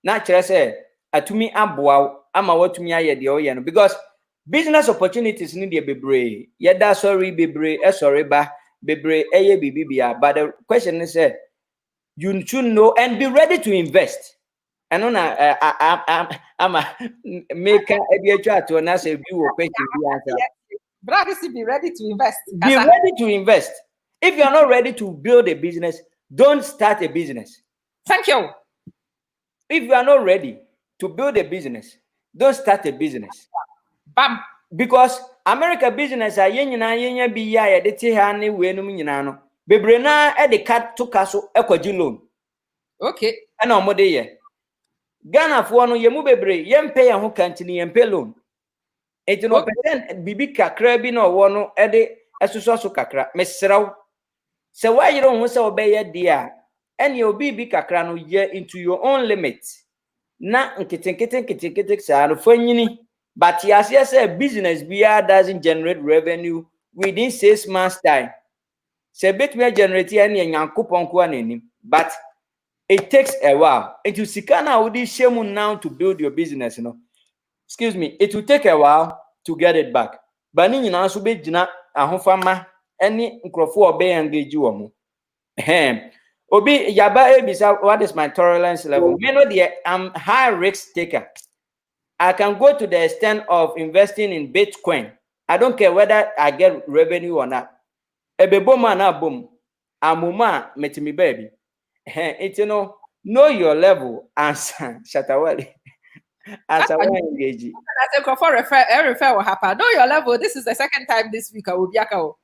Naturally say atumi aboa ama watumi aye de oye no because business opportunities need be bebre yeda sorry bebre sorry ba bebre eye bibia. But the question is you should know and be ready to invest. And on I'm a maker e try to na say view question be answer. Brother, be ready to invest. Be ready to invest. If you are not ready to build a business, don't start a business. Thank you. If you are not ready to build a business, don't start a business. Bam. Because America business are yenya be ya de te ha ne we no nyina no. Bebre na e de cut to kaso ekwaji loan. Okay. And omode ye. Ghana fo no yemu bebre yempe ye ho kantini yempe loan. 80% bibi kakra bi no wo no e de esuso kakra. Mesraw. Se why you don't say obey dia and you be kakra no ye into your own limit. Na nkete sa no fanyini. But yes, a business BR doesn't generate revenue within 6 months' time. So bit me generate any coupon. But it takes a while. And you see would shame now to build your business, you know. Excuse me, it will take a while to get it back. But you know, so be jina ahofama any microphone obey engage you omo. Obi yaba ebisa what is my tolerance level? Me know I'm high risk taker. I can go to the extent of investing in Bitcoin. I don't care whether I get revenue or not. Ebe Boamah na boom. Amuma metimi baby. It's know your level. Answer Shatawali. Answer one engage. I say for refer what happened. Know your level. This is the second time this week I will be akao.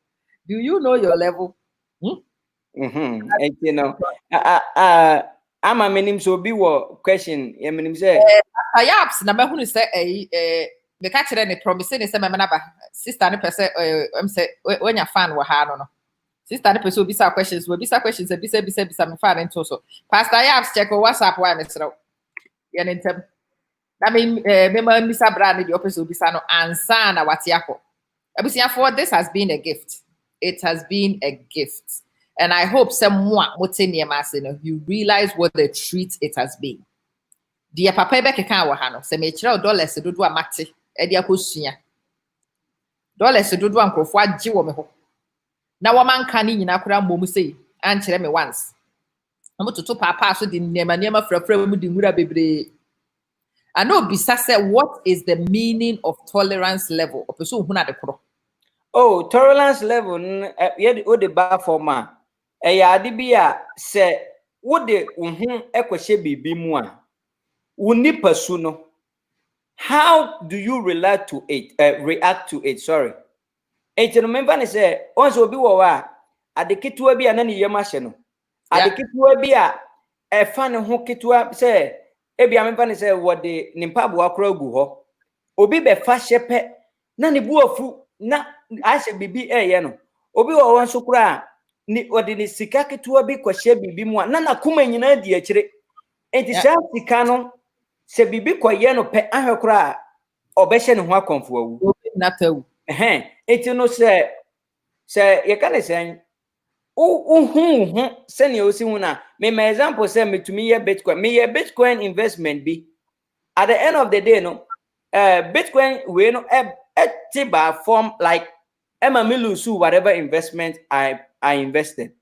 Do you know your level? And you know, I'm a minim so be what question. I mean, say, perhaps number who say the catcher and the promising is a member sister and person. Say when your fan were hard no. Sister and person will be some questions. Will be some questions. Be some fan into so. Pastor Yaps check on WhatsApp. Why, Mr. Yan in term. I mean, remember, Mr. Brand, the opposite will be sano and sana what's yako. For this has been a gift. It has been a gift. And I hope someone you realize what the treat it has been. Dear Papa Becky Kawahano, say $dollars to do a mati, Edia Kusia. $dollars to do one for what Jiwomeho. Now a man can in Akura Momusei, answer me once. I'm to two papa so the Nema for a friend with the Mura Baby. I know Bisa what is the meaning of tolerance level of person who had the pro. Oh, tolerance level, yet the bar for ma. Adibia say, what the equashe be more. Uni persono. How do you react to it? Sorry. And to remember, say, once will be wa at the kitua be an any yamasheno. At the kitua be a fan who kitua say, Ebi amempa say what the Nimpabu akrogu ho. Obi be fa shepe na ni buofu na ashe bibi no. Obi wa wan so kura ni odi ni sika ketua bi kwahye bibi mu na kuma nyina di akire. Enti sha sika no se bibi koye no pe ahwekora obehye ne ho akonfo awu natawu eti no se ye ka ne sen hu se ne osi hu na me my example say metumi ye bitcoin investment bi at the end of the day no bitcoin we no tiba form like Emma Milusu whatever investment I invested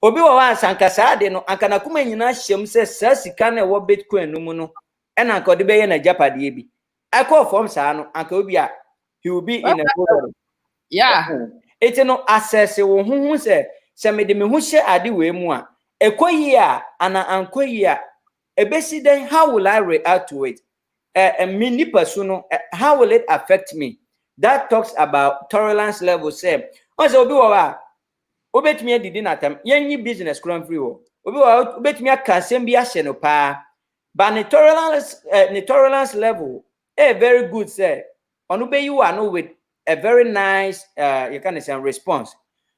obi wa sanka saade no anka na kuma nyina hyem se sa sika na wo bitcoin no mu no and anka de be ye na japade bi I call from sa no anka obi a he will be in a problem it no assess wo hu se me de me hu hye ade we mu a ekoyi a ana ankoyi a ebesi den how will I react to it me nipa so no how will it affect me that talks about tolerance level say on say obi wa obetumi adidi natam yenyi business kron free wo obi wa obetumi akasem bi ahye no pa but the tolerance level very good say onu be you are no with a very nice you can say response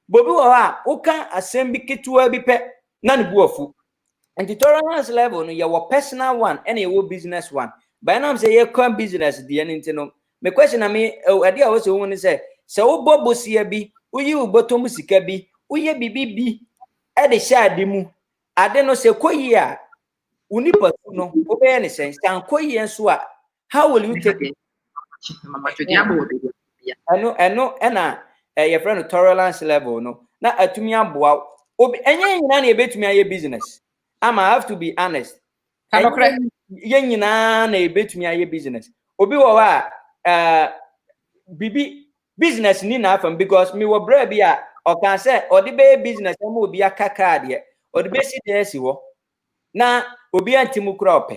bobi wa uka asem bi ketua bi pe na ne buafu and the tolerance level no your personal one and your business one by now say your come business the anything no me question na me ade a wo se wo ni say wo bobosia bi uyi ubotom sika bi uye bibibi e de sha ade mu ade no se koyi a unipa no obey ne sense kan koyi enso a how will you take it eno na your friend tolerance level no na atumi aboa obi enye nyina na ebetumi aye business I have to be honest yen nyina na ebetumi aye business obi wo wa bibi business ni na afam because me wo bra bi a o kan say o de be business am obi akaka de o de be si de si wo na obi antimu crop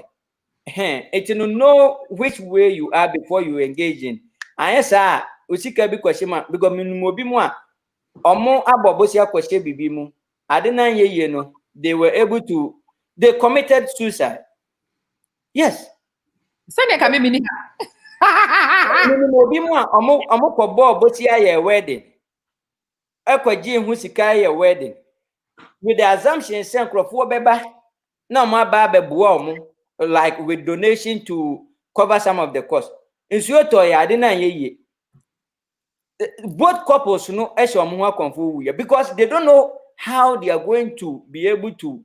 it no know which way you are before you engage in and yes osika bi kwese ma because minum obi mu a omo abobosi akwese bibi mu ade na yeye no they were able to they committed suicide yes sene ka me mini minum obi mu a omo kobo bosi aye wedding ekwaji hu sika aye wedding with the assumption say nkrofo beba na mo aba bebuo omo like with donation to cover some of the cost nsuo to ya ade na yeye both couples no e show mo akonfo wu because they don't know how they are going to be able to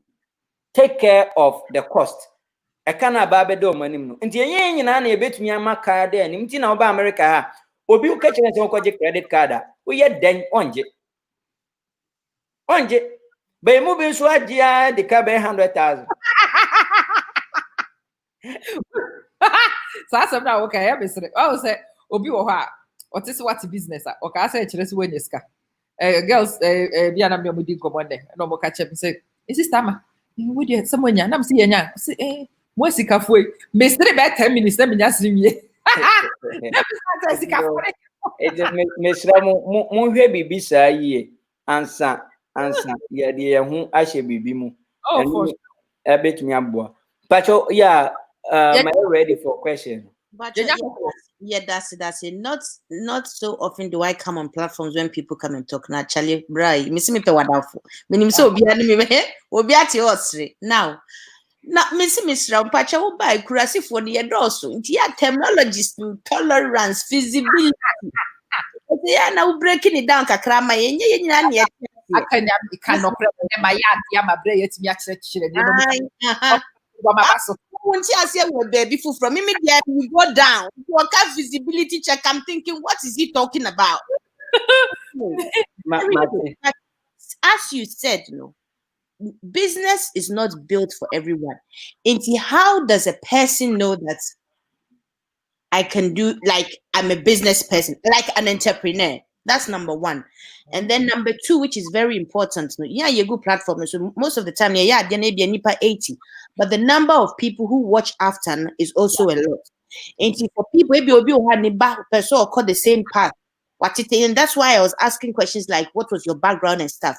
take care of the cost e kana ba bedo manim no nti yen nyina na ebetumi amaka da ni nti na oba America ha obi u kachire se ko je credit card a wo ye den onje be mu bi so agia de ka be 100,000 sa asem na wo ka ya besere o se obi wo ha o te se what business o ka say kire se wenye ska girls bia na me mo di komonde no mo ka che se sister ma we dey someone na me se yenya se mo sika foi mestre be 10 minutes na me nya srimie na me sika foi mesra mo hwe bibi saa yie ansa ye de hu ahye bibi mu for betumi aboa pacho yeah am I ready for question but yeah, that's it. Not so often do I come on platforms when people come and talk. Naturally, right? Me see me pe wadafo. Menim so obi ani me obi ati osre. Now, me see Mr. Mpacha wo buy kurasifo ne yedoso. Nti ya terminologies, tolerance, feasibility. Yeah, now breaking it down kakra ma yenye nyina ne akanya ikanokre ma ya dia ma bre yetimi akire ne once I say we're baby food from immediately we go down. What kind of visibility check? I'm thinking, what is he talking about? As you said, business is not built for everyone. And how does a person know that I can do, like, I'm a business person, like an entrepreneur? That's number one. And then number two, which is very important. Yeah, you good platform. So most of the time, yeah, there may be a NIPA 80. But the number of people who watch after is also a lot. And for people, maybe you had a person or the same path. And that's why I was asking questions like, what was your background and stuff?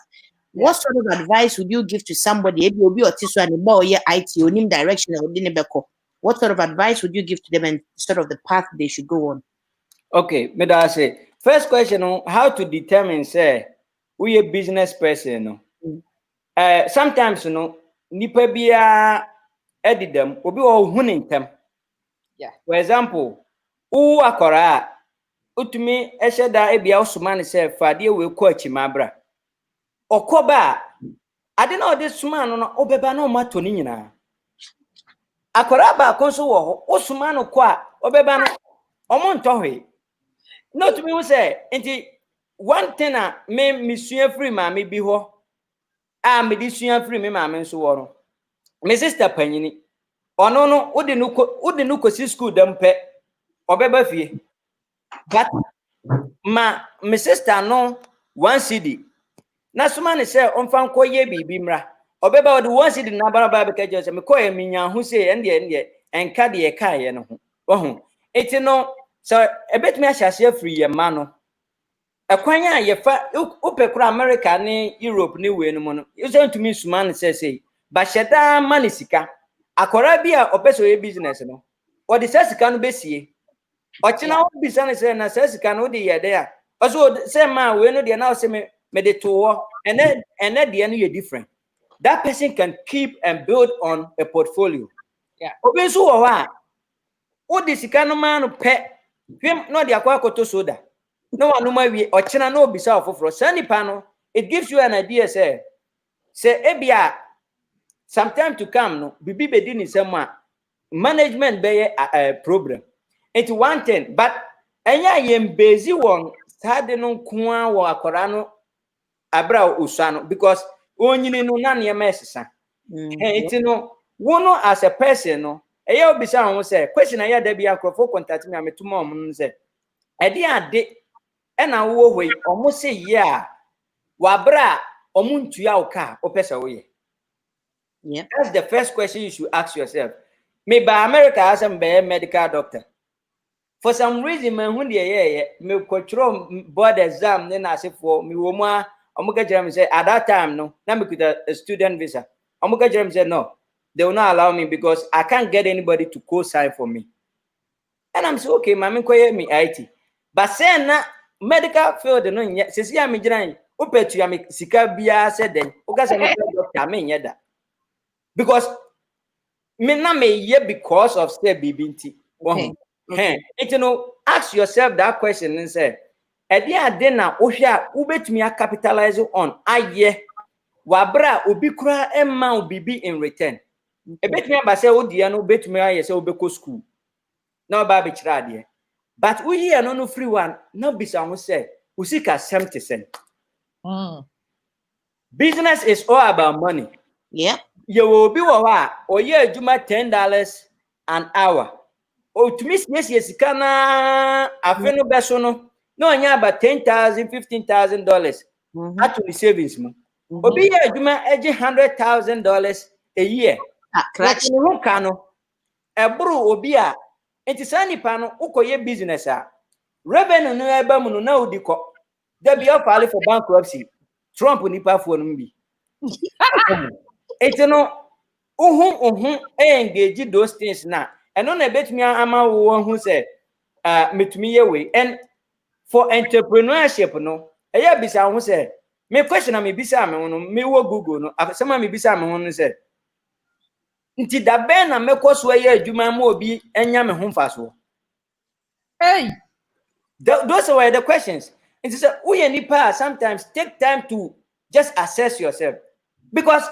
Yeah. What sort of advice would you give to somebody? Maybe you'll be autistic and IT or direction or what sort of advice would you give to them and sort of the path they should go on? Okay, me da say. First question on how to determine say we a business person. Sometimes nipa bia edidam obi o hunin tem Yeah. For example, who akora utumi esheda ebia osuma ne se fade we ko achimabra. Okoba ade na ode suma no no obeba na omato ni nyina. Akora ba konso wo ho osuma no ko a obeba no omo ntohwe. No to me who say enti one thing me misua free ma me bi ho me di sua free me ma me nso wo no. Me sister panyini ono no ode no kosi school dem pe obeba fie. But my sister no one CD. Na suma ne say onfa nkoye bibi mra. Obeba ode one CD na baraba be kaje say me koye minya hu say ende enka de ye kaye no ho. Ohu. Eti no so ebetumi ahyase free ye ma no. Ekwanya ye fa upekura America ni Europe ni we no mo no. You say to me suma ne say ba sheda manisika. Akora bi a opeso ye business no. Ode sika no besie. Ochina wo bisa ne say na sika no de ye de a. Also say ma we no de na say me de to wo. And de no ye different. That person can keep and build on a portfolio. Yeah. Obi so wo a. Wo de sika no ma no pe. Hwem no de akwa koto soda. No one no ma wi ochina no bisa ofoforo. Sani pa no it gives you an idea say ebia sometime to come no bibi be di ni sema management be a problem. It's one thing, but enya yem bezi won sade no kwa wo akora no abra usano because onyini no na ne mesesa. It's no wono as a person no eye obisa ho say question aya da bia crofo contact me ametuma om say ede ade ena wo hoi omo say ya wabra omuntua oka opesa wo ye. Yeah. That's the first question you should ask yourself. Me by America as a medical doctor. For some reason, me who me control board exam, then I say for me woman, Omuka Jeremy say at that time, no, now me could a student visa. Omuka Jeremy said no, they will not allow me because I can't get anybody to co-sign for me. And I'm so okay, mami koye me IT. But say na medical field no nya, se si am jiran, opetu ya me sika bia said then, oka say me doctor me nya da. Because me na me ye because of say bibinti. Okay. You know, ask yourself that question and say, ade na ohia ubetumi capitalize on aye wabra obi kura emma obibi in return. Ebetumi aba say odie no betumi aye say obeko school. Na oba be kira ade. But we here no free one, no bisa ho say, usika 70%. Business is all about money. Yeah. You will be oye adwuma $10 an hour. O to miss yes kana afeno beso no onya about $10,000 $15,000 actually savings mo. Obi ye adwuma eje $100,000 a year. Correct. No kano eburu obi a enti sanipa no ukoye business a revenue no eba mu no na odiko da be file for bankruptcy. Trump nipa fo no mbi. Enti no engage those things na and on a bit me ama wo who say metumi ye we. And for entrepreneurship no eya bisa who say me question na me bisa me no me wo Google no asema me bisa me no say nti da ben na mekoso ye adwuma ma obi enya me ho mfaso. Hey, those were the questions. It is we nipa sometimes take time to just assess yourself because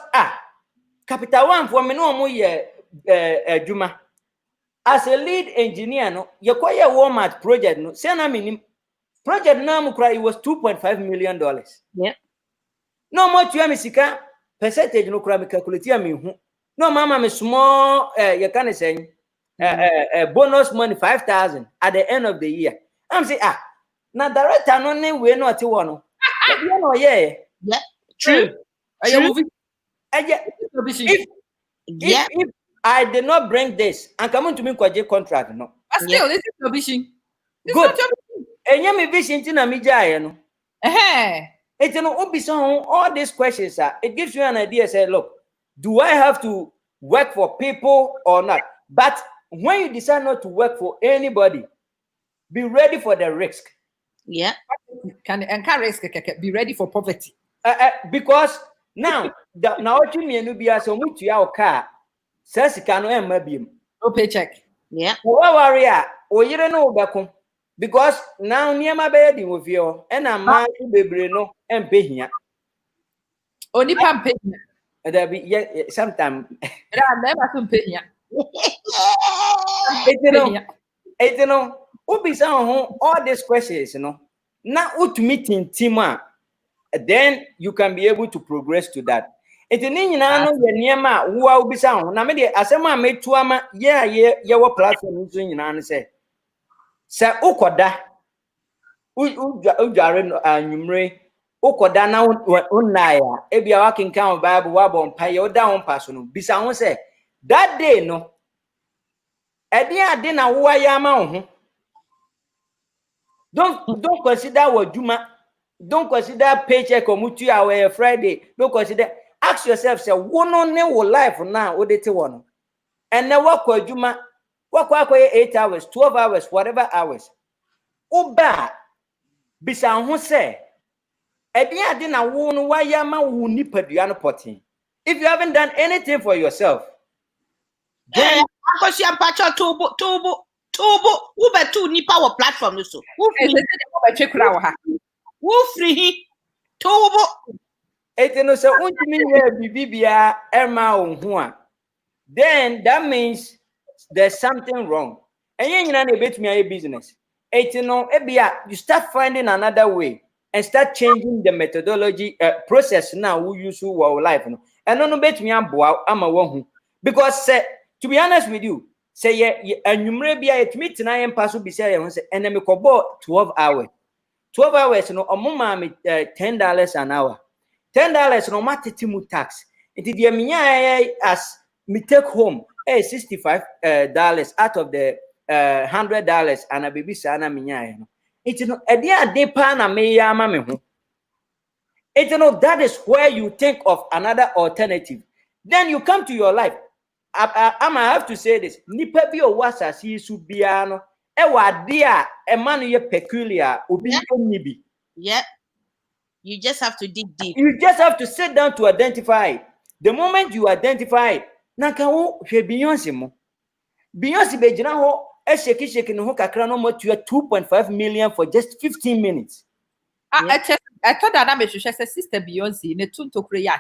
capital one for me no mo ye adwuma. As a lead engineer, no, you quite a Walmart project, no, say na minim project na mukra it was $2.5 million. Yeah. No more to me sika percentage no kra me calculate me hu. No mama me small you can say bonus money 5,000 at the end of the year. I'm say na director no ne we no ati wo no. You know yeah. Yeah. True. If I did not bring this and come to me kwaje contract no. But still, this is your vision. Good. Enya me vision tina mi jaye no. It's all these questions it gives you an idea. Say, look, do I have to work for people or not? But when you decide not to work for anybody, be ready for the risk. Yeah. Can risk be ready for poverty. Because now now what you mean be as much your car says can no paycheck. Yeah. Warrior, or you don't know back because now near my bed with you, and I'm man to be no and pay here. Only pam pay. There be sometime. Never pay. You know, all these questions, you know. Now, what meeting Tima, then you can be able to progress to that. It's an Indian near ma who will be sound. Now, maybe as a man made to ama, your platform in an say. Sir Okoda, Ujarin numere, Okoda now unaya, Ebia walking count Bible wabon pay your down personal. Bisan say that day no. Edia dinner who I am. Don't consider what Juma. Don't consider paycheck or mutu our Friday. Don't consider. Ask yourself, say, one on life now, what they one. And now what Juma? What 8 hours, 12 hours, whatever hours. Oba, bisa who say, Edia dinner won why yama who nipaduano potting. If you haven't done anything for yourself, then Akosua pacho tubo. Who bet 2 ni power platform so. Who free tubo. no so bibia Emma on then that means there's something wrong. And you know bit me a business. No you start finding another way and start changing the methodology process now we use our life. And no bet me I'm a one because to be honest with you, say and you may be at meet and I am pass be say and then me 12 hours. 12 hours no mama $10 an hour. $10 no matter timu tax. It is as me take home $65 out of the $100 and a baby sana minya. It's no a dear de pana me ya mame ho. It's no that is where you think of another alternative. Then you come to your life. I have to say this. Nipa bi o wasa si su bia no e wa de a e man ye peculiar obi onibi. Yeah. You just have to dig deep. You just have to sit down to identify it. The moment you identify it, na kan wo hwe Beyonce mo. Beyonce be gina ho e shake no ho kakra no mo 2.5 million for just 15 minutes. I thought that I'm a sister Beyonce ne tun to create.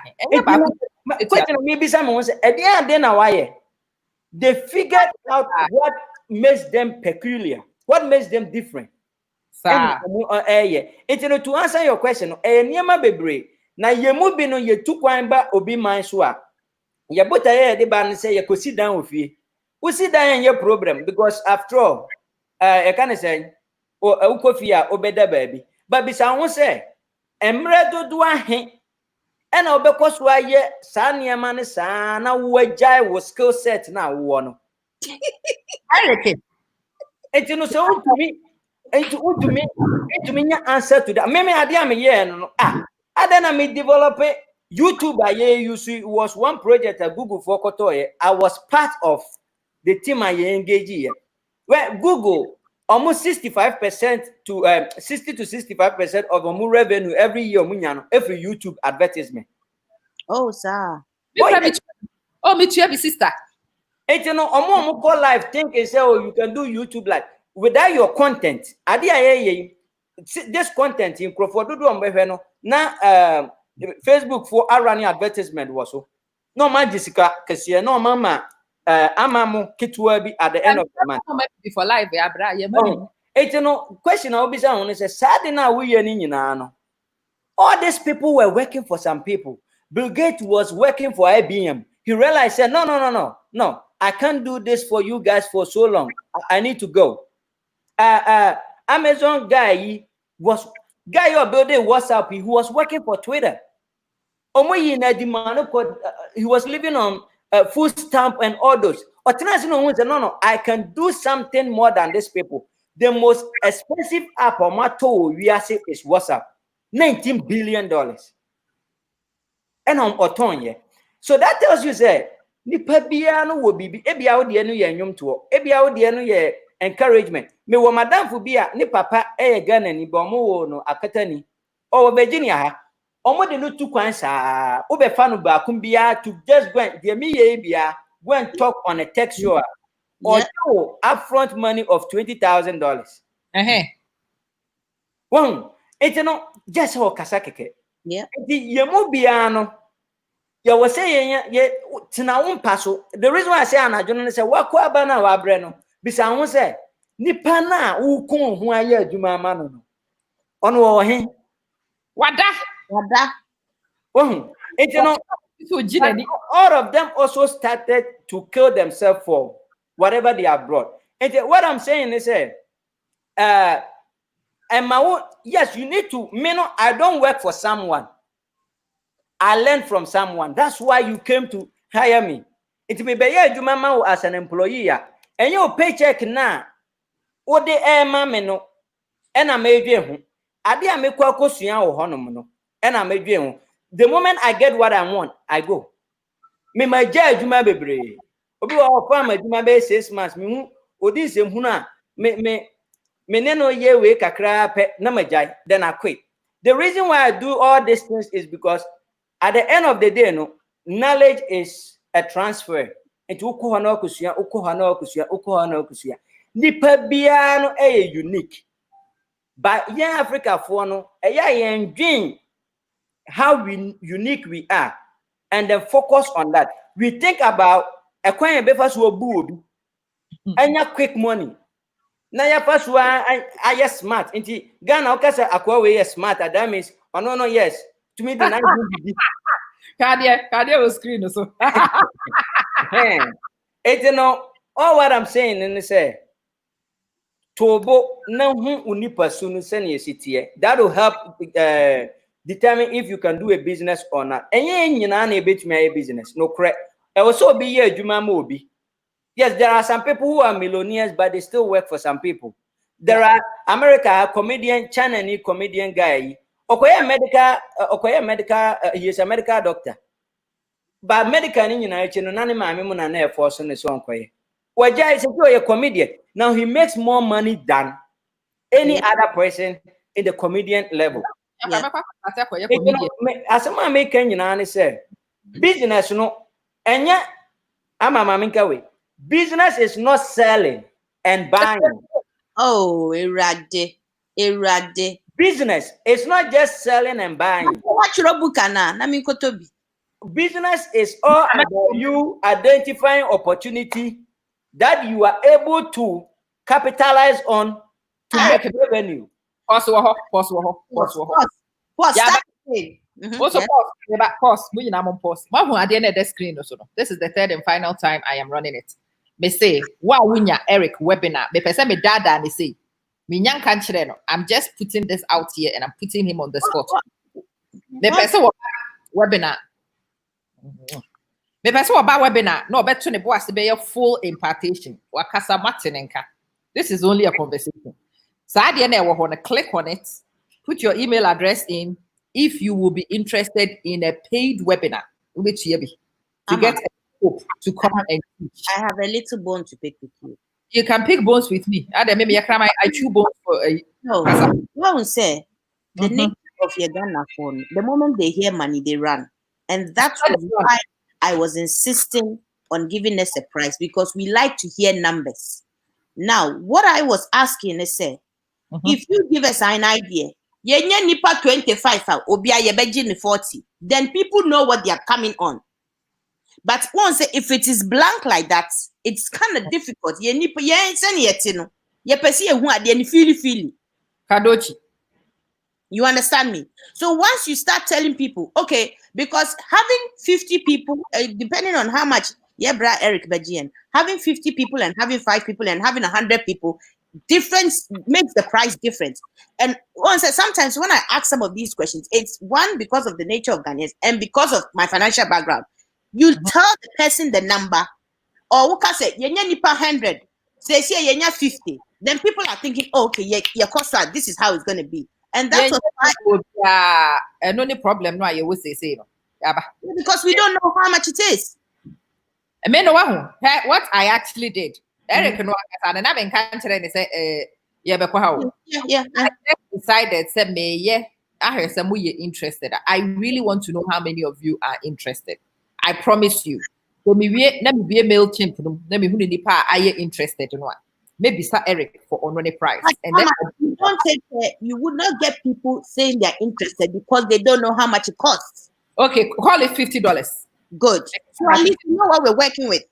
Question maybe someone say e dey na why they figured out what makes them peculiar, what makes them different. To answer your question, niema bebre na yemu bi no ye tu kwan ba obi man so a ye bota ye de ba no say ye ko sit down ofie. We sit down your problem because after all e can say o kofi a obeda baby. But bisa won say emre dodo ahe and obekọ so aye sa niema ne sa na wo agile wo skill set na wo no. I reckon. No so to me answer to that. Maybe I am here. I then me develop YouTube. You see, it was one project at Google for Kotoye. I was part of the team I engage here. Where Google almost 65% to 60 to 65% of our revenue every year. Every YouTube advertisement. Oh, sir. Oh, me too, sister. Call live think and say, oh, you can do YouTube live. Without your content, this content in Crawford do na Facebook for running advertisement was so. No man Jessica Kessie, no mama amamu kitwa bi at the end of the month. Before live, Question I'll be saying is sad now we no. All these people were working for some people. Bill Gates was working for IBM. He realized said, no, I can't do this for you guys for so long. I need to go. Amazon guy was building WhatsApp. He was working for Twitter. He was living on food stamp and all those. No, I can do something more than these people. The most expensive app on my toe is WhatsApp, $19 billion. And I'm autonomy. So that tells you say, nipa bia no wo bibi ebia wo de no ye nwom to ebia wo de no ye encouragement me wo madam fu bia ni papa Ghana ni bo mo wo no akatani o Virginia ha o mo de no tu kwan sa wo be fa no ba kum bia to just go and me ye bia go and talk on a text show or upfront money of $20,000. One, it's no just how kasakeke. Yeah. The Yamubiano, you were saying, yet, Tina Paso. The reason why I say, Anna John say, what Quabana Wabreno, besides, say, Nipana, who come who I hear Juma Mano. On war him. Wada. Well, it's no, all of them also started to kill themselves for whatever they have brought. And what I'm saying is, and my own, yes, you need to, I don't work for someone. I learned from someone. That's why you came to hire me. It may be you mama as an employee, and your paycheck now. What the air mamma no, and I made you. I did make Akosua or Honomono, and I made you. The moment I get what I want, I go. Me my judge, you may be brave. Obi wa farmer, you may be 6 months. Me who this huna me neno ye we kakra pe na majai. Then I quit. The reason why I do all these things is because at the end of the day, no, knowledge is a transfer. Into ukohana okusia. Nipa biano unique. But yeah, Africa for no, dream how unique we are, and then focus on that. We think about a coin before we boob and quick money. Now your first one I smart. Into Ghana, okay, Akwa smart. That means no, yes. To me, the Cardia was screen so. It's all what I'm saying, and say Tobo no unipa soon send your city. That will help determine if you can do a business or not. And you know, a bit my business. No correct. I also be here, Juma Mobi. Yes, there are some people who are millionaires, but they still work for some people. There are America comedian, Chinese comedian guy. Okoye medical, he is a medical doctor. But medical in United States, none of my men are there for some song. Waja is a comedian. Now he makes more money than any other person in the comedian level. As a man making, you know, say business, no, and yet I'm a maminka way. Business is not selling and buying. Oh, erade. Business is not just selling and buying. Business is all about you identifying opportunity that you are able to capitalize on to make revenue. Pause. This is the third and final time I am running it. Me say, wow, winya Eric webinar. Me pese me dada ni say, me nyan kanchire no. I'm just putting this out here and I'm putting him on the spot. Me pese webinar. Me pese webinar. No, bet to ne boas to be a full impartation. Wakasa matinenka. This is only a conversation. So I didn't click on it. Put your email address in if you will be interested in a paid webinar, which you be to get a hope to come and teach. I have a little bone to pick with you. You can pick bones with me. I chew bones for a. No, I will say the nature of your Ghana phone. The moment they hear money, they run, and that's why I was insisting on giving us a price because we like to hear numbers. Now, what I was asking is, say, if you give us an idea. Yenye nipa 25 obia yebeji 40, then people know what they are coming on. But once if it is blank like that, it's kind of difficult. Ye nipa ye send yet no. Ye pesi hu ade ni feel. Kadochi. You understand me? So once you start telling people, okay, because having 50 people, depending on how much Yebra Eric Bajian, having 50 people and having 5 people and having 100 people, difference makes the price different. And sometimes when I ask some of these questions, it's one because of the nature of Ghanaians and because of my financial background. You tell the person the number, or who can say yenya nipa 100, say yenya 50. Then people are thinking, oh, okay, yeah, this is how it's going to be, and that's and only problem no you will say because we don't know how much it is. I mean, what I actually did. Eric no and I've been canceling and say yeah. I decided say me I heard some you interested. I really want to know how many of you are interested. I promise you, So me let me be a MailChimp. Let me who the part I interested in one. Maybe Sir Eric for on the price. But And then Mama, you don't take you would not get people saying they're interested because they don't know how much it costs. okay, call it $50. Good. So at least you know what we're working with.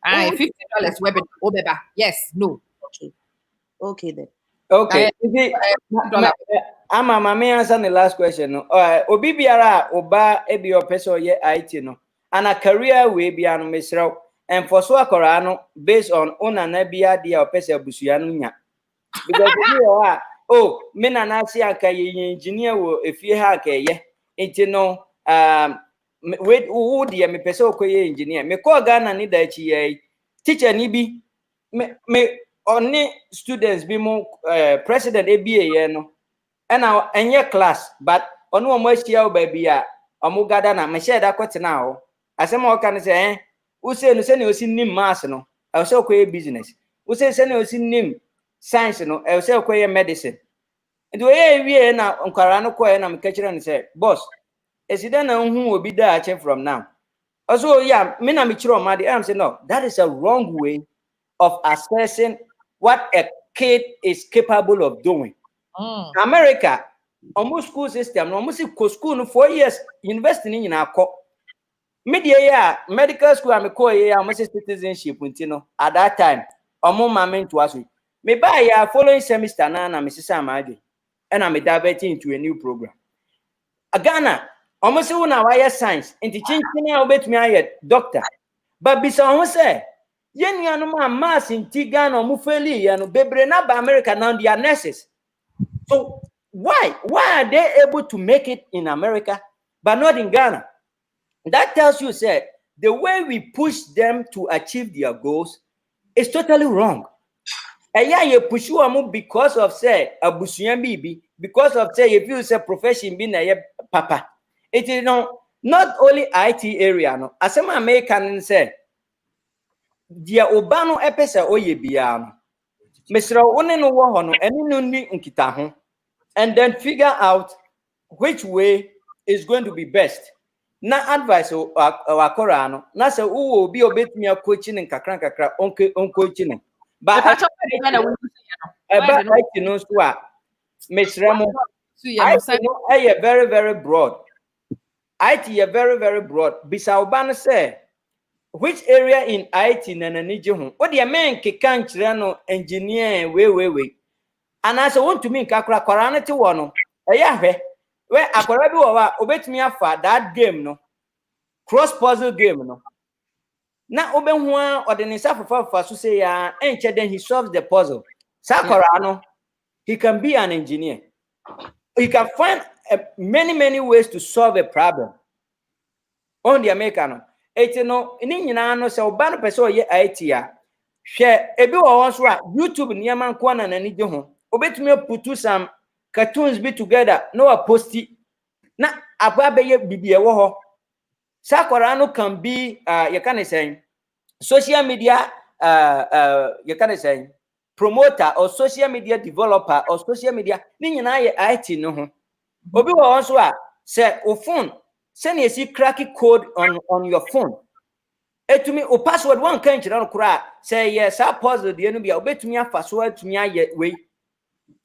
Aye, Oh, $50 Obeba. Yes, no. okay. Okay then. Okay. Ama mama answer the last question no. Obi biara oba e bi opese ye IT no. And a career we bia no mesrew. And for so akora no based on onana bia dia opese abusua no nya. Because me na na si aka ye engineer wo efie ha aka ye. Enti no we wo dia me pese okoye engineer. Me call Ghana ni da chi ye. Teacher ni bi me only students be more president ABA no and now any class but on one more year baby gather na me share that kwete na ho asem o kan say who say no say no si nim mass no I say okoye business who say no si nim science no I say okoye medicine and we na nkwara no koye na me kachira no say boss esida na hu obi da ache from now also yeah me na me chiro ma dey am say no that is a wrong way of assessing what a kid is capable of doing. America, almost school system, almost school 4 years, investing in our media, medical school, I'm a almost citizenship, at that time, almost my main to us. Maybe I following semester, now I'm Mrs. Amadi, and I'm diverting into a new program. Ghana, almost one hour science, and teaching me doctor. But besides, say, yen yanuma mass in Tigano Mufeli and Bebrena by America now they are nurses. So why are they able to make it in America but not in Ghana? That tells you, say, the way we push them to achieve their goals is totally wrong. And yeah, you push you because of say abusuyan bibi, because of say if you say profession being a papa. It is not only IT area, no. As some American say. Dia obano epese oye bia no mesra one no wo ho no eni no ni nkita ho and then figure out which way is going to be best na advice akora no na se wo obi obetumi akochi ne kakra onkochi no ba IT no so a mesra mo IT very very broad IT very very broad bisa obano say which area in IT na nanije ho what the men keka nkyere no engineer we and as want to me kakra kwara no te wo no eya hwe we akwara bi wo wa obetumi afa that game no cross puzzle game no na obehu a odene safafa so say ya enche then he solves the puzzle sakwara no he can be an engineer he can find many ways to solve a problem on the American eti no ni nyina no se oba no pese oye IT a hwe ebi wo won so a YouTube niam nko na nani je ho obetumi putu some cartoons be together no a posti na aba beye bibie wo ho sakwara no can be you can say social media you can say promoter or social media developer or social media ni nyina ye IT no ho obi wo won so a se o phone send you see cracky code on your phone. To me, o password one can't you know say yes, I puzzle the enemy. I'll bet me a password to me yet way.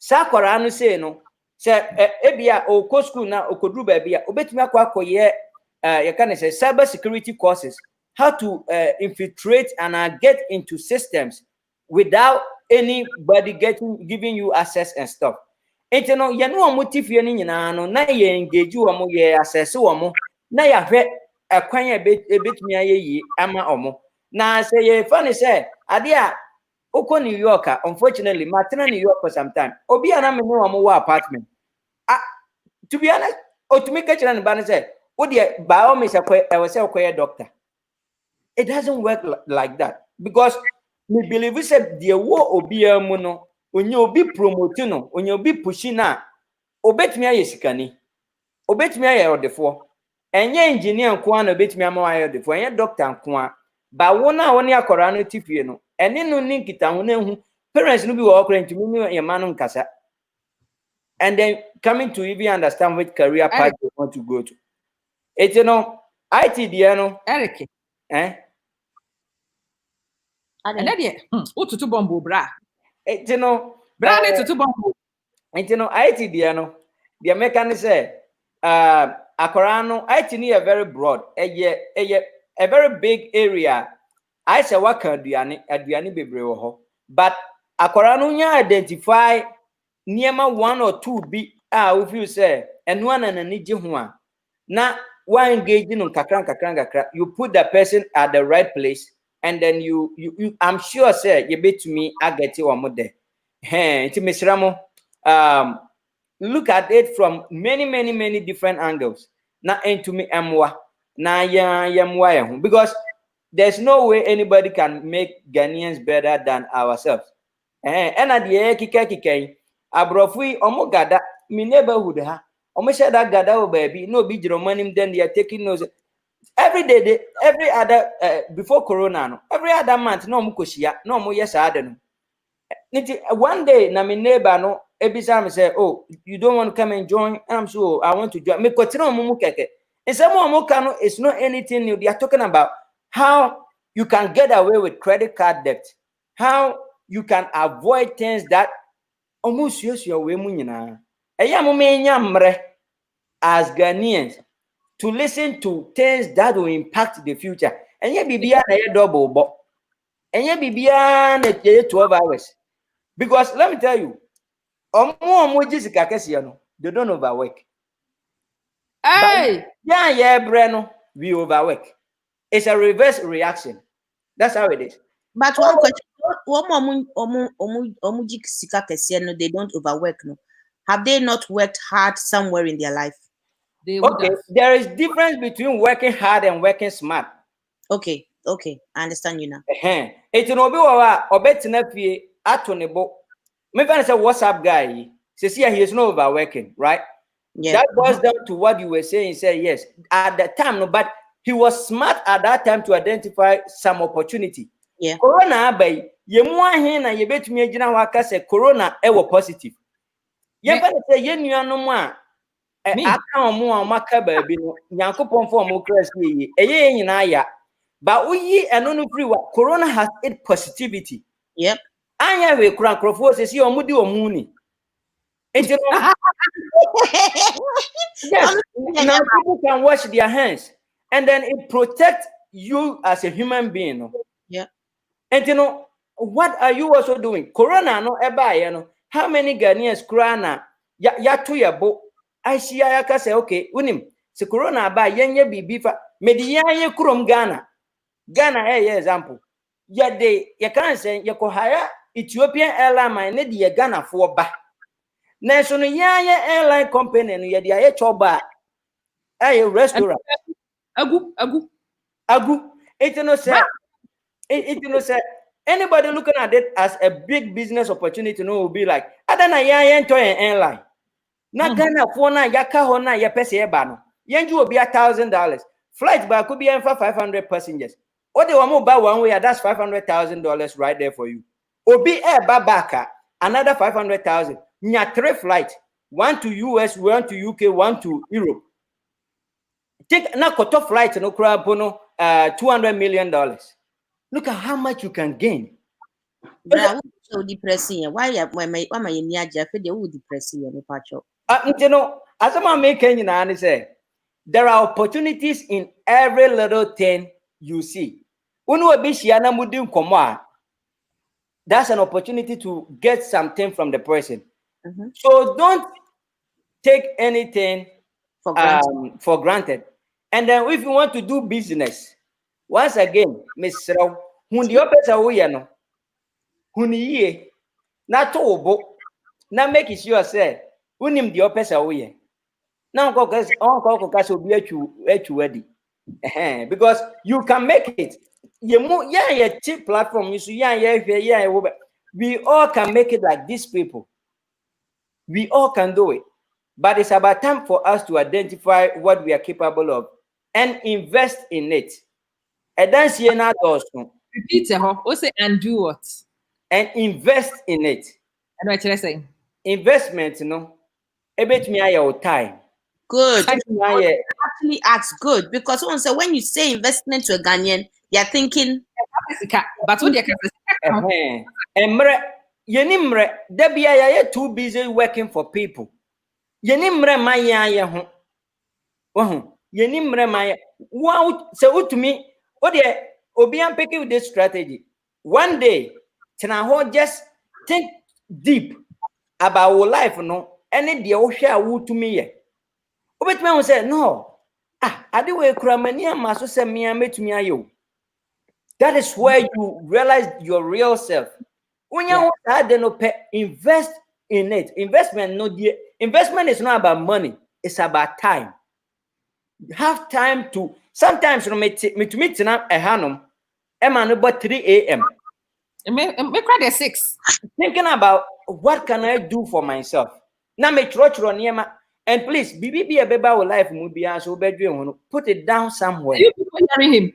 Sakwara no say no. Say ebia o co school na o could do baby. O bet me a quack ye you can say cyber security courses, how to infiltrate and get into systems without anybody giving you access and stuff. Enti no ye no motive ye ni nyina no na ye engage wo mo ye assess wo mo na ya hwe akwan ebetumi ayeyi ama omo na say ye funny say ade a uko New York unfortunately matena New York for some time obi ana me no wo apartment to be honest to me catch na ba say wo de by all means I was say okoye doctor. It doesn't work like that because me believe say the wo obi amu no onye obi promote no onye obi push na obetumi aye sikani obetumi aye odefo enye engineer nko na obetumi ama aye odefo enye doctor nko a ba wo na woni akora no tifie no ene no ni nkita ho na hu parents no bi wo okra ntumi ni yema no nkasa and then coming to even understand which career path you want to go to it you know IT dia no Eric And then what to bomb bra? You know, Bra to bomb. And you know, IT no, the American say, Akorano, IT ni a very broad, a very big area. I say what can Adriani be brewo, but Akorano nya identify near one or two be if you say, and one and a niji one. Now, one engaging on kakran, you put the person at the right place, and then you I'm sure, say, you bet to me, I get you one more day. Hey, to Miss Ramo. Look at it from many different angles. Now into me amwa na yamwa because there's no way anybody can make Ghanaians better than ourselves. And at the kike abrofui omogada mi neighborhood ha omo share that gada baby no be jiro money then they are taking those every day every other before corona no every other month no mo koshia no mo yes ade no. One day, na my neighbor no, every time say, "Oh, you don't want to come and join?" I'm so I want to join. Me continue mumu keke. And some more kano it's not anything new. They are talking about how you can get away with credit card debt, how you can avoid things that almost use your way munyina. As Ghanaians to listen to things that will impact the future. And yeah, bibia na double, but and yeah, bibia na 12 hours. Because let me tell you, they don't overwork. Hey! Breno, we overwork. It's a reverse reaction. That's how it is. But one question, they don't overwork. No, have they not worked hard somewhere in their life? Okay, there is difference between working hard and working smart. Okay, I understand you now. It's no be wa obetina fie atonebo. Me find say WhatsApp guy. Say he is not overworking, right? Yeah. That boils down to what you were saying. Say yes, at the time, no, but he was smart at that time to identify some opportunity. Yeah. Corona by ye mwa he na ye betumi agina waka say corona ewo positive. Ye fa say ye nuanu mu a aka omo a maka ba bi no Nyankopon fo omo kra say ye eye nyina ya. But uyi eno no free wa corona has its positivity. Yep. Anya we kura krofo say omo di omu ni. Yes, now people can wash their hands, and then it protects you as a human being. Yeah. And you know, what are you also doing? Corona no eba you know. How many Ghanaians corona ya to your boat? I see I can say okay, unim. Se corona ba yenye bibifa medianye kurom Ghana. Ghana example. Ya de ya can say ya ko hire Ethiopian airline ne de Ghana for ba. Na so no airline company no ye de aye choba a restaurant agu it no say anybody looking at it as a big business opportunity no will be like adana enjoy an airline na Ghana for na yaka ho na ye pese e ba no yenju obi $1,000 flight ba could be for 500 passengers or they want buy one way that's $500,000 right there for you obi e ba back another 500,000 nya 3 flights, one to US, one to UK, one to Europe. Take na koto flight no crab no $200 million. Look at how much you can gain. Bra, so depressing. Why am I in Niaja? They would depressing any patcho. You know, as I'm making you say, there are opportunities in every little thing you see. That's an opportunity to get something from the person. So don't take anything for granted. And then if you want to do business, once again, Miss Serwah, hundi opesa uya no, huniye, na tobo, na make sure say, unim di opesa uya. Now unko kasi obi echu wedi. Because you can make it. Yeah, cheap platform. We all can make it like these people. We all can do it. But it's about time for us to identify what we are capable of and invest in it. And then see another also. Repeat Osei and do what? And invest in it. And what should I say? Investment, you know, a bit me your time. Good. Actually, that's good because when you say investment to a Ghanaian, you're thinking. But what you can Emre, yenimre, debia ya too busy working for people. Yenimre ma ya ho. Oh, yenimre ma wow, so to me, what the obi am picking with this strategy. One day, just think deep about our life, no, any the share would to me. Obetme won say no. Ade we kura mani ama so say me metumi ayo. That is where you realize your real self. When you invest in it. Investment is not about money, it's about time. You have time to sometimes me to meet na ehanum no about 3 a.m. Me cry the 6. Thinking about what can I do for myself. Now me chro niema. And please, be a baby life movie so bedroom. Put it down somewhere. You people hearing him?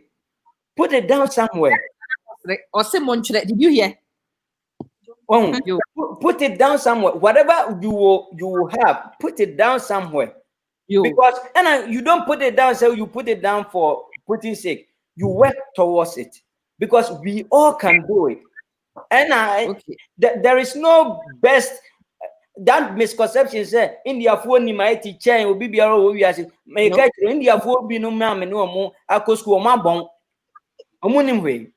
Put it down somewhere. Or someone did you hear? Oh, put it down somewhere. Whatever you will have, put it down somewhere. Because you don't put it down, so you put it down for putting sake. You work towards it. Because we all can do it. And there is no best. That misconception say India for ni mighty chain will be we as make India for be no man no more Akosua ma bon omunim way.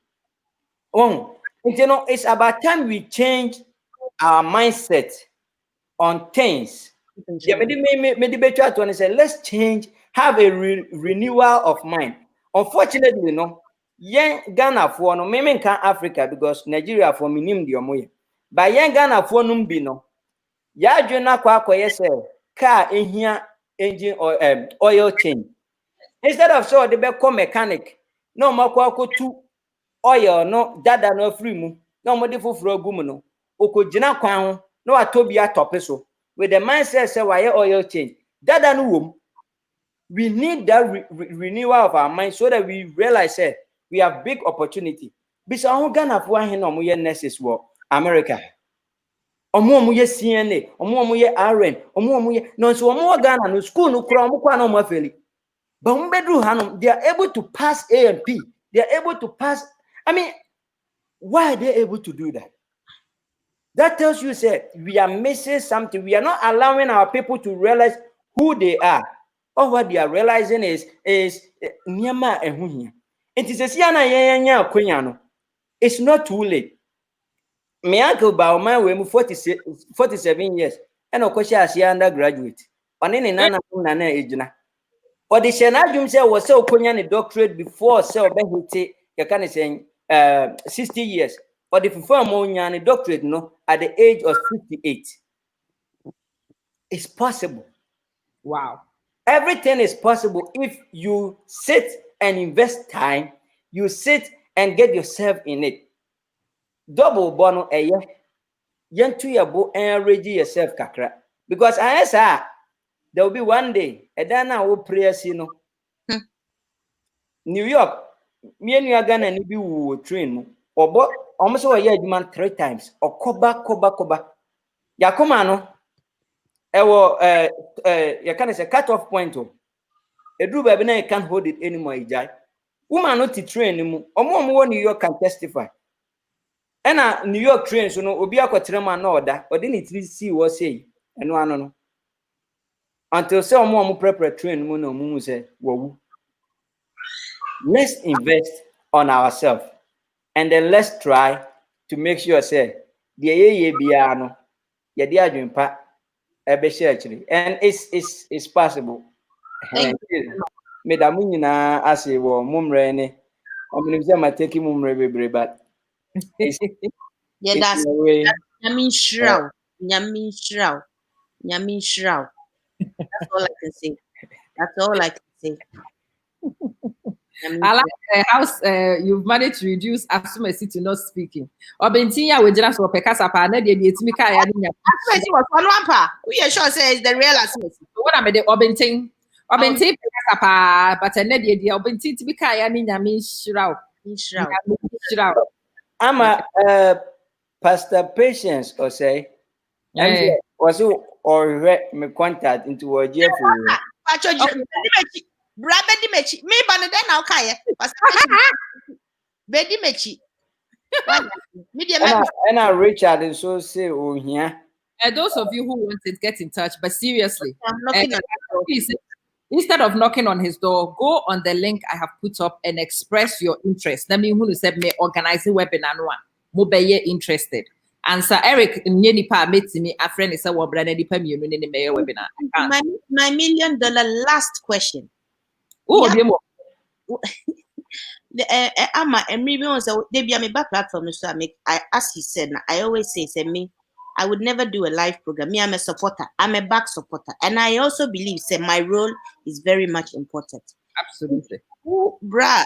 Oh, it's about time we change our mindset on things. Yeah, me say let's change, have a renewal of mind. Unfortunately, no, Ghana for no me can Africa because Nigeria for minim the omoye. But Ghana for no be no. Ya juna kwa say car ehia engine or oil change. Instead of so they become mechanic. No more kwa tu oil no dada no free mu. No more fufuro gumu no. Oko jina kwan ho no atobia tope so. With the mindset say why oil change. Dada no wom. We need that renewal of our mind so that we realize that we have big opportunity. Bisa ho Ghana for ahe no mo ye nurses wo America. Omo ye CNA, omo ye RN, omo ye no so omo Ghana no school no kura omo kwa no mo afeli. But bedru hanom, they are able to pass A and P. They are able to pass. I mean, why are they able to do that? That tells you say we are missing something. We are not allowing our people to realize who they are. Or what they are realizing is nyama ehuhia. It is a siana yenya akwenya no. It's not too late. My uncle Boamah we 47 years and Okosha as undergraduate. On any nana ejuna. Or the Shenajum say was so Konya doctorate before so behute you can say 60 years. Or the former doctorate no at the age of 58. It's possible. Wow. Everything is possible if you sit and invest time, you sit and get yourself in it. Double bono a year. Yantu yabo and ready yourself kakra. Because I say there will be one day, and then I will pray, you know. New York, me and you are gonna be train or but almost a year man 3 times or koba. Yakomano. You can say cut off point. A drew baby now can't hold it anymore. Woman not to train him. Or New York can testify. And New York trains, you know, Obia Kotrema no order, or didn't it see what say, and one no. Until some more prepare train mono moon say, whoa. Let's invest on ourselves and then let's try to make sure say the ye biano, ya dear dream pa, actually, and it's possible. Medamina as a mumrene, I'm going to take him mumre, but yeah, that's Yamin Shroud. That's all I can say. That's all I can say. I like how you've managed to reduce Asumesi to not speaking. Obentinya we just for pekasa pa na de etimi kai ya nya. Asumesi was one wampa. We are sure say it's the real Asumesi. What am the Obenti pekasa pa but na de Obenti timi kai ya nya mi shiraw. I'm a Pastor Patience Osei. Was or me contact into a Jeff. Brabedi mechi. Me bana den na okay. Bedi mechi. Media, and Richard and so say, oh, yeah. And those of you who want it, get in touch. But seriously, I'm knocking on the door. instead of knocking on his door, go on the link I have put up and express your interest. Let me who said me organize a webinar no mo be interested. And Sir Eric nyeni pa metimi a friend is a wobra nipa mienu ne me webinar. My $1 million last question. Oh, Yeah. be mo. Maybe on so they be a back platform so as he said, I always say me, I would never do a live program. Me, I'm a supporter. I'm a back supporter. And I also believe say my role is very much important. Absolutely. Bra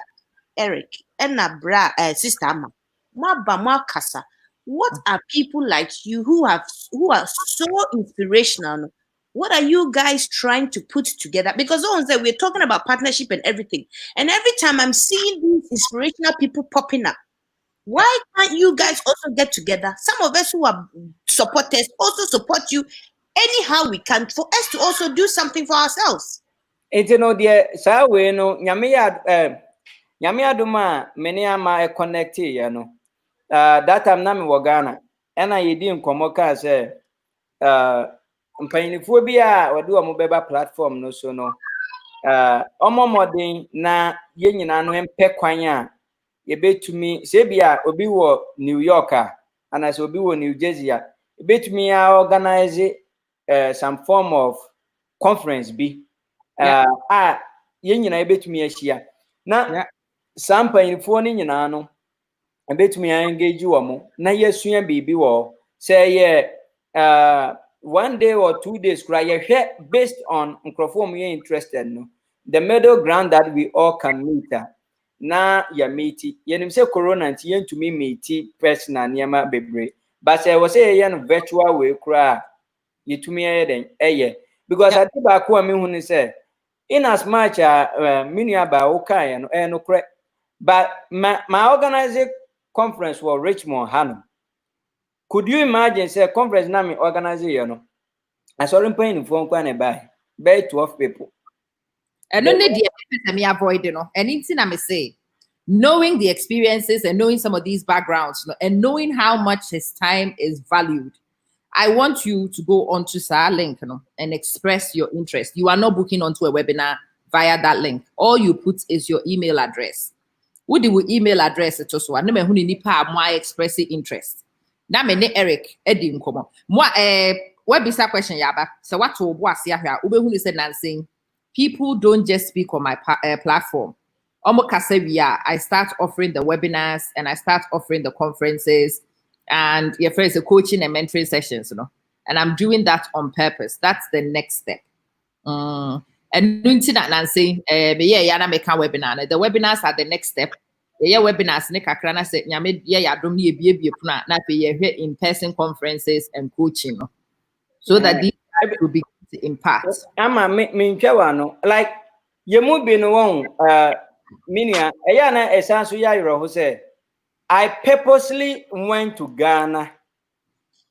Eric and bra sister Amma. Ma kasa. What are people like you who are so inspirational? What are you guys trying to put together? Because we're talking about partnership and everything. And every time I'm seeing these inspirational people popping up, why can't you guys also get together? Some of us who are supporters also support you anyhow we can for us to also do something for ourselves. It's dear, so we know Yamiaduma, many ama connected, you know. That time Nami Wagana, and I didn't come say, Painifobia or do a mobile platform, no so no. Omo modern na yen no empe kwanya ye betumi sebia obi wo New Yorker and as obi wo New Jersey betumi organize some form of conference bi yen nyina betumi ahia na some painful ni nyina no betumi engage wo mo na yesua bibi wo say ye 1 day or 2 days cry based on microphone you interested no the middle ground that we all can meet na ya meet yenim say corona nti yentumi meet personal niema bebre but say was say yen virtual way kra yetumi den because I think back me hu ni say in as much mini aba o kan no no kra but my organizing conference was Richmond Hano. Could you imagine say conference na me organize you know I saw him paying for one by 12 people. And only the me avoid, you know. And anything I may say, knowing the experiences and knowing some of these backgrounds, and knowing how much his time is valued, I want you to go onto Sir link, you know, and express your interest. You are not booking onto a webinar via that link. All you put is your email address. What do we email address it also? I never who need my expressing interest. Now me ne Eric Eddie Nkomo. Moi what be that question yaba? So what to boss here? Ube who said Nancy. People don't just speak on my platform. I start offering the webinars and I start offering the conferences and your friends, the coaching and mentoring sessions, you know. And I'm doing that on purpose. That's the next step. And Nancy, yeah, make a webinar. The webinars are the next step. Yeah, webinars, Nekakrana said, yeah, don't be in-person conferences and coaching, no? So that these will be impact. Ama me no like you mu be no one minia eya na esanso ya yero ho say I purposely went to Ghana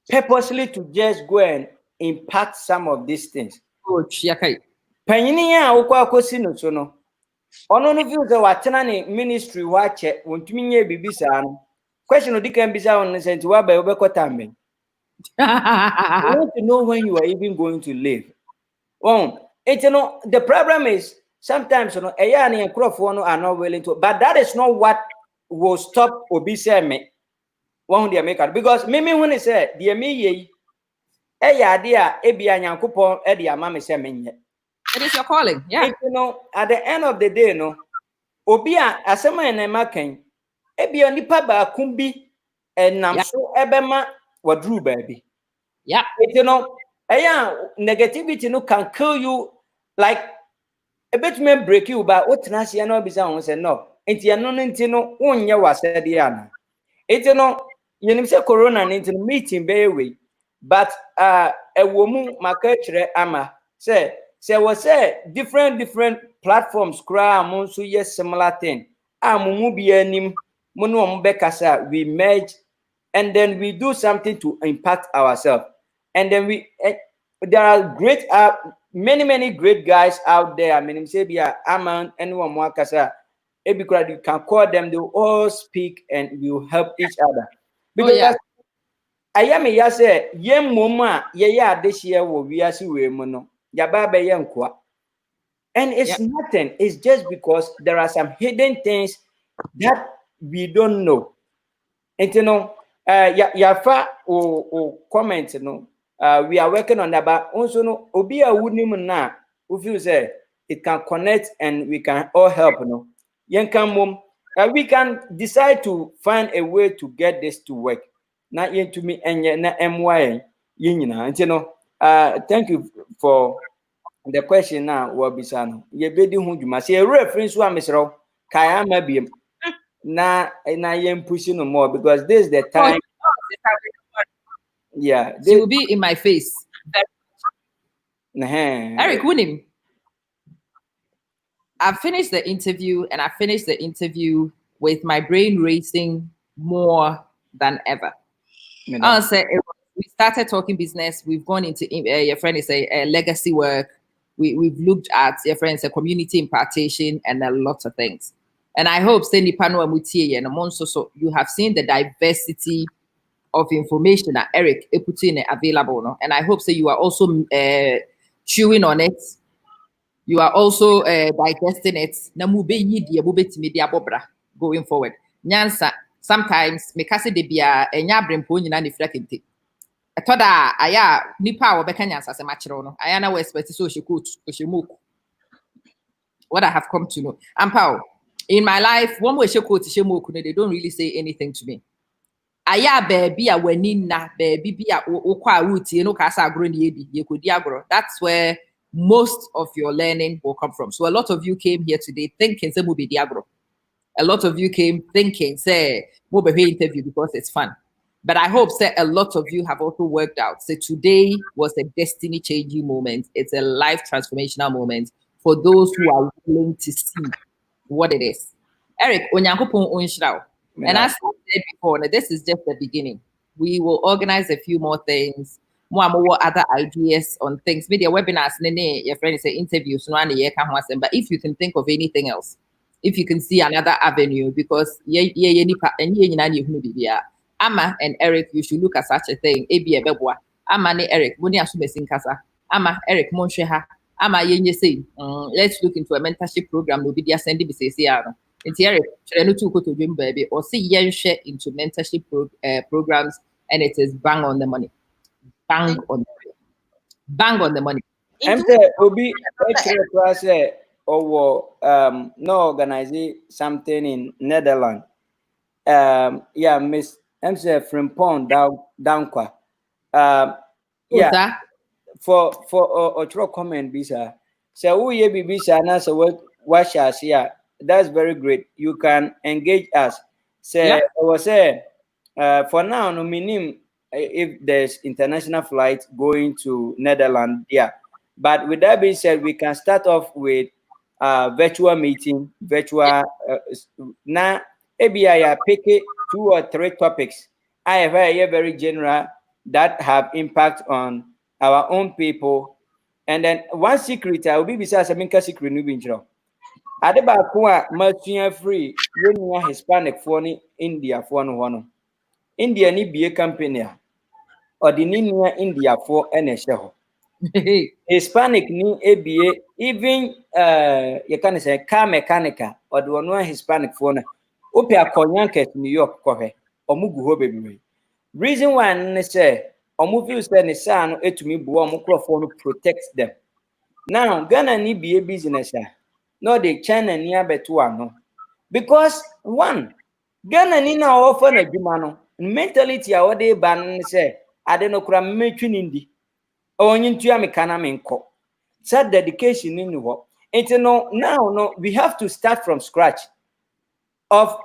purposely to just go and impact some of these things. Coach, yakai. Panyini ya okwa akosi no so no ono no feel say watena ne ministry wa che wontumi nye bibisa no question odi kan bisa on senti wa ba obekota men. You want to know when you are even going to live. It's the problem is sometimes are not willing to, but that is not what will stop Obi me. One they make it because me when he said the me ye idea ebia nyankopon e de ama me se menye. It is your calling. Yeah. At the end of the day, no, Obi a asema na makan ebia nipa ba kumbi enam so ebema wadru baby. Yeah. Negativity no can kill you like a bit may break you, but what Nasia no bizarre say no. Intia no intino unya was said yana. You say corona into meeting way, but a woman market ama say was say different platforms cry among so yes similar thing. Mumu be anim mono bekasa we merge and then we do something to impact ourselves. And then there are great, many great guys out there. I mean, Sylvia, Aman, anyone more kasa. because you can call them, they will all speak and we will help each other. Because I am a say, yem mama, yeah, this year will be as we mono, Yababa Yankwa. And it's nothing, it's just because there are some hidden things that we don't know. And you know, Yafa or comment, you know, we are working on that, but also no, Obia wouldn't na, who feel say it can connect and we can all help, you know. We can decide to find a way to get this to work. Not yet to me and na MY, you know, and you know, thank you for the question now. What be son? Ye bedi who you must say a reference to a Mr. Kayama be na yem pushing no more because this is the time. Yeah, she will be in my face. Eric Wunim. I finished the interview and I finished the interview with my brain racing more than ever. I'll say we started talking business. We've gone into your friend is a legacy work. We've looked at your friends a community impartation and a lot of things. And I hope so you have seen the diversity of information that Eric put in available. No? And I hope so you are also chewing on it. You are also digesting it. Going forward. Nyansa, sometimes mekase de bia enya brempo nyina ne frakente. Etoda aya nipa wo beka nyansa se machiro no. Aya na we expect so shemoku. What I have come to know. Ampao, in my life, one way shemoku they don't really say anything to me. Aya baby a wani na baby bia okwa route no ka sa agro ni edi ye kodi agro. That's where most of your learning will come from. So a lot of you came here today thinking say mo be diagro. A lot of you came thinking, say, we'll be interview because it's fun. But I hope, say, a lot of you have also worked out. So today was a destiny-changing moment. It's a life transformational moment for those who are willing to see what it is. Eric, onyankopon onhyiraw. And as I said before, this is just the beginning. We will organize a few more things, more other ideas on things. Maybe webinars, your friend say interviews, but if you can think of anything else, if you can see another avenue, because Ama and Eric, you should look at such a thing. Ama ne Eric, Ama Eric Monsheha, Ama yenye say, let's look into a mentorship program. No be sending me say, Eric, baby, or see yen share into mentorship programs, and it is bang on the money. Bang on the money. Obi, or no organizing something in Netherlands. Miss MC Frimpon down kwa. For a comment bisa. So we be bisa na so what shall see. That's very great. You can engage us. Say for now no minim if there's international flight going to Netherlands, But with that being said, we can start off with virtual meeting, now maybe I pick 2 or 3 topics. I have a very general that have impact on our own people. And then one secret, I will be besides a minka secret new intro. Adeba Kwa Martin free, you Hispanic for India for one. India ni be a company or the India for NSL. Hispanic ni ABA, even you can say car mechanica or the one Hispanic phone. Opia Konyanket New York coffee or Mugu baby. Reason why say or movie send the son to me phone protects them. Now Ghana ni be a business. No, the China near Betuano. Because one Ghana ni na offer a jumano mentality our day ban say I don't know cram making indi. Only to Americana menko. Such dedication in what it's now we have to start from scratch of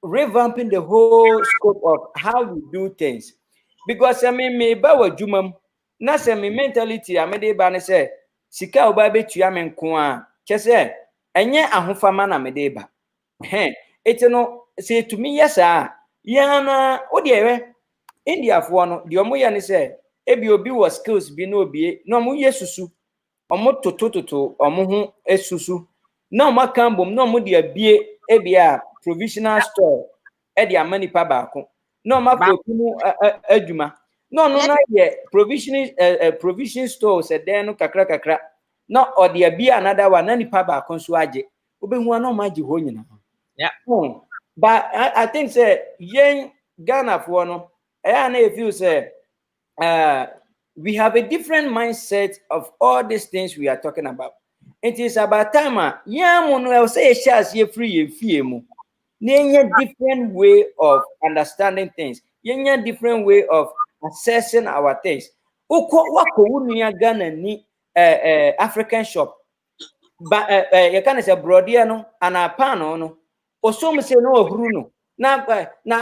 revamping the whole scope of how we do things. Because I mean me bawa jumam na se me mentality I made ban say sika oba betu amenko a chese enye ahofama na mede ba. It's say to me yes yana odi India for no the omo ya ni say ebi obi was skills bi no obi no mo yesusu omo toto omo ho esusu na omo kambom na omo de abie ebia provisional store e de amani pa baako no ma kotunu adwuma no na ye provision store se den no kakra no ode abia another one na nipa baako nso age obehu na ma age ho nyina yeah but I think say yen Ghana for no I feel say we have a different mindset of all these things we are talking about. It is about time no say free mu different way of understanding things, different way of assessing our things. Ghana ni African shop but you can say brodia no ana pano no osom se no ohuru no na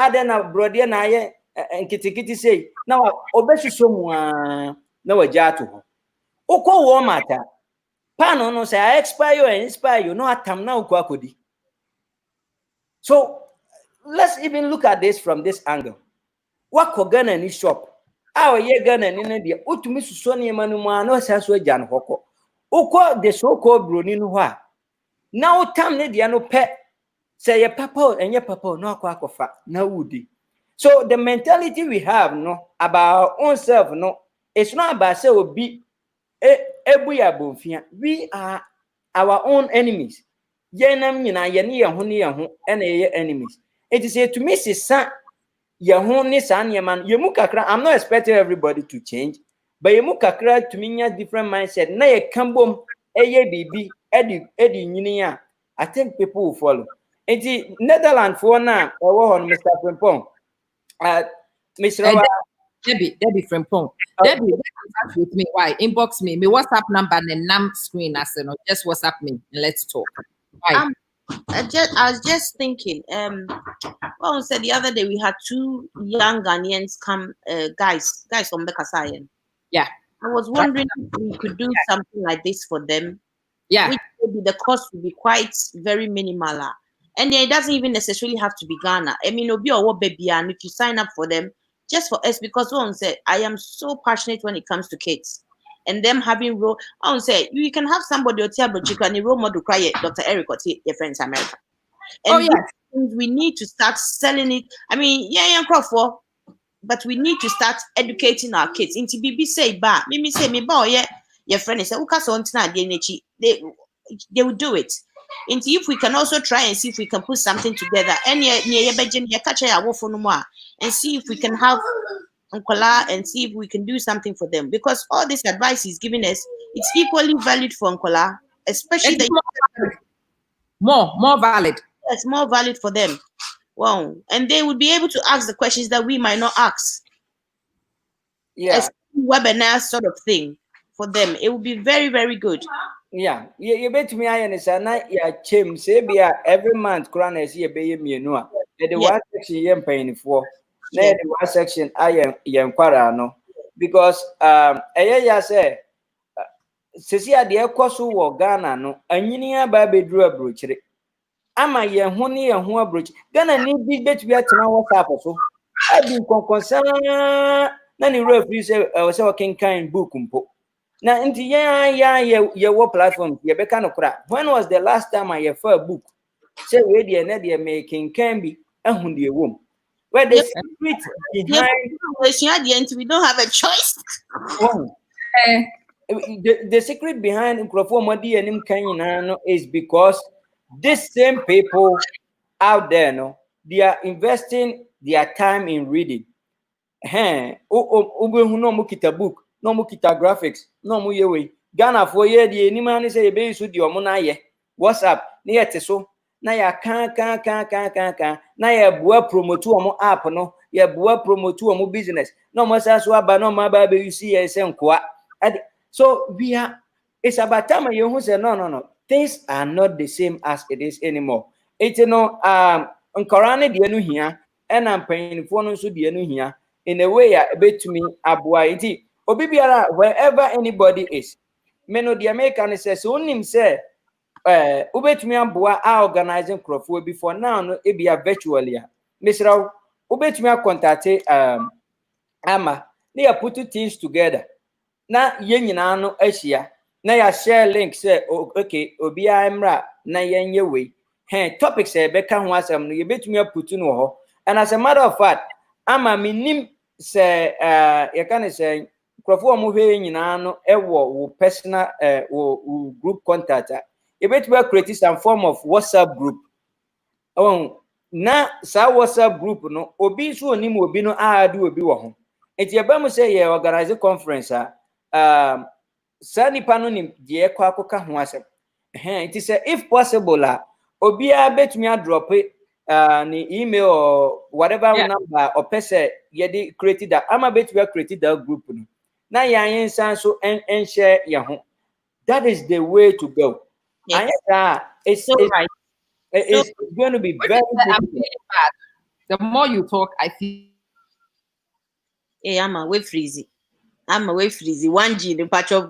ade na brodia na ye nkitikiti sei na obesuso mu na wagya ato ho ukọ wo mata pano no say expire no atam na ukọ akodi. So let's even look at this from this angle. What Ghana ni shop our ye Ghana ni na dia utumi suso ne manu mu na osaso agya no hokọ ukọ the so called broni no ho a now tam ne dia no pe say your papa and your papa no akwa na wudi. So the mentality we have no about our own self no, it's not about say obi ebuya bonfia. We are our own enemies. Yenam nyina ye ne ye ho na ye enemies. It is to me sisa ye ho ne san ye man ye mu kakra. I'm not expecting everybody to change, but ye mu kakra to me different mindset na ye kambom eye bibi edi nyini a I think people will follow. In the Netherlands for now, on Mr. Frimpong, Mr. Debbie Frimpong. Debbie, get in touch with me. Why? Inbox me. My WhatsApp number and NAM screen. I said, no, just WhatsApp me and let's talk. Why? I was just thinking. Well, said the other day we had two young Ghanaians come, guys from Bekasayan. Yeah. I was wondering if we could do something like this for them. Yeah. Which maybe the cost would be quite very minimal. And it doesn't even necessarily have to be Ghana. I mean, Obi or what baby, and if you sign up for them, just for us, because one said I am so passionate when it comes to kids and them having role. I would say you can have somebody or tell but you can role model cry Dr. Eric or your friends America. And we need to start selling it. I mean, yeah, Crawford, but we need to start educating our kids. Into BB say ba, Mimi say me ba yeah, your friend is they will do it. And if we can also try and see if we can put something together and and see if we can have Uncola and see if we can do something for them, because all this advice he's giving us, it's equally valid for Uncola, especially more valid. It's more valid for them. Wow. And they would be able to ask the questions that we might not ask. Yeah. A webinar sort of thing for them. It would be very, very good. Yeah, you bet me I understand. Yeah, Chim say be every month Quran is here be me no. The one section you paying for. The one section I am no, because ya say sisi ade ekoso wo Ghana no anyini aba bedru abrochire ama ye ho ne ye ho abrochi Ghana ni bi bet bi atena WhatsApp so abi konkonsa na ni referee say say wakenkan book mpo. Now, into your platform, you be kind of crap. When was the last time I read a book? Say, where the making can be a hundred womb. Where the secret behind we don't have a choice. The secret behind is because these same people out there, no, they are investing their time in reading. No mukita book. No mu kita graphics no mu yewe Ghana for ye die ni man say be su di omo na ye WhatsApp na ye te so na ya kan na ye boa promote omo app no ye boa promote omo business no mo sa so aba no ma ba be you see ye nkoa. So we are, it's about time you who say no things are not the same as it is anymore. It's nkorane de anu hia and am paying for no so de anu hia in a way a bit to me abua iti Obibiara, wherever anybody is, meno the American says, only say, Ubet me ambua are organizing crofo before now, no, it be a virtually. Mr. Ubet me contact Ama, they are putting things together. Na yenano Asia, na ya share link say, okay, Obia Emra, na yenye way. topics beka ho asem no ye betumi aputu no ho. And as a matter of fact, ama minim say ye can say krofo mo hwe nyina no wo personal wo group contact. Ye betumi create some form of WhatsApp group. Na sa WhatsApp group no obi so onim obi no add obi wo ho. Enti eba mo say ye organize conference sa nipa no nim de ekọ akoka ho asem. It is if possible obi a betumi a drop ni email or whatever number or person ye de created that ama betumi created that group no. Na yan san so en share ye ho. That is the way to go. Yes. And it's So right. It's going to be very difficult. The more you talk, I feel. Hey, I'm away freezy. 1G the patch of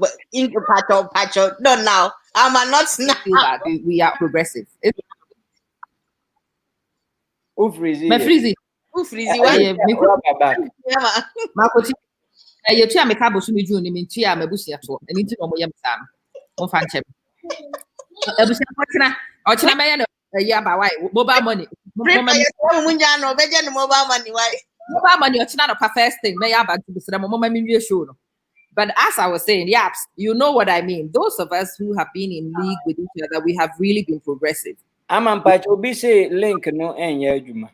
patch of. No, now I'm not now. Feel that we are progressive. Freezy. My freezy. Freezy. Why? Marco, you tell me cabo soon you name in Tia Mabusia to and into Moyam Sam. On Fanchem. Yeah, by why mobile money. Mobile money, why? Mobile money, it's not a first thing. May I back to the moment show. But as I was saying, yaps, you know what I mean. Those of us who have been in league with each other, we have really been progressive. I'm on patch say link no enya juma.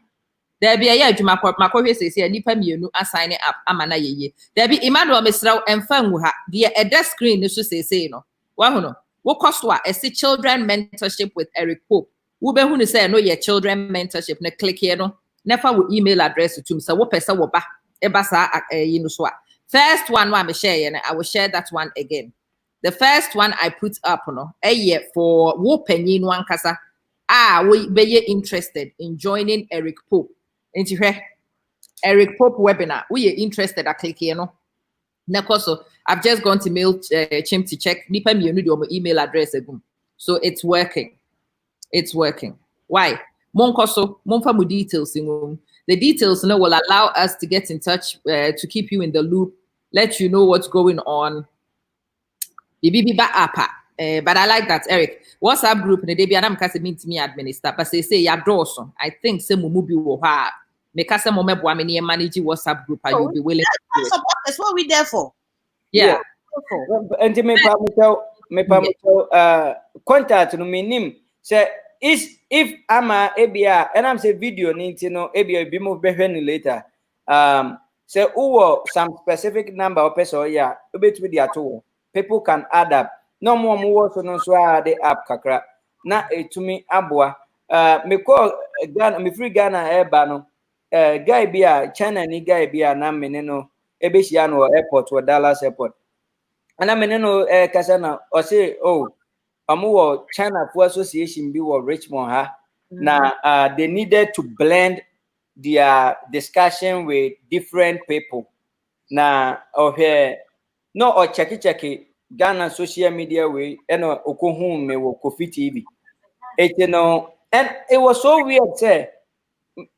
There be a juma my say nipa mienu assign up amana ye. There be Emmanuel Misrao and Fanguha, the a desk screen is to say no. Wahuno, what cost what? A children mentorship with Eric Pope. Ube who say no your children mentorship ne click here no. Never will email address to me. So what person will back ebasa First one I share and I will share that one again. The first one I put up for wo penyin one kasa we be interested in joining Eric Pope. Eric Pope webinar. We are interested at click here no. So I've just gone to mail Chim to check nipa mi my email address again. So it's working. It's working. Why? Monkoso, monfa details. The details will allow us to get in touch to keep you in the loop, let you know what's going on. But I like that, Eric. WhatsApp group, the baby Adam Casa mean to me administer, but say ya Dawson. I think some mubi will have make us a moment manage WhatsApp group. Are you be willing to do it? That's what we're there for. Yeah. And me contact no meaning say if I'm a ABR and I'm say video need to know ABR be move later. Say some specific number of person yeah, with the tool. People can add up. No more so no so the app kakra. Na to me abwa. Me call Ghana, me free Ghana airba guy be a China ni guy be a na meneno ebesiano airport or Dallas airport. And I meneno kasana or say Amu China for Association be Richmond ha. Now they needed to blend their discussion with different people. Now check Ghana social media way and okohun me wo Kofi TV. And it was so weird say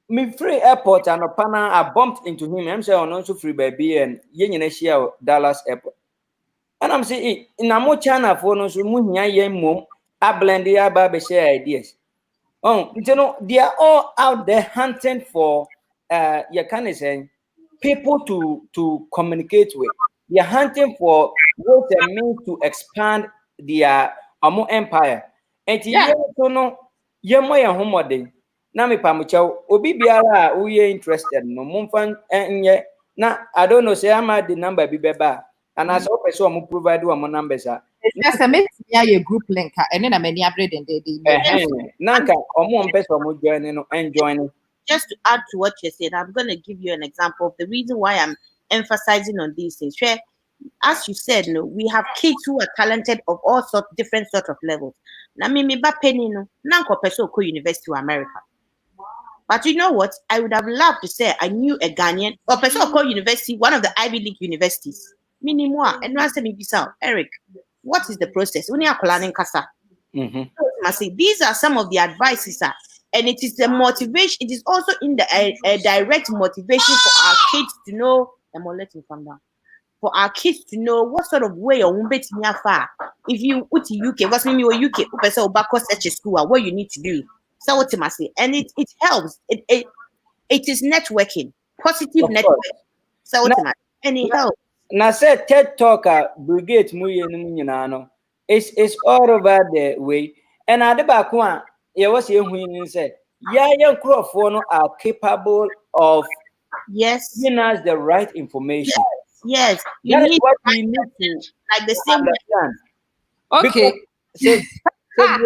me free airport and opana I bumped into him. I'm saying also free baby and yen share Dallas airport. And I'm saying in a China for no so munya yen mom I blend the baby share ideas. They are all out there hunting for people to communicate with. They are hunting for what they mean to expand their empire. And now me pamucha obi biara we interested no mumfan na I don't know say I'm at the number be beba and as open so I'm provide one numbers just a minute a group link and then I'm any upgrade and nanka omo person joining. Just to add to what you said, I'm going to give you an example of the reason why I'm emphasizing on these things. As you said, we have kids who are talented of all sorts, different sort of levels. Na me ba penny no, nanko person ko University of America. But you know what? I would have loved to say I knew a Ghanaian or person ko university, one of the Ivy League universities. Minimum, and once me Eric, what is the process? When you are planning kasa. I say these are some of the advices, sir. And it is the motivation. It is also in the direct motivation for our kids to know. I'm gonna let him come down. For our kids to know what sort of way or if you put to UK, what's mean you UK, person back such a school, what you need to do. So ultimately, and it helps. It is networking, positive Of network. course. So ultimately, and it helps. Now say TED Talk Brigade no it's all over the way. And at the back one, yeah, what's your win say? Yeah, young Crawford are capable of Yes. giving us the right information. Yes. You That is need what we need to like the same way. understand. Okay. Because, I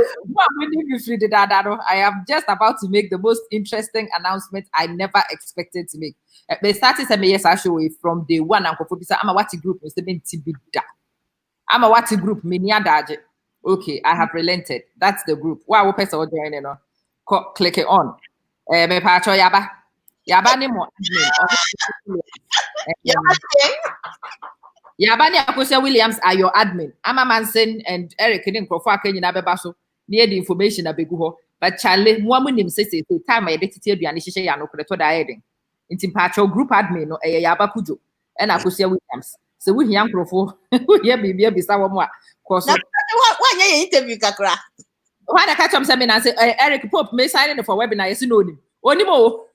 am just about to make the most interesting announcement I never expected to make. They started saying yes, actually from day one. I'm a what group is the I'm a what group mini. Okay, I have relented. That's the group. Wow, person joining on. Click it on. Me pacho yaba. Yaba ni mo admin. Yaba ni Akosua Williams are your admin. I'm a Manson and Eric and Crawford Kenyan Abebaso. Near the information abeguho. But Charlie, one nim says the time I edited the Anisha Yano Creto Diading. Into Pacho group admin no Yaba Kujo and Akosua Williams. So we young Crawford. We hear be beside one. Why you interview kakra? Why the catch up saying and say Eric Pope may sign in for webinar. Yes, no him. Onimo.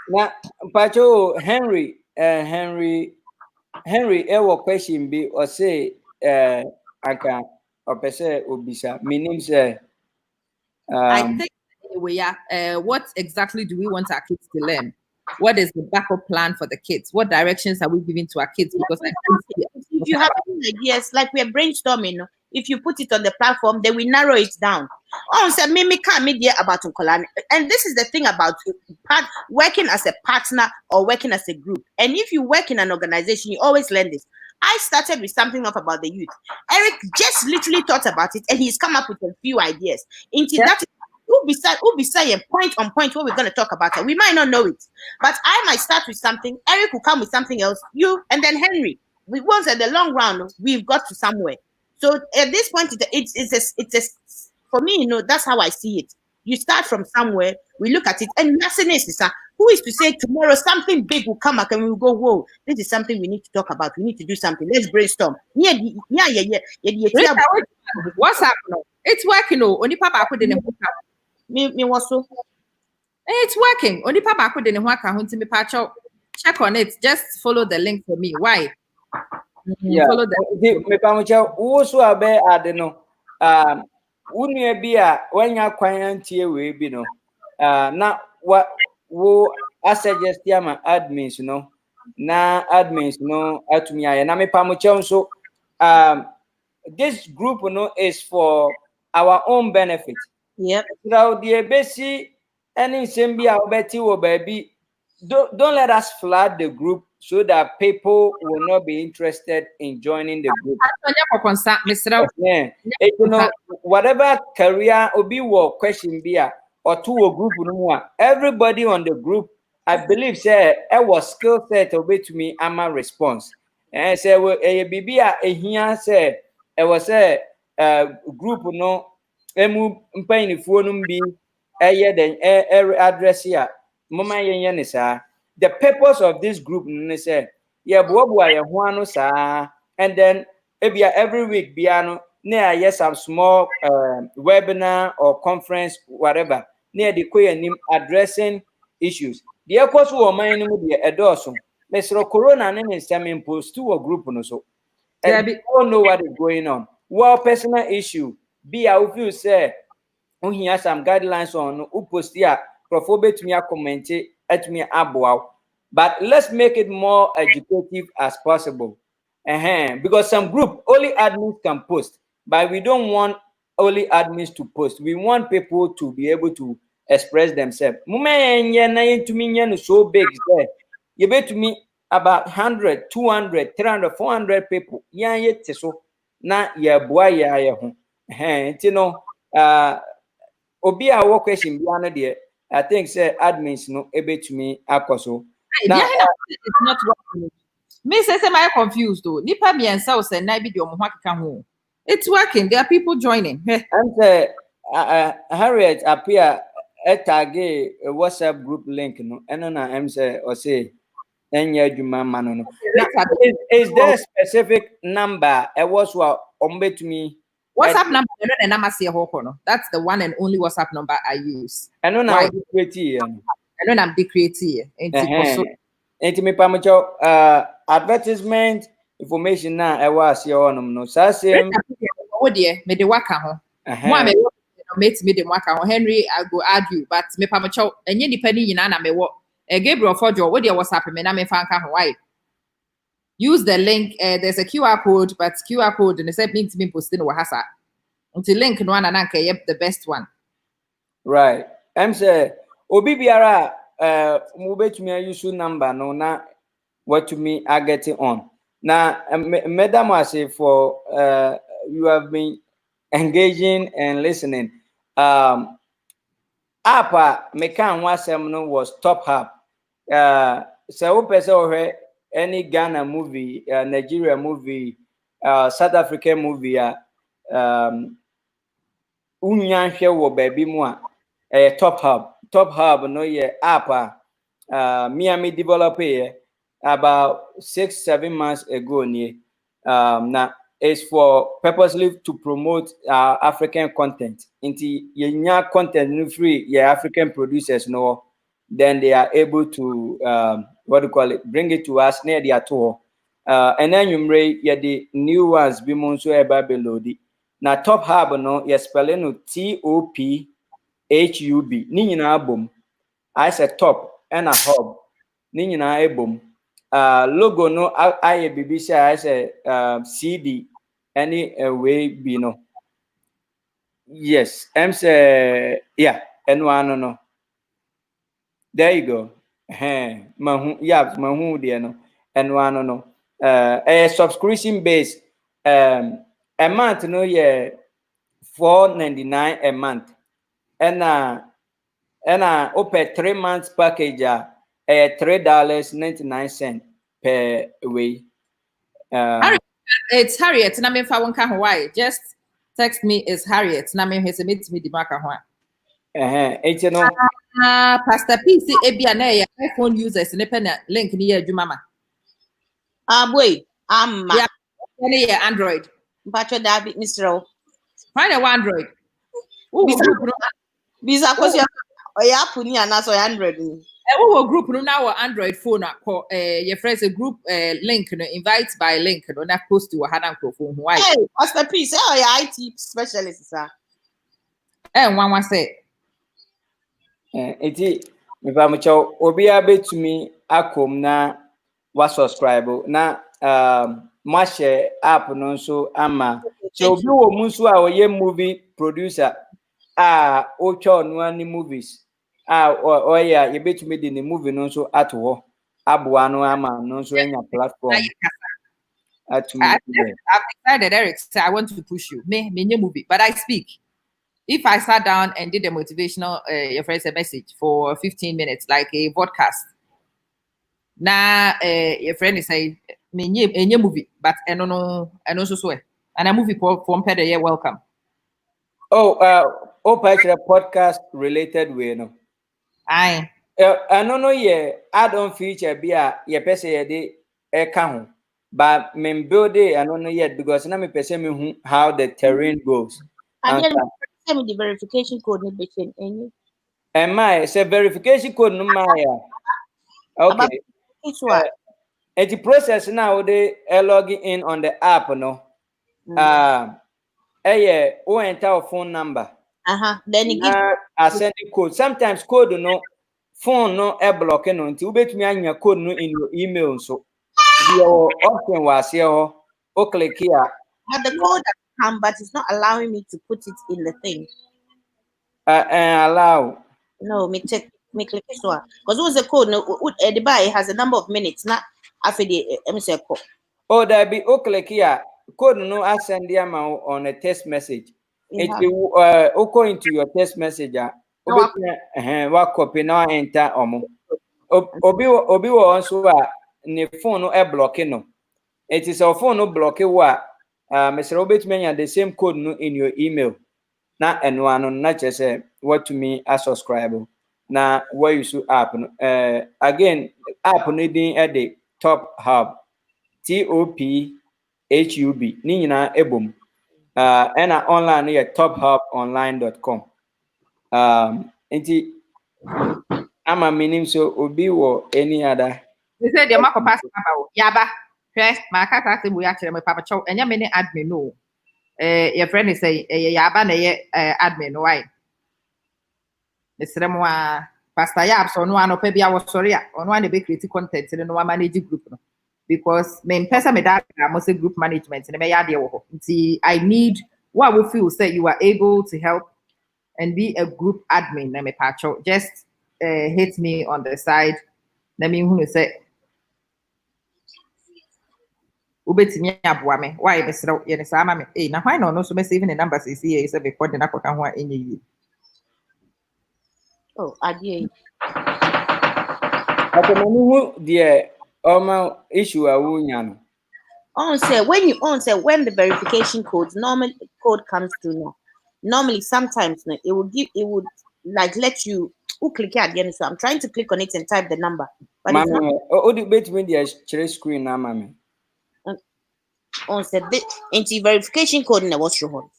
now, Pacho Henry, ever question be or say, Aka or Pese Obisa. My name say, I think anyway, what exactly do we want our kids to learn? What is the backup plan for the kids? What directions are we giving to our kids? Because if you have any ideas, like we're brainstorming, if you put it on the platform, then we narrow it down. Oh, so me can't media about Unkolani. And this is the thing about working as a partner or working as a group. And if you work in an organization, you always learn this. I started with something up about the youth. Eric just literally thought about it and he's come up with a few ideas. Into that who be saying point on point what we're going to talk about it. We might not know it, but I might start with something. Eric will come with something else. You and then Henry. We once at the long run, we've got to somewhere. So at this point, it's for me, that's how I see it. You start from somewhere, we look at it, and nothing is who is to say tomorrow something big will come up and we'll go, whoa, this is something we need to talk about. We need to do something. Let's brainstorm. Yeah. What's happening? It's working. Only Papa couldn't Me also. It's working. Only Papa couldn't work out to me patch up. Check on it. Just follow the link for me. Why? Yeah. Follow the me pamucha also abe adeno. Unye bia when ya kwantie we bi no. Na what wo suggest ma admins no. Na admins no atumi aye. Na me pamucha so this group no is for our own benefit. Yep. Now the basi any sembia obeti wo baby. Don't let us flood the group so that people will not be interested in joining the group. Yeah. You know, whatever career or be what question be or to a group, everybody on the group, I believe, say, it was skill set obey to me, I'm a response. And say, well, a baby, a here say, it was a group, no, emu mpain phone be a year then address here. The purpose of this group is and then every week near some small webinar or conference, whatever, near the addressing issues. The course will mind the adorson. Mr. Corona and some post to a group so. And we all know what is going on. Well, personal issue, be out you say, when he has some guidelines on who post here, profobate me a comment at me abwao. But let's make it more educative as possible. Because some group only admins can post, but we don't want only admins to post. We want people to be able to express themselves. So big, you bet to me about 100, 200, 300, 400 people. Yeah, so na ya boy ya obi a wo question bi ano de I think say admins no ebetumi akoso now it's not working. Me say am I confused though? Nipa miensa o say na bi de omo ho akeka ho. It's working. There are people joining. And say Harriet appear tag a WhatsApp group link no eno na em say o say enya adwuma ma no. Is there a specific number e was wa ombetumi WhatsApp number, and I'm a that's the one and only WhatsApp number I use. I know now. Why? Create I know I'm decreating. Enti me pamocho advertisement information na e was your onum no sa same wo de me de waka ho mo a me mate me de waka ho Henry I go add you but me pamocho enye nipa ni nyina na me wo Gabriel Fojo wo de WhatsApp me na me fa nka ho why use the link there's a QR code but QR code and say link to me post no wahasa until link no na nka the best one right I'm say obi biara mubetumi use number no na what to me are getting on now madam I say for you have been engaging and listening app me kan wasem no was TopHub so person any Ghana movie Nigeria movie South African movie unyan hwe wo baby mu a TopHub no ye app me develop here about 6-7 months ago now it's for purposely to promote African content into your content no free your African producers no then they are able to what do you call it bring it to us near the tour and then you the new ones be monso eba below na TopHub no you spelling no TOPHUB ni nyina bom I said top and a hub ni nyina ebom logo no I BBC I said CD any way be no yes I'm say yeah and one no there you go mahu yeah mahu there no and one no a subscription base a month no yeah $4.99 a month and open 3 months package $3.99 per way. It's Harriet. Na me fa won ka Hawaii. Just text me. It's Harriet. Na me hese meet me di maka ho. It's no. Pastor P say ebia na ya iPhone users ne pen link ni ya adwuma ma. Boy, amma. Yeah, ne ya Android. Mpacho David Mr. Find a Android. Visa Akosua oya puni anaso 100 ni. Wo group no now Android phone akọ your friends a group link no invite by link no na post to hana phone why Hey, Pastor P say oya IT specialist sir. Nwanwa say Eti me ba mo cho obi abetumi akom na wa subscribe na ma share app no so ama so obi wo mu so a oye movie producer o cho no ani movies yeah you betumi di the movie no so ato ho aboa no ama no so enya platform I'm excited Eric say I want to push you me new movie but I speak if I sat down and did a motivational your friends a message for 15 minutes like a podcast na your friend is say me new movie but no so and a movie from Pedro you're welcome podcast related way no I no yeah add-on feature be your person de ho but me build it I don't know yet because na me person me how the terrain goes And then send me the verification code ni between any. And my say verification code no my okay and the process now they log in on the app no who enter a phone number then you give I send the code sometimes code no phone no blocking no until bet me anya code no in your email so your option was here o click here but the code come but it's not allowing me to put it in the thing allow no me click this one because what's the code no the buy has a number of minutes not after the say code oh there be o click here code no I send the amount on a text message it will go into your text message what copy now enter obi also ne phone no blocking no it is a phone no blocking what Mr. Robert Menya the same code no in your email na one not just what to me as subscribe na where you should app again app needing at the TopHub TopHub ni nyina ebom and online here tophubonline.com. Inti ama meaning so obi or any other. They said the mark of pass about Yaba. First, my cat asked me actually my papa chow and your many admin no. Your friend is say Yaba admin why. Mr. Moa Pastor Yab so no one maybe I was sorry on one big critic content in no manage group no. Because main person me that I must say group management and me see I need what we feel say you are able to help and be a group admin na me pacho just hit me on the side. Let me who say ubetimi aboa me why be sere ye ne saa ma me na why no no so me save the numbers is here is be code na kwaka ho enye yi. Oh, adie. Okay, who the issue a wunya no. On say when the verification code comes through now. Normally sometimes no, it would like let you click at the end. So I'm trying to click on it and type the number. But it's not the bit when the share screen na mama. on say the verification code na what's wrong.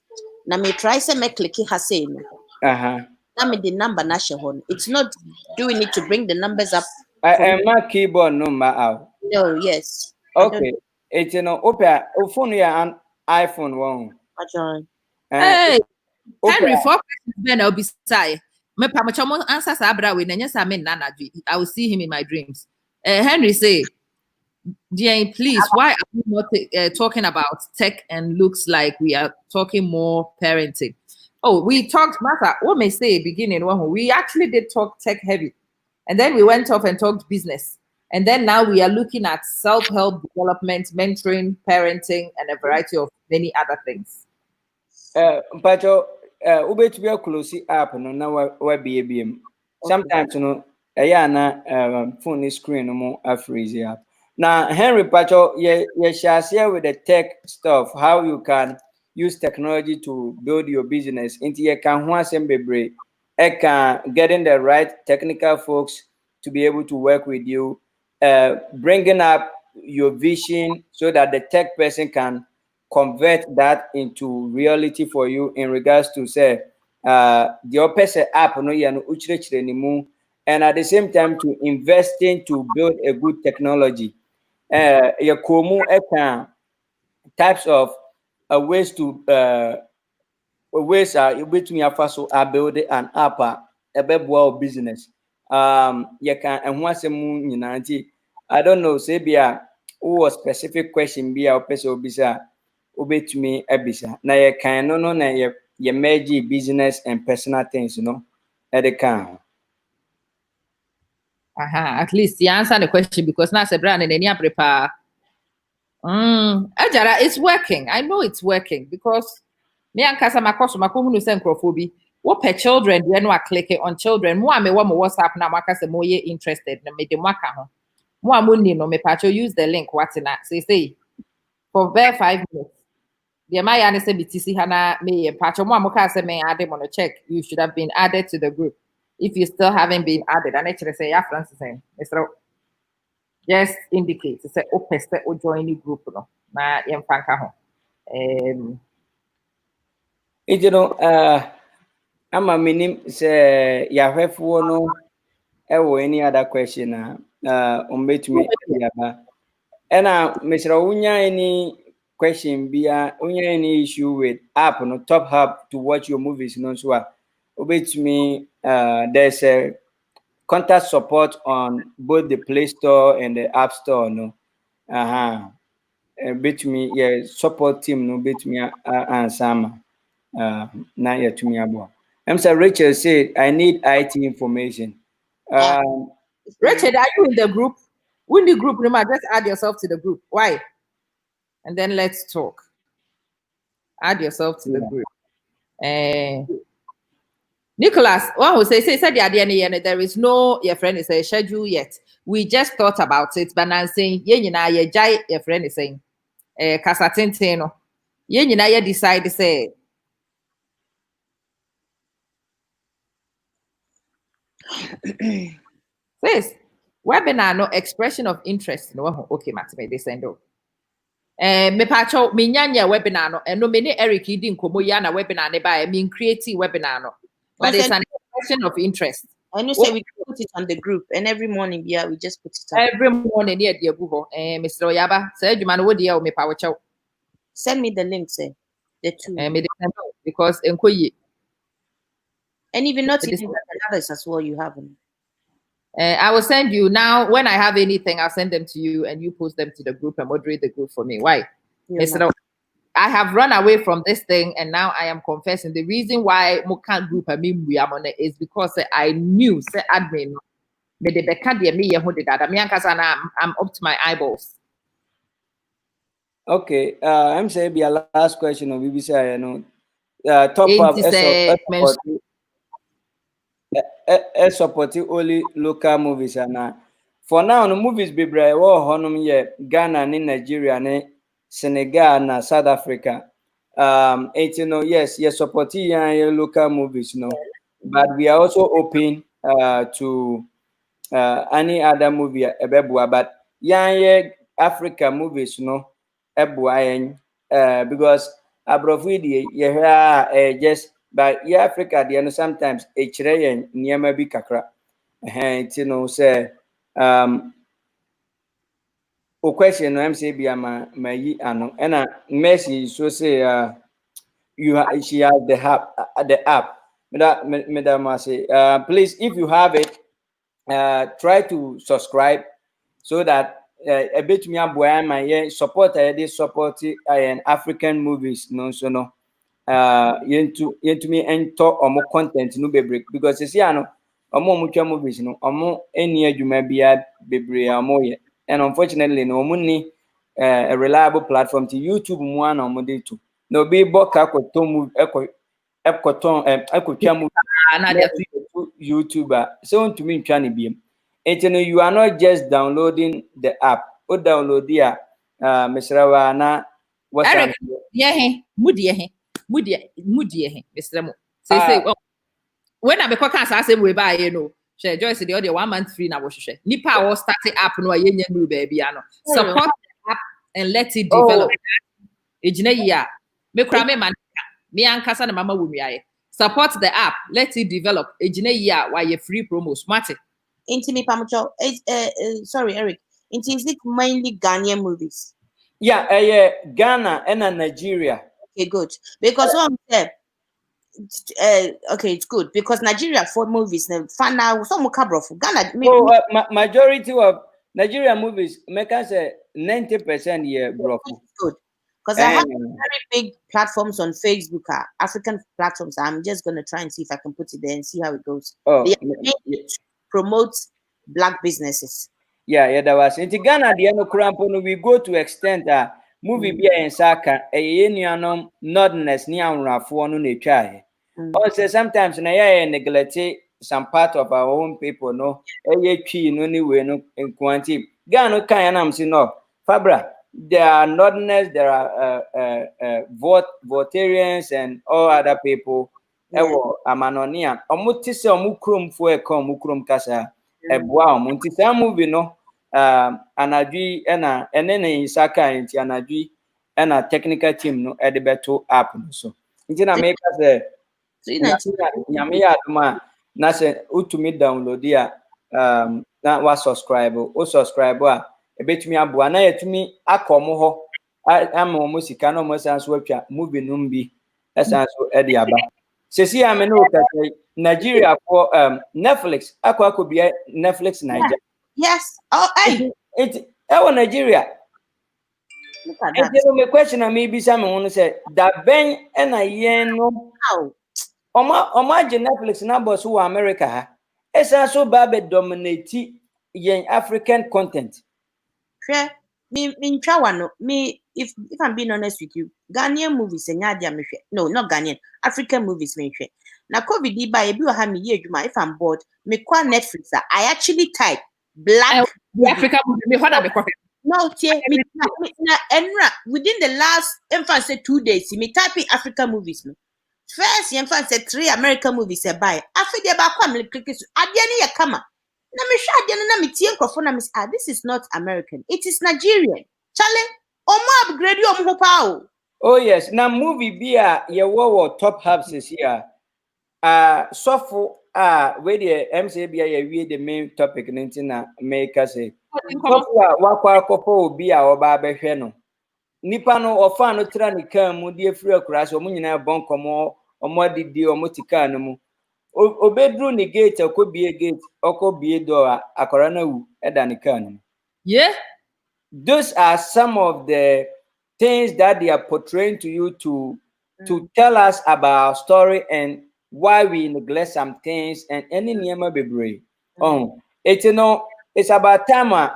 Now me try say me click it has say no. Now me the number na show. It's not doing it to bring the numbers up. My keyboard number out. No, yes. Okay. It's phone ya an iPhone one. Hey, Henry, 4 questions then I'll be say. Me pa macho answer sa abra we na sa me nana I will see him in my dreams. Henry say, Jane, please, why are we not talking about tech and looks like we are talking more parenting? Oh, we talked, Martha, what may say beginning, we actually did talk tech heavy. And then we went off and talked business. And then now we are looking at self-help development, mentoring, parenting, and a variety of many other things. But ubet we close app no na wa BABM. Sometimes no na phone screen no more freeze up. Now Henry Pacho you share with the tech stuff how you can use technology to build your business into you can one bebre getting the right technical folks to be able to work with you, bringing up your vision so that the tech person can convert that into reality for you in regards to say the opposite app no and at the same time to investing to build a good technology. Types of ways to ways between your first build an app a business. You can and once a moon I don't know say be a specific question be a person bisa to me ebisa na you can no na you merge business and personal things at the can. At least you answer the question because now say brand and then you prepare. Ajara, it's working. I know it's working because me and Kasa Makoso Makuhunu Senkrofobi. What per children, when we click on children, more me one WhatsApp now, Makasa more interested in me the Maka. More money no me pacho use the link what's in that. Say for bare 5 minutes. The Maya say BTC Hana me pacho more Mokasa may add them on a check. You should have been added to the group. If you still haven't been added, and actually say, yeah, Francis, Mr. Just indicate to say opeste or join the group no na yemfanka ho ama minim say yahwefo no any other question umbetumi yaba ena mesra unya any question bia unya any issue with app no TopHub to watch your movies no so ubetumi there's a contact support on both the Play Store and the App Store no betumi support team no betumi ansama na yetumi abo Mr. Rachel said I need IT information. Rachel, are you in the group? In the group, remember, just add yourself to the group. Why? And then let's talk. Add yourself to the group. Nicholas, one who said the idea there is no your friend is a schedule yet. We just thought about it, but I'm saying your friend is saying Kasatintino. You decide to say Please, webinar no expression of interest. No, okay, Matt, they send out. Me pacho me nyanya webinar no and no many Eric didn't komo yana webinar ne by mean creative webinar no. But it's an expression of interest. I know say we can put it on the group and every morning yeah we just put it up. Every morning near the buho. Mr. Oyaba said you man would dear me power chow. Send me the link, say the two. Because enkoyi. And even not even the others as well you have them. I will send you now. When I have anything, I'll send them to you, and you post them to the group and moderate the group for me. Why? I have run away from this thing, and now I am confessing. The reason why Mokan group I mean we are on it is because I knew say admin. I'm up to my eyeballs. Okay, I'm saying be a last question of BBC. TopHub support only local movies and for now the movies be brave honum ye Ghana ni Nigeria ni Senegal na South Africa. Yes, support local movies, but we are also open to any other movie but Africa movies because abroad just but Africa sometimes niema bi kakra say o question no say bi ama mayi ano and Mercy so say she has the app madam say please if you have it try to subscribe so that a bit me my support this support African movies so no into me enter omo content no bebre because you see ano omo mutwa movies no omo eni adwuma bia bebre amoye and unfortunately no omo ni a reliable platform to YouTube mu ana omo dey to no be boka kwato move ekwaton ekwatwa movie YouTuber so to me ntwa ne biem you are not just downloading the app or download there Serwah na Eric Mudie, Mr. Mo. Say, when I become say we buy, share Joyce the other 1 month free now. Nipa or starting app no yen new baby. Support the app and let it develop. Ejina me krame man me ankasa na mama wumi support the app, let it develop. Ejina why you free promo smart. Intimi Pamucho, sorry, Eric. Is it mainly Ghanaian movies? Yeah, Ghana and Nigeria. Okay, good. Because okay, it's good because Nigeria for movies Fana some Cabrofu Ghana. Majority of Nigerian movies make us 90% brofu. Good. Because I have very big platforms on Facebook, African platforms. I'm just gonna try and see if I can put it there and see how it goes. Promote black businesses. Yeah, that was in Ghana. The end crampo we go to extent movie be in Saka a nordness near Rafo no nature. Also, sometimes na neglect some part of our own people. No, no anyway no in quantity. Ghana can am see no Fabra. There are nordness, there are votarians and all other people. Ewo amanonia. Omutise omukrom fo ekom mukrom kasa. Eboa omunti sa movie no anadwi ena enene isaka enti anadwi ena technical team no edebeto app no so nti na make say nyame ya adoma na se utumi download ya na wa subscribe o subscribe a ebetumi aboa na yetumi akomo ho ama mo sika no mo sanso atwa movie no mbi esanso ede aba sesi ame no kase Nigeria for Netflix akwa Netflix Nigeria. Yes. Oh, hey. It's Nigeria. Look at that. My question maybe someone say that ben and a yen no Oma Netflix numbers who America it's also babe dominate yen African content. Sure. Me if I'm being honest with you, Ghanaian movies no, not Ghanaian, African movies now COVID by if I'm bored, me qua Netflix I actually type black African movie. No, within the last 2 days, me typing African movies. First, 3 American movies buy. After the back come click this. Adiani yakama. Na me shade na me tie nkrofo na me this is not American. It is Nigerian. Chale. upgrade you power. Oh yes, now movie be a ye wo TopHub is here. So where the MCBA we the main topic na make us say. Wakwa kopo obi a oba behwe no. Nipa no ofa no tra ne kan mu de afiri akura so mo nyina bon komo omo didi omo tika no mu. Obedru ni gate akobie gate okobie door akora na wu eda ne kan no. Yeah. Those are some of the things that they are portraying to you to tell us about our story and why we neglect some things and any niyama bebre. It's about time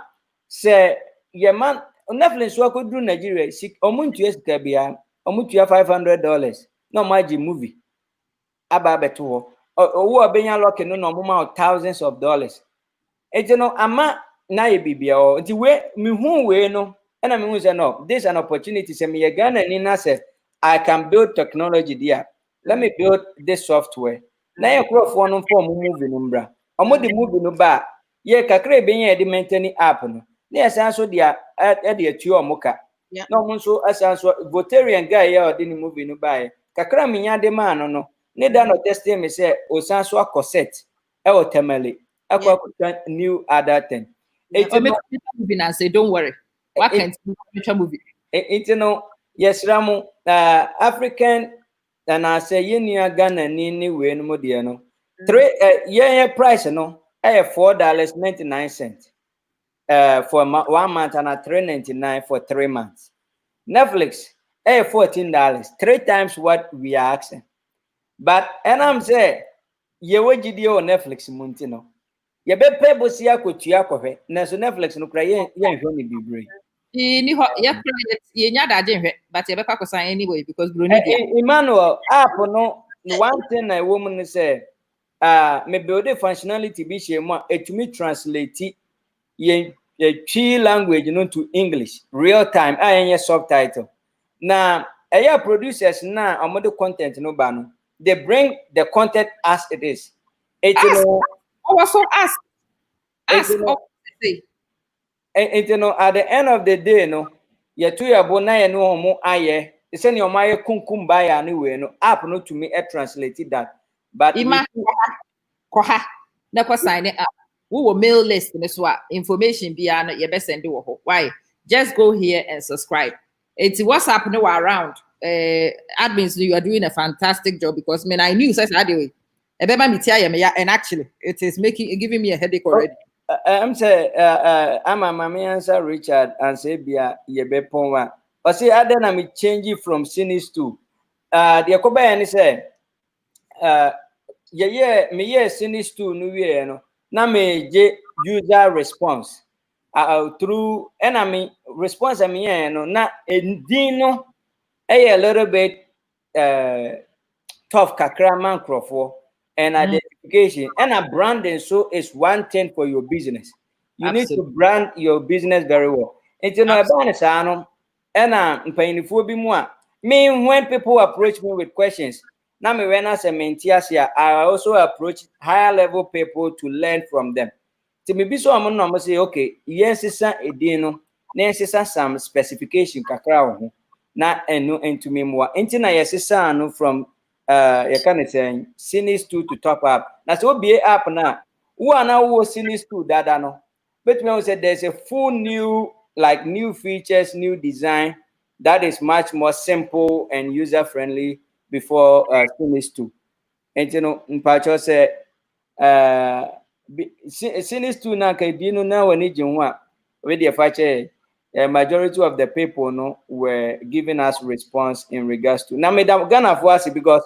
say your man Netflix wa could do Nigeria omuntu yesika bia omuntu ya $500 no maji movie aba beto owo obenya lock no no mama thousands of dollars. Ama na ye bibia o nti we me hu we no na me hu say no this is an opportunity say me Ghana ni na say I can build technology there. Let me build this software. Na ye crofo no for movie no mbra. Omo the movie no ba ye kakra be ye de maintain app no. Na ye san so dia e de atu omoka. Na omo so asan so Votarian guy ya de ni movie no ba ye. Kakra me nya de man no. Ne da no testing me say o san so akoset e o temele. New other thing. Movie and say, don't worry. What can movie? Yes, Ramu, African, and I say, you Ghana, ni way no more, no. Price, no, I have $4.99 for 1 month and $3.99 for 3 months. Netflix, I have $14, 3 times what we are asking. But, and I'm saying, you will GDO Netflix, Montino. Ye be pay bosi akotua kohwe na so Netflix no kra ye hwe ni bibre Ni ho ye credit ye nya da je hwe but ye be kwa kosan anyway because bro ni dia Emmanuel app no one thing na woman say me build functionality bi she mo etumi translate ye twi language no to English real time ayenye subtitle na eya producers na amode content no ba no they bring the content as it is also ask. At the end of the day, no, you two are bona no more aye. The send your my kunkum by anyway, no app no to me translated that. But koha na sign it up. We will mail list in this information beyond your best send you. Why? Just go here and subscribe. It's WhatsApp no around. Admins, you are doing a fantastic job because I knew such anyway. And actually, it is giving me a headache already. I'm say I'm a mammy answer Richard and say bia ye be ponwa. Or say I then I'm changing from cynics to the Yakoba and say me cynics to new year no na me user response through enemy response I mean no na endino a little bit tough kakra man crofo and identification and a branding so is one thing for your business. You need to brand your business very well. It's no about and me when people approach me with questions. Now me when I say I also approach higher level people to learn from them. To me be so I'm say okay, yes it's a dino, yes some specification kakra na enu into me more. Intina yes no from you can say cynics to TopHub. Now so be app now. Who are now cynics to that no? But me say there's a full new new features, new design that is much more simple and user friendly before cynics 2. And you know, in Pacho say cynics 2 na kai dino na wani jinwa with the fache. Majority of the people no were giving us response in regards to now Madam Ghana for us because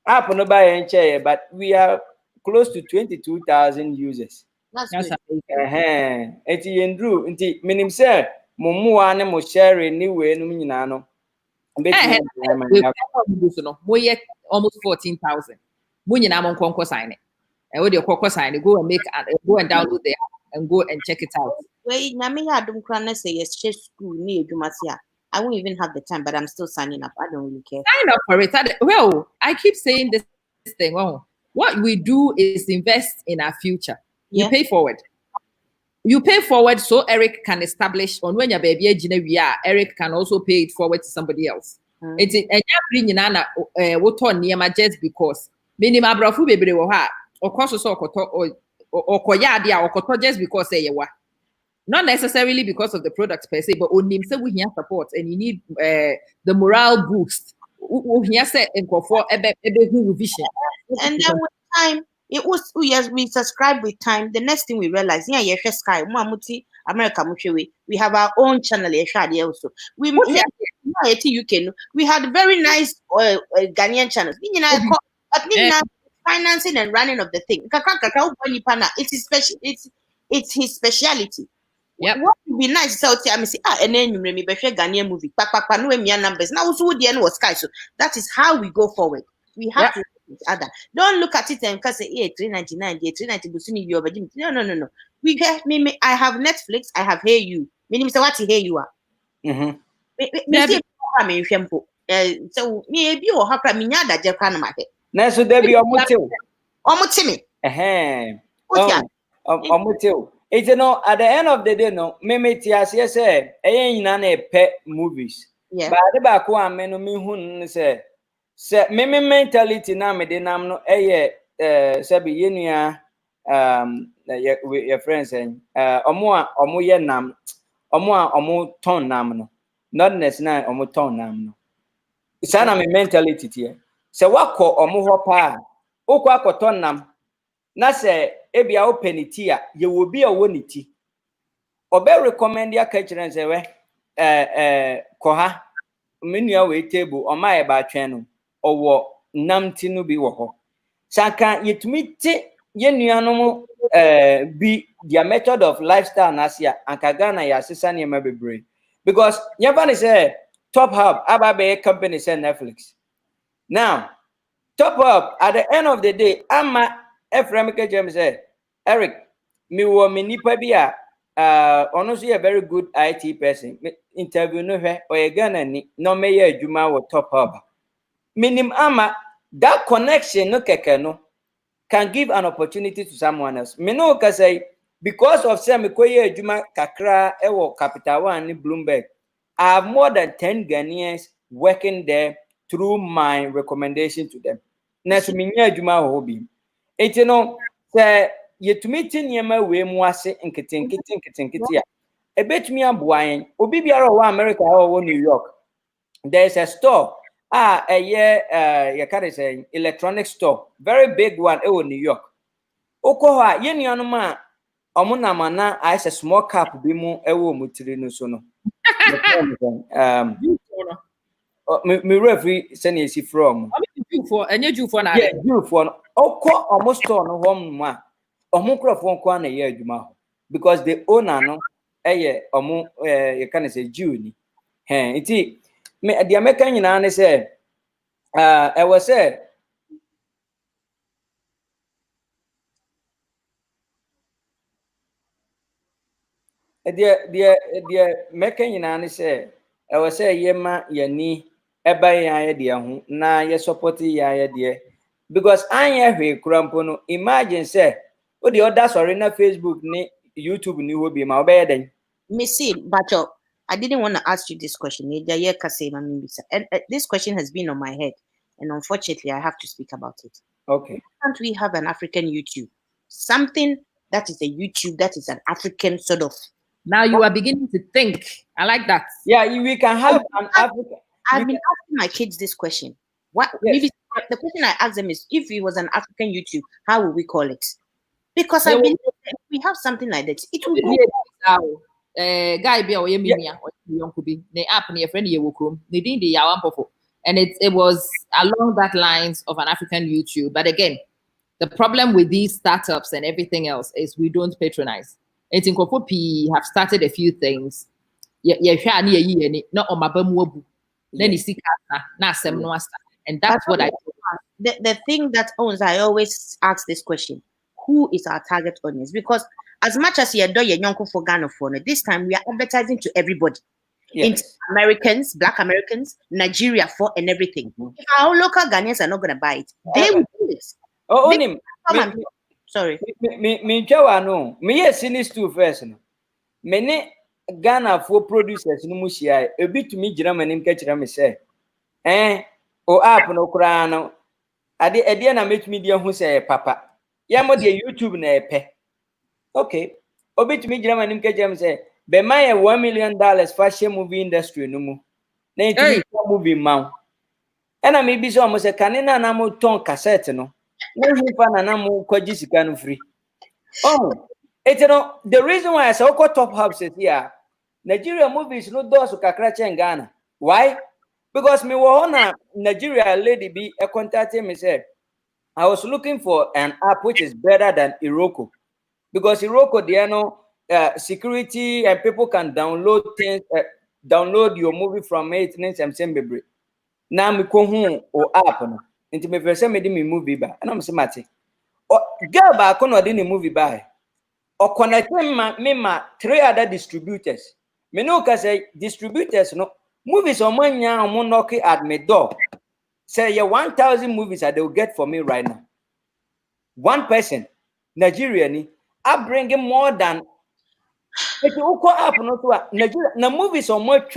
app no buy and share, but we are close to 22,000 users. That's good. Eti yendru nti minim say mo ane mo share anyway no nyina no. Almost 14,000. Munyina mo nkonko sign it. And with your coco sign go and go and download the app and go and check it out. Wait, Namia don't say yes, school near Jumasia. I won't even have the time, but I'm still signing up. I don't really care. Sign up for it. Well, I keep saying this thing. Oh, what we do is invest in our future. You pay forward. You pay forward so Eric can establish on when your baby Eric can also pay it forward to somebody else. It's a bringing Anna what on near just because minimum brofu baby or cost or koyadia or koto just because say you were. Not necessarily because of the product per se, but only say we have support and you need the morale boost. We said and go for a vision. And then with time, it was yes, we subscribe with time. The next thing we realize, yeah, yes, Sky, Mamuti, America, we have our own channel. Also, we UK. We had very nice Ghanaian channels. Financing and running of the thing. It's his special. It's his speciality. Yep. What would be nice to say, I say, and then you remember Ghanaian movie. Numbers. Now, also the end was Sky. So that is how we go forward. We have to look at each other. Don't look at it and say, yeah, 399, 390, no. We get me. I have Netflix. I have Hey You. Meaning, Mr. What Hey You are. So maybe or how me that Japan market. Na so there be omotew. Omotimi. Omotew. It's at the end of the day, no, me tiase say, na pet movies. Yeah. But the back one me no me hun say me mentality na me de nam no say be yenua your friends omo ye nam omo ton nam no. Not necessarily omo ton nam no. It's na me mentality tie. Se wako omo ho pa okwa akoton nam na se ebia openiti a ye wo bi a woni ti obe recommend ya ka kire nse we ko ha menua we table o ma e ba twen no owo nam ti no bi wo ho saka yetumi ti ye nuanom bi their method of lifestyle na sia anka Ghana ya sesa ne ma bebre because yeba ne say TopHub ababe company say Netflix. Now, TopHub at the end of the day, ama Ephraim James say, Eric, me wo me nipa bi honestly a very good IT person. Interview no he or Ghana ni no me ye adwuma wo TopHub. Minim ama that connection no keke no can give an opportunity to someone else. Me no ka say because of say me koye adwuma kakra e wo Capital One ni Bloomberg. I have more than 10 Ghanaians working there through my recommendation to them. Na so me nya adwuma ho bi. Eti no say yetumi tinyema we mu ase nkete a ebetumi aboan obi biara o America or New York. There is a store you can say electronic store, very big one in New York. Okoha yenuanuma omunamana as a small cap bi mu ewo mutiri no so no. Me referee send you from. Na. Yeah, you for oko almost store no hom ma. Omo krofo nko na ye adwuma ho because the owner no omo you can say Jew ni. Iti me the American nyina ne say I was say the American nyina ne say I was say yema yani eba yan de ho na ye support yan de because anya hwe kurampo no imagine say o the other sorry na Facebook ni YouTube ni wo bi ma obey den Me see, but I didn't want to ask you this question. And this question has been on my head, and unfortunately, I have to speak about it. okay. Why can't we have an African YouTube? Something that is a YouTube that is an African sort of. Now you are beginning to think. I like that. Yeah, we can have an African. I've been asking my kids this question. What? Yes. Maybe the question I asked them is, if it was an African YouTube, how would we call it? Because I believe if we have something like that, it will go. Guy be or yemia or yonko be the app near friend ye wokrum they didn't the yawan pofo and it was along that lines of an African YouTube. But again, the problem with these startups and everything else is we don't patronize. It's in P have started a few things. Not on my bum then you see and that's what I the thing that owns I always ask this question: who is our target audience? Because as much as you adore your young for Ghana for this time, we are advertising to everybody. Yes. Americans, Black Americans, Nigeria for and everything. If our local Ghanaians are not going to buy it, they will do this. Sorry. Me twa no. Me yes series 2 first no. Me ne Ghana for producers no muhia e bi tumi gira manim ka kira me say o app no kura no ade na metumi dia hu say papa ya mo de YouTube na epe okay obi tumi gira manim ka kira me say be ma ye $1 million fashion movie industry no mu na itumi movie ma na me bi so mo say kanina na mo ton cassette no na hu fa na mo kwaji sika no free oh it's no the reason why I say oko TopHub says here Nigeria movies no doors kakra in Ghana. Why? Because me wona Nigeria lady be a contacting me said I was looking for an app which is better than Iroko. Because Iroko there no security and people can download things download your movie from it and same baby. Now me ko hu o app no. Nti me first me di me movie ba. And I'm say mate. Girl ba ko no di ni movie ba. Or connect me ma 3 other distributors. Me no ka say distributors no movies on manya on knock at me door. Say 1,000 movies that they will get for me right now. One person, Nigeria ni, I bring more than if you go up no to Nigeria. Na movies on more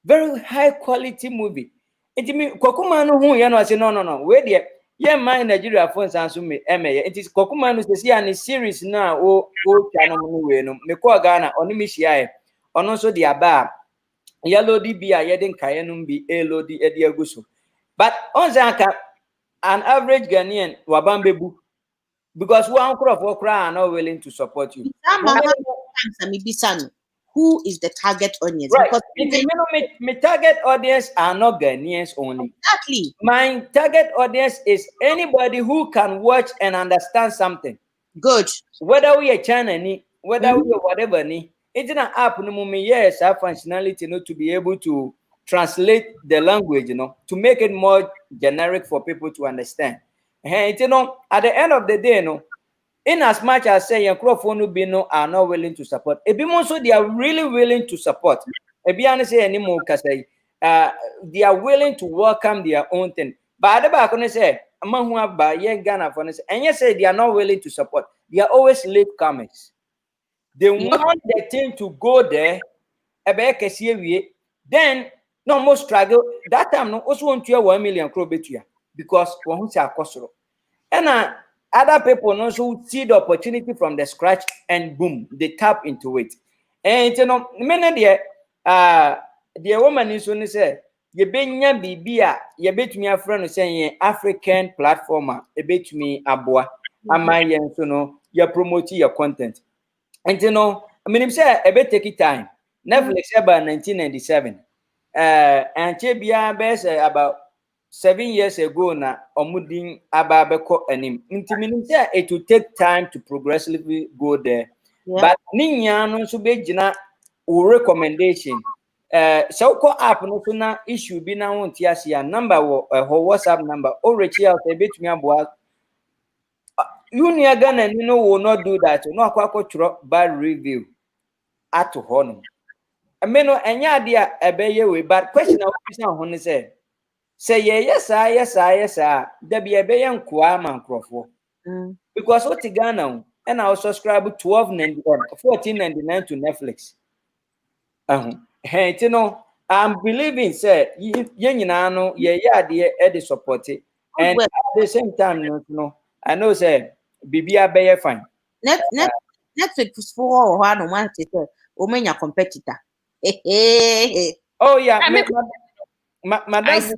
very high quality movie. It me kokuma no hu ya no say no. Wait there. Yeah, my Nigeria phones and so me it is kokuma no say an series na o channel no we no me ko Ghana oni me share ono so dia ba yellow di bia yedin kayenum bi elodi edi aguso but on zanka an average Ghanaian wabambebu because one crop of are not willing to support you. Who is the target audience? Right. Because my target audience are not Ghanaians only. Exactly. My target audience is anybody who can watch and understand something. Good. Whether we are China, whether we are whatever, it's an app no moment, yes, have functionality to be able to translate the language, to make it more generic for people to understand. And at the end of the day, in as much as say your microphone are not willing to support, so they are really willing to support. They are willing to welcome their own thing. But the back on say, Ghana for and you say they are not willing to support. They are always late comers. They want the thing to go there. Then no more struggle. That time no also want to $1 million because one say Akosua. And other people also see the opportunity from the scratch and boom, they tap into it. And many the woman is when say you benya bibia you bet me a friend saying African platformer a bet me aboa amayen so no you promote your content. And I mean say a bit take it time. Netflix about 1997. And Chebia best about 7 years ago na omudin ababeko anim meaning say it will take time to progressively go there. But ninya no so be gina recommendation so ko app no so na issue bi na won ti ase number wo WhatsApp number o reach out e betumi aboa Unia Ghana will not do that no akwa bad review at home. I mean no enya dia ebeye we but question na officer ho ne say yes there be ebeye nkoa man krofo because what Ghana and I subscribe 14.99 to Netflix. I'm believing say yenyina no ye de support it and at the same time I know say bibia be fine. Netflix for one man say omenya competitor. Oh yeah, madam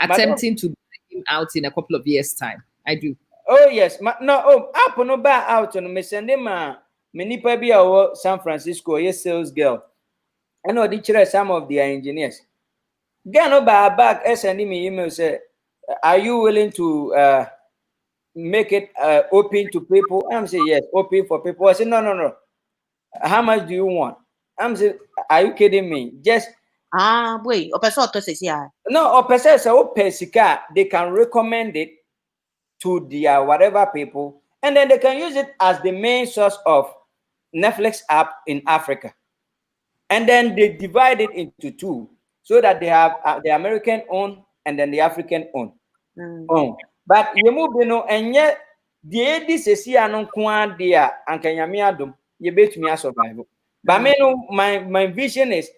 attempting to bring him out in a couple of years' time. I do. Oh yes, app no ba out no me send him me nipa bi a San Francisco, yes sales girl. I know they chere some of their engineers. Girl no ba back sending me email say, are you willing to make it open to people? I'm say yes, open for people. I say no. How much do you want? I'm say, are you kidding me? Just wait, no, Opesika, they can recommend it to their whatever people, and then they can use it as the main source of Netflix app in Africa. And then they divide it into two so that they have the American own and then the African own. But you move, and yet the this is here no kwa dia anka nyame adom ye betumi survive. But me no my vision is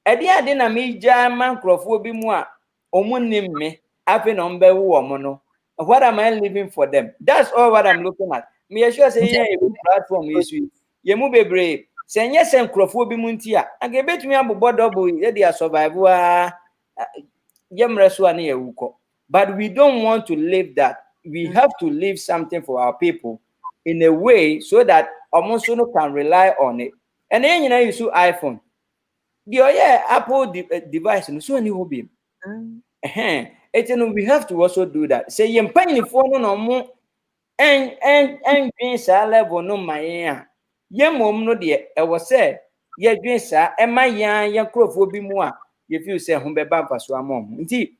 ade na me ja man crofo bi mu a omunim me afi no mbe wo omo no. What am I living for them? That's all what I'm looking at. Me sure say a platform issue. Ye mu bebre senye sen crofo bi mu nti a anka betumi abobọ double ye dia survive a yemreso ani ye wuko. But we don't want to live that. We have to leave something for our people in a way so that Omonsono can rely on it. And then you know you use iPhone. The Apple device no so any hobby. We have to also do that. Say you pay phone no more and sa level no my mom no de e was say ye dwen sa e ma yan krofo bi mu a ye feel say ho be ba so amom. Nti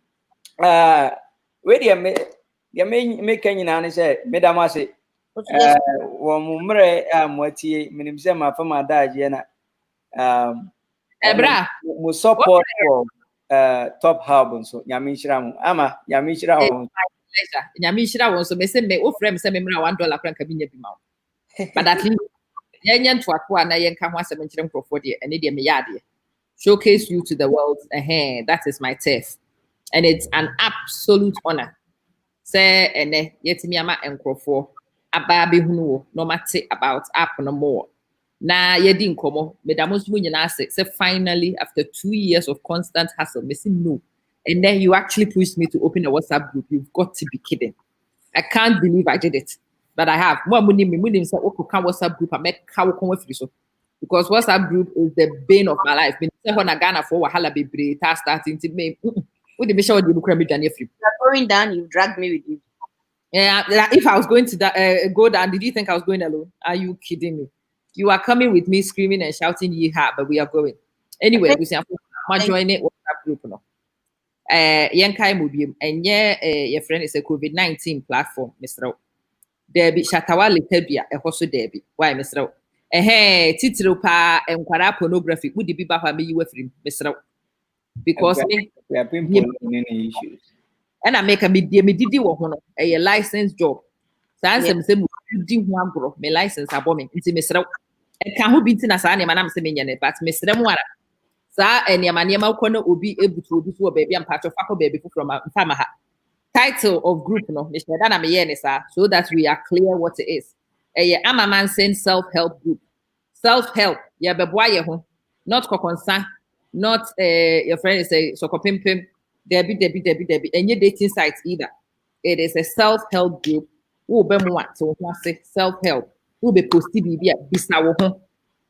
we dey make nyina ne say medam ase wo mumre amwatie minim say ma fama daje na Ebra mo support for TopHub so nyame nhira mo ama nyame nhira ho nyame nhira won so me say me wo frame say me mra $1 franka bi nya bi ma but at least yenye ntwato na yenka ho asem nkyerem krofo de ene de me yade showcase you to the world. That is my turf, and it's an absolute honor. Say ene yetimi ama enkrofo aba be hunu no mate about app no more. Na yedi nkomo medamos mu nyina say finally after 2 years of constant hustle me say no, and then you actually pushed me to open a WhatsApp group. You've got to be kidding. I can't believe I did it, but I have. More money me say okay can WhatsApp group I make how come with so because WhatsApp group is the bane of my life. Been say na Ghana for wahala bebre ta starting to me with the mission the book me Daniel free. You're going down, you dragged me with you. Yeah, if I was going to go down, did you think I was going alone? Are you kidding me? You are coming with me screaming and shouting yeehaw, but we are going. Anyway, we say I'm joining WhatsApp group no. Yenkai Mubium and your friend is a COVID-19 platform, Mr. Debbie Shatawa Litebia, a hosso Debbie. Why, Mr. Hey, titro pa and quara pornography would be back me you with him, Mr. Because we have been many issues. And I make a didi a licensed job. So I say my license abomin into Mr. And can who be in a son, and I'm saying, but Mr. Mwara. Sa and Yamaniama Kono will be able to do a baby and patch of Fako baby from Famaha. Title of group, no, Mr. Dana Mienesa, so that we are clear what it is. I'm a man saying self-help group. Self-help, yeah, but why not concern, not your friend is a so pim, Debbie, and your dating sites either. It is a self-help group. Who be more so say self-help. Who be posted be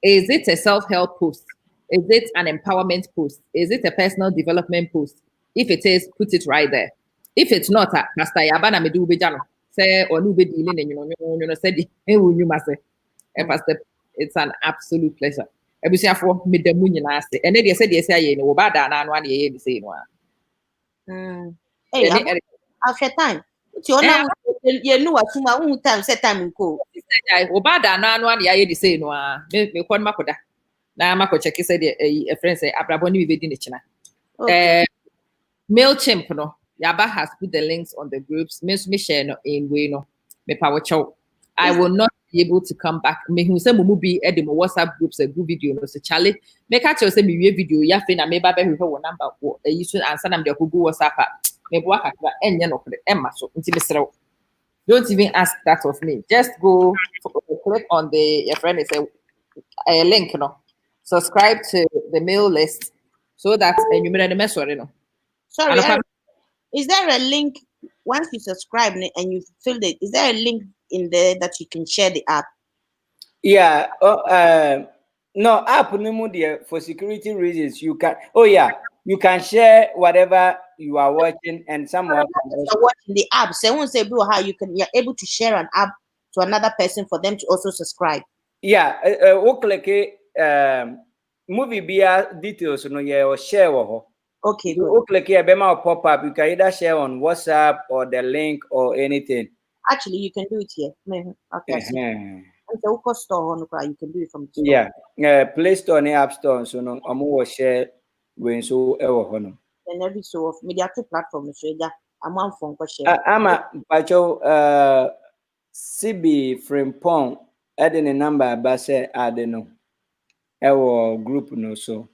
Is it a self-help post? Is it an empowerment post? Is it a personal development post? If it is, put it right there. If it's not, Pastor Yabana me do bejano. Say or no be dealing and you know said you must say. Pastor, it's an absolute pleasure. Ebusia for me the moon na say. And then they said they say you know bad na one ye say no. Hey, after time. You know what time set time go. Obada na one ye say no. Me kon makoda. Na mako check said a friend say abraboni we be china. MailChimp no. Yaba has put the links on the groups. Miss Michelle in Weno. Me power chow. I will not be able to come back. Me who say mumu be at the WhatsApp groups a good video no so Charlie. Make catch you say me video ya fe na me ba be hwe number wo you should answer them the Google WhatsApp. Me bo aka enye no kre emma so nti mesrew. Don't even ask that of me. Just go click on the your friend is a link no. Subscribe to the mail list so that you may the mess no. Sorry. Is there a link once you subscribe and you filled it? Is there a link in there that you can share the app? Yeah. No app no there for security reasons. You can. Oh yeah, you can share whatever you are watching, and someone can also watching the app. So won't say bro how you're able to share an app to another person for them to also subscribe. Yeah. Click movie beer details no yeah or share wo. Okay, good. You click here, Bema will pop up. You can either share on WhatsApp or the link or anything. Actually, you can do it here. Okay. You can do it from the store. Yeah. Play Store and App Store. So no, I'm going to share when so ever. And every so of media two platforms. So yeah, I'm one phone for share. I'm a pacho Sibi Frimpong adding a number base adeno our group no so.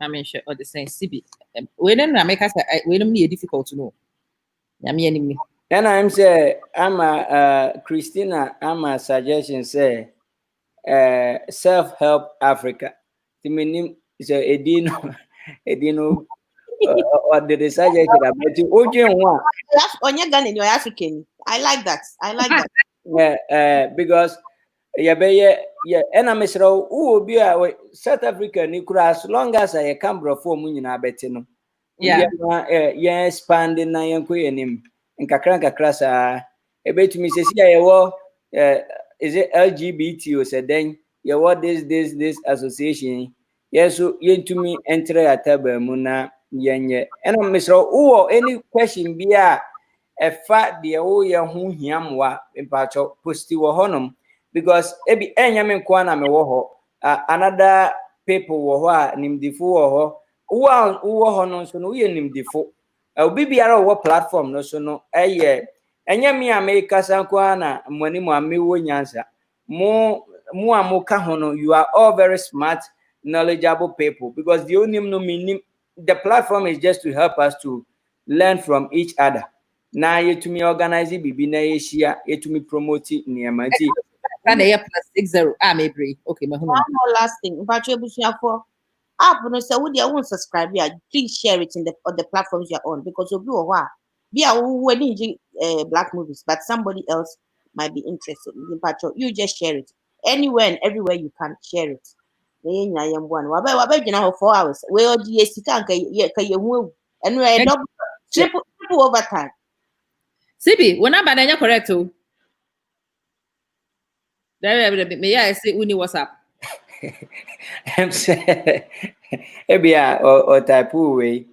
I mean, sure, or the same CB. We don't make us. We don't need difficult to know. I mean, And I'm say I'm a Christina. I'm a suggestion say self-help Africa. The meaning is a dino or the suggestion about you. Onye Ghana, you're African. I like that. I like that. Because and I'm sure who be a South Africa ni kura as long as I can bro for mu nyina beti no. Yeah, expanding na yanko yenim. Nkakra sa ebetumi sesi ya wo is it LGBT or said then yeah what this association yes so yentumi enter ataba mu na yenye and I'm sure who any question be a efa de wo ye ho hiamwa mpacho posti wo honom because ebi enyame kwa na me wo ho another people wo ho a nimdifo wo ho wo ho no so no ye nimdifo obi biara wo platform no so no enyame America san kwa na mwani mu amewo nyansa mu amuka ho no you are all very smart knowledgeable people because the only no meaning the platform is just to help us to learn from each other. Na yetumi organize bibi na yeshia yetumi promote niamati and a +60 maybe okay my one more last thing about your for app no say would you won't subscribe here please share it in on the platforms you're on because you'll be a while be a black movies but somebody else might be interested in patcho you just share it anywhere and everywhere you can share it wabe 4 hours we OGC can and we're double triple overtime. CB, when I'm banana correct too. May I say uni WhatsApp? I'm saying ebia or type way.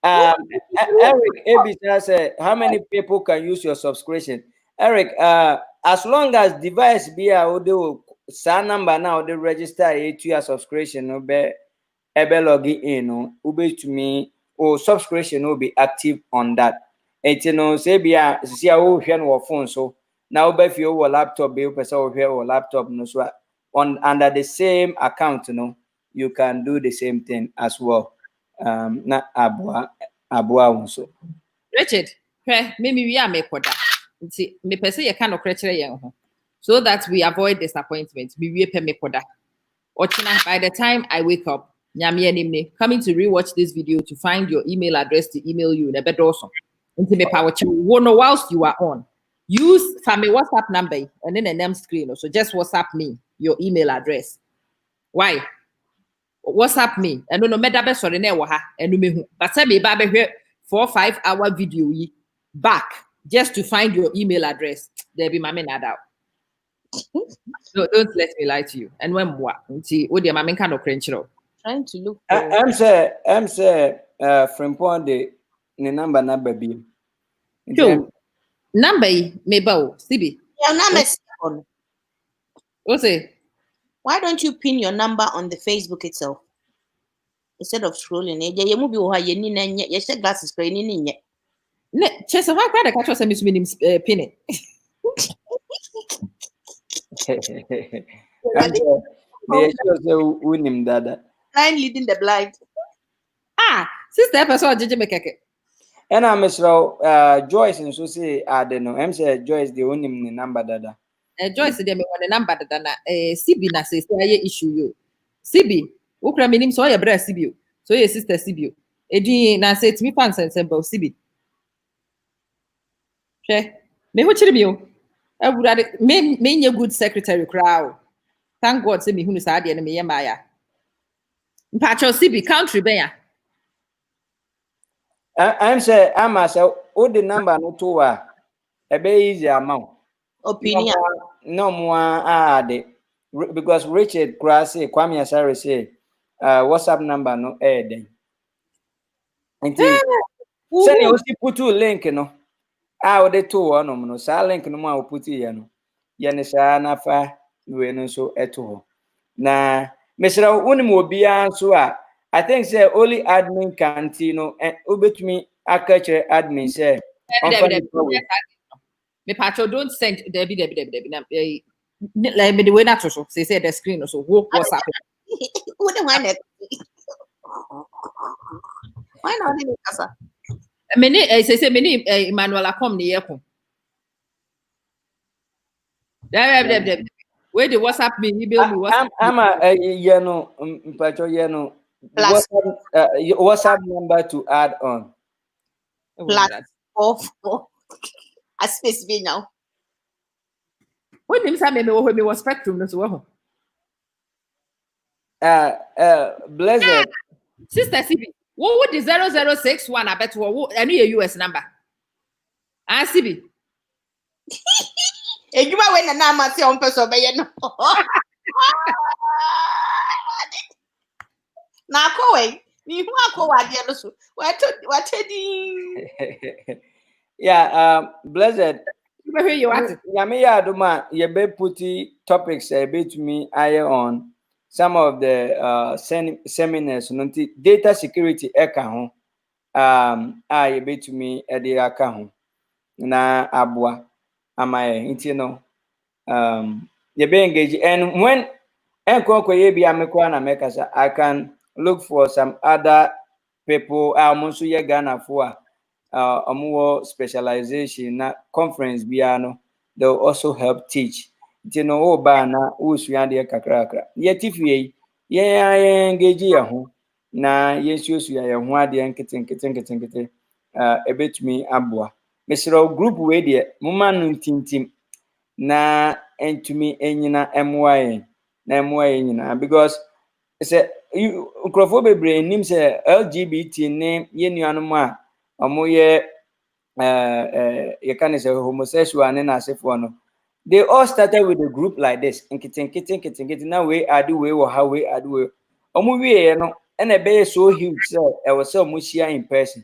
Eric Ebisa said how many people can use your subscription? Eric, as long as device be a do sign number now they register it to your subscription no be ebe log in no ube to me or subscription will be active on that. And you know say be a see how hwe no phone so now be if your laptop be person or laptop no so on under the same account you can do the same thing as well. Na abua unso. Richard, maybe we are make order. See, me person you kind of criteria so that we avoid disappointment. We pay make order. By the time I wake up, coming to rewatch this video to find your email address to email you in a bed also. Whilst you are on, use family WhatsApp number and then a name screen. So just WhatsApp me your email address. Why? WhatsApp me and no matter best or the and but say me 4 or 5 hour video back just to find your email address. There be my men out. No, don't let me lie to you. And when what? See, what the my kind of cringe. Trying to look. I'm say from the number be. Number me bow CB. Your number is on. Osei. Why don't you pin your number on the Facebook itself instead of scrolling it? You move your you said glasses for any. Ne, chesa why quite a catch us miss meaning pin it. Blind leading the blind. Sister episode JJ Mekeke. And I'm Miss Joyce and so say I don't know. I'm say Joyce the only number dada. Joyce dem want the number that na CB na say issue you. CB, ukra minim so your brother CB. So your sister CB. Edi na say me fan sense about CB. She me ho chiri bio. Awurade me nye good secretary crowd. Thank God say me hunu sa ade na me yema ya. Mpacho CB country ben ya. I'm say I'm myself all the number no to a be easy amount. Opinion. No more add because Richard Krasi Kwame Asare say WhatsApp number no then. And send you put to link no. The two one no sa link no ma put here no. Yene sa na fa we no so eto. Na Mr. Unim obia so I think say only admin can and ubetumi akachere admin say Me patcho don't send Debbie. Like me the way not so say the screen or so what's happening. Wouldn't mind it. Why not? Many say many Emmanuel come near you. Where the WhatsApp me, email me WhatsApp. I'm a yeno mpacho yeno. WhatsApp number to add on. Plus 44. I space me now. When him say me was spectrum no so. Blessed. Sister CB, what would the 0061? I bet what any US number. Ah CB. And you might win a number say on person by no. Now going. You want to go at the other. What Yeah, Blessed. Where you at? Yami Aduma, you be putting topics a bit to me on some of the seminars, data security eka you be to me at the aka na abwa amaye intino you be engaged, and when ye be amekwa na mekasa, I can look for some other people almost ye Ghana for more specialization na conference biano. They'll also help teach. O bana usuande kakrakra. Yet if ye engage ya na yes ya ho ade nkete a bit me abua. Mesro group we de muma no tintim na entumi enyina MY na MY nyina, because say you ukrofo bebre nim say LGBT ne ye nuanom a omoye you can say homosexual and asefo no, they all started with a group like this nkete now we ade we or how we ade we omo wie no and e be so huge so e was so mushia in person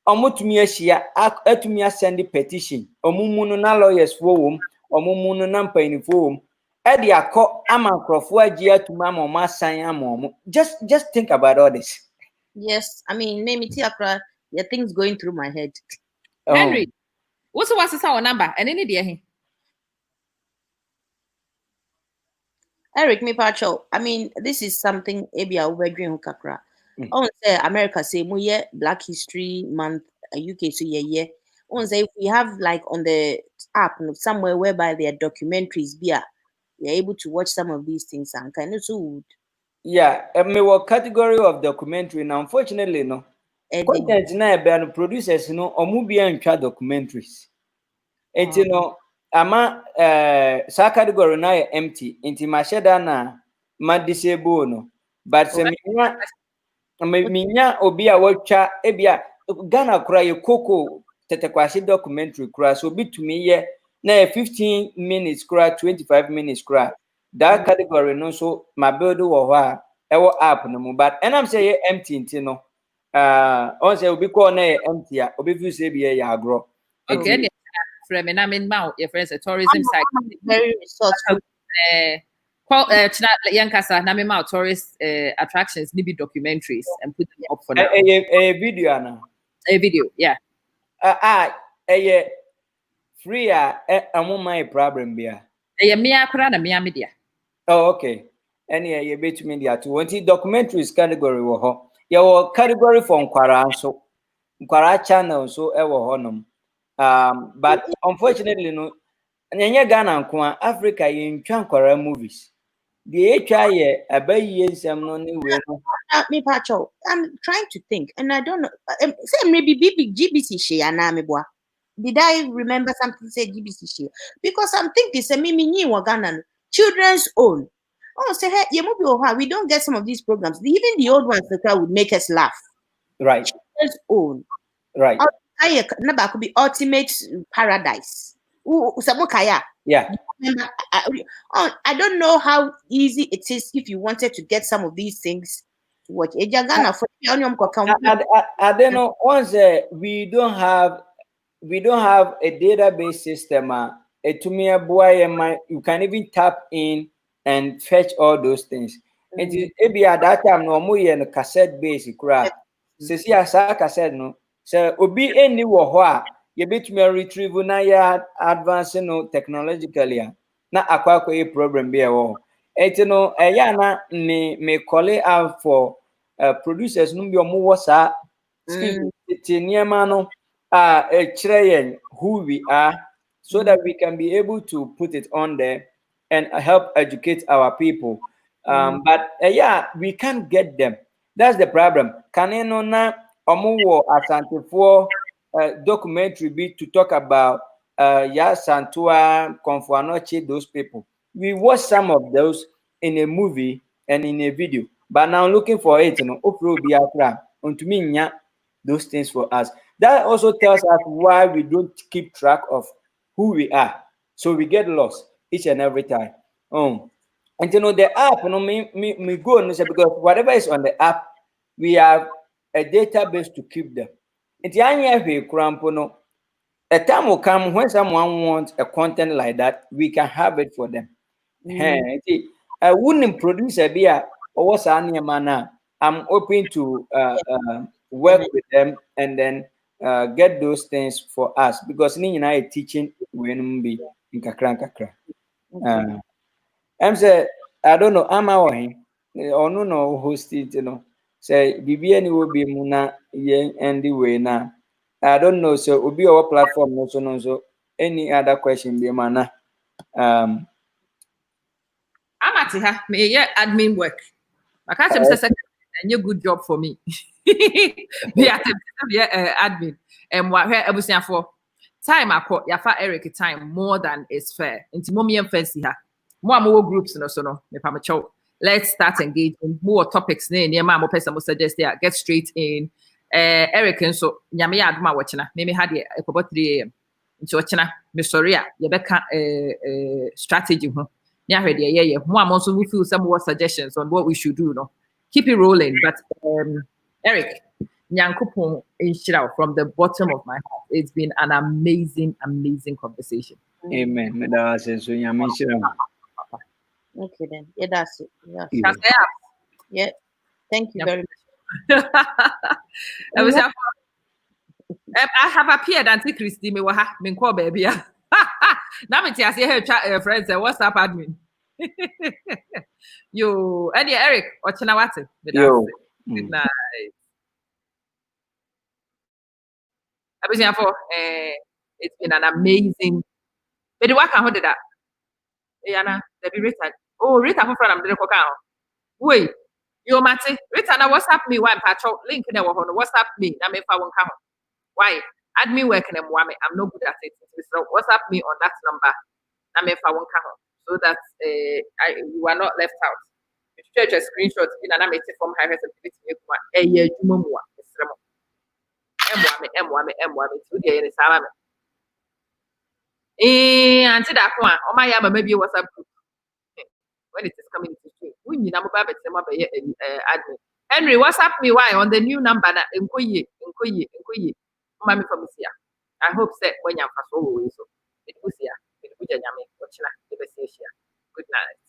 omo tumi ahia atumi send petition omo mu no na lawyers fo wom omo mu no na mpanifo wom e de akọ amankrofo agi atuma ma omo asan ama omo. Just think about all this. Yes, I mean, name it Tiakra. There are things going through my head. Henry, what's our number? And any dear Eric, me pacho. I mean, this is something Abia over green kakra. On say America say muye Black History Month, UK so yeah. On say if we have like on the app somewhere whereby there are documentaries, we are able to watch some of these things and kind of so. Yeah, me what category of documentary now? Unfortunately, no. Content na be producers no omu bia ntwa documentaries. Enti no ama sa category na empty. Enti ma sheda na ma disable no. But se minya obi a watcha ebia Ghana kura ye koko tetekwashi documentary kura so bitumi ye na 15 minutes kura 25 minutes kura. That category no so my build wo ho a app no mu, but and I'm say empty nti no on say obi call na empty a obi feel say be ya agro. Okay, from and I'm in Mount, your friends a tourism site. Very resourceful. Yankasa Namima tourist attractions, maybe documentaries and put them up for now. A video now. A video, yeah. Free I'm my problem beer. Mia Kurana Mia Media. Oh, okay. Any a bit media to 20 documentaries category wo your category for Nkwara channel so honum. But unfortunately no nyanya Ghana nko Africa yin twa Nkwara movies. The HIA abaye nsem no ne we no. Me pacho, I'm trying to think and I don't know. Say maybe GBC share na me boa. Did I remember something say GBC share? Because I'm thinking say me ni Ghana children's own. Oh, say hey, we don't get some of these programs. Even the old ones that would make us laugh. Right. Children's own. Right. Number could be Ultimate Paradise. Yeah. I don't know how easy it is if you wanted to get some of these things to watch. I don't know. Once we don't have a database system. You can even tap in and fetch all those things. And maybe at that time no more in cassette base crap. Says cassette no. So obi any wo ho a you bit me retrieve na ya advance no technologically na akwa a problem be wo eti no ya na me call out for producers no bi omo wo sa ti niema no who we are so that we can be able to put it on there and help educate our people. But yeah, we can't get them. That's the problem. Kaneno na omuwo asante for documentary be to talk about Santua, Konfuanoche, those people. We watch some of those in a movie and in a video, but now looking for it, to me, those things for us. That also tells us why we don't keep track of who we are. So we get lost each and every time. And the app, me go and say because whatever is on the app, we have a database to keep them. A time will come when someone wants a content like that, we can have it for them. I wouldn't produce a beer or what's mana. I'm open to work with them and then get those things for us because ni na teaching when be in kakra. I'm say I don't know am I or no host it say bibi any will be muna yen and the way now. I don't know so will be our platform no so any other question be mana I'm at her me admin work. I can't say second a good job for me. Be at admin and what her ebusia for time akọ yafa Eric time more than is fair. Into mommy and fancy her. More groups no so no me pa let's start engaging more topics near my person will suggest there get straight in Eric and so nyame ya aduma watchina me had about 3 a.m. into watchina me sorry ya beka strategy ho nya hwede ye mo am also we feel some more suggestions on what we should do no keep it rolling but Eric nyankopon inshira from the bottom of my heart it's been an amazing conversation. Amen. Me da say so nyame inshira. Okay then. Yeah, that's it. Yeah. Yeah. Thank you very much. I have appeared Auntie Christy me wa me call baby. Now me tia say hey friends what's up admin. Yo, and Eric, ochina wate. Yo. Good night. It's been an amazing. But the work I did that. Yana, the be Rita. Oh, Rita from front of the cocoa. Wait, yo, Mate, Rita, now WhatsApp me one patrol link in the WhatsApp me. I mean, if I won't come. Why? Add me working and wame. I'm no good at it. So WhatsApp me on that number. I mean, if I won't come. So that you are not left out. Church a screenshot in an amazing from high sensitivity. A year, you know, M1, 2 days in Salama. Until that one, oh my yama, maybe WhatsApp group. When it is coming to stream, we need number admin. Henry, WhatsApp me why on the new number that Nkoye. Mommy from here. I hope that when you're so it was here. Good night.